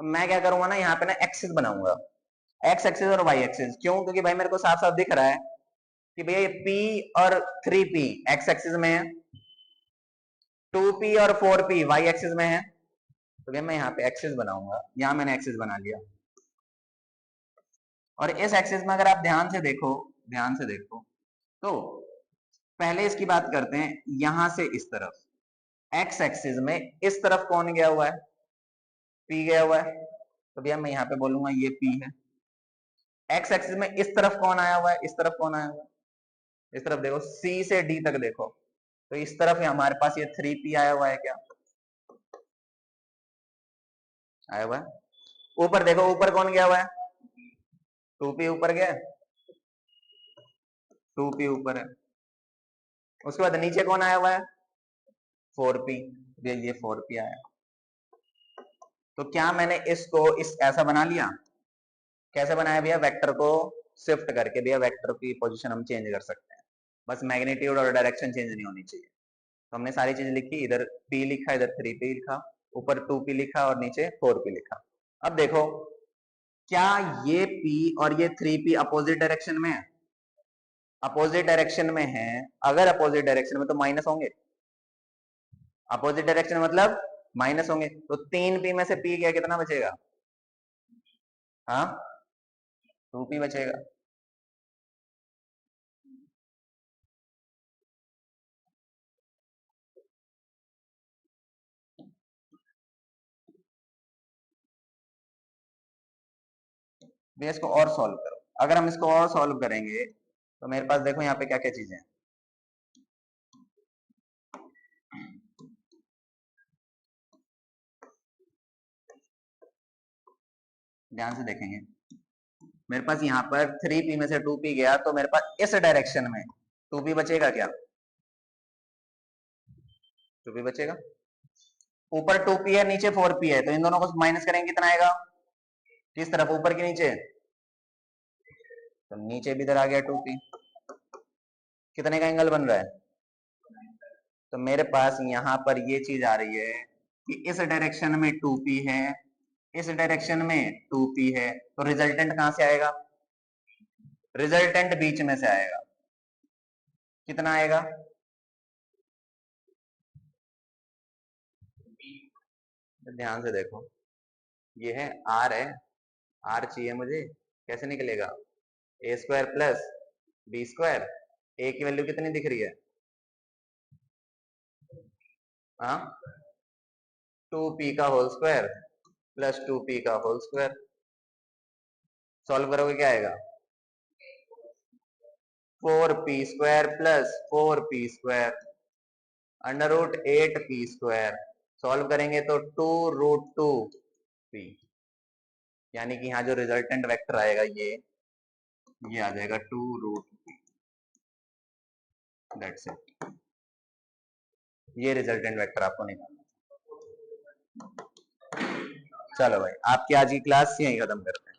तो मैं क्या करूंगा ना, यहाँ पे ना एक्सिस बनाऊंगा, एक्स एक्सिस और वाई एक्सिस। क्यों? क्योंकि भाई मेरे को साफ साफ दिख रहा है कि भैया ये p और 3p एक्स एक्सिस में है, 2p और 4p वाई एक्सिस में है। तो भैया मैं यहाँ पे एक्सिस बनाऊंगा, यहाँ मैंने एक्सिस बना लिया। और इस एक्सिस में अगर आप ध्यान से देखो, ध्यान से देखो तो पहले इसकी बात करते हैं, यहां से इस तरफ एक्स एक्सिस में इस तरफ कौन गया हुआ है? p गया हुआ है। तो भैया मैं यहाँ पे बोलूंगा ये p है। एक्स एक्सिस में इस तरफ कौन आया हुआ है? इस तरफ कौन आया हुआ है? इस तरफ देखो, c से d तक देखो, तो इस तरफ हमारे पास ये 3p आया हुआ है। क्या आया हुआ है? ऊपर देखो, ऊपर कौन गया हुआ है? 2p ऊपर गया, 2p ऊपर है। उसके बाद नीचे कौन आया हुआ है? 4p, ये 4p आया। तो क्या मैंने इसको इस ऐसा बना लिया? कैसे बनाया भैया? वेक्टर को शिफ्ट करके भैया वेक्टर की पोजीशन हम चेंज कर सकते हैं, बस मैग्नीट्यूड और डायरेक्शन चेंज नहीं होनी चाहिए। तो हमने सारी चीज लिखी, इधर p लिखा, इधर 3p लिखा, ऊपर 2p लिखा और नीचे 4p लिखा। अब देखो, क्या ये p और ये 3p अपोजिट डायरेक्शन में है? अपोजिट डायरेक्शन में है। अगर अपोजिट डायरेक्शन में तो माइनस होंगे, अपोजिट डायरेक्शन मतलब माइनस होंगे। तो 3p में से p गया, कितना बचेगा? हाँ, 2p बचेगा। भैया इसको और सॉल्व करो। अगर हम इसको और सॉल्व करेंगे तो मेरे पास देखो यहाँ पे क्या क्या चीजें हैं। ध्यान से देखेंगे, मेरे पास यहाँ पर 3p में से 2p गया, तो मेरे पास इस डायरेक्शन में 2p बचेगा। क्या 2p बचेगा? ऊपर 2p है, नीचे 4p है, तो इन दोनों को माइनस करेंगे, कितना आएगा? किस तरफ, ऊपर के नीचे? तो नीचे भी इधर आ गया 2p। कितने का एंगल बन रहा है? तो मेरे पास यहाँ पर ये चीज आ रही है कि इस डायरेक्शन में 2p है, इस डायरेक्शन में 2p है, तो रिजल्टेंट कहां से आएगा? रिजल्टेंट बीच में से आएगा। कितना आएगा? ध्यान से देखो, ये है आर चाहिए मुझे, कैसे निकलेगा? ए स्क्वायर प्लस बी स्क्वायर, ए की वैल्यू कितनी दिख रही है? हाँ, 2p का होल स्क्वायर प्लस 2p का होल स्क्वायर। सॉल्व करोगे क्या आएगा? 4p square plus 4p square under root 8p square. Solve करेंगे तो 2 रूट 2p, यानी कि यहाँ जो रिजल्टेंट वेक्टर आएगा ये आ जाएगा 2 रूट p। दैट्स इट, ये रिजल्टेंट वेक्टर आपको निकालना। चलो भाई, आपकी आज की क्लास यहीं खत्म करते हैं।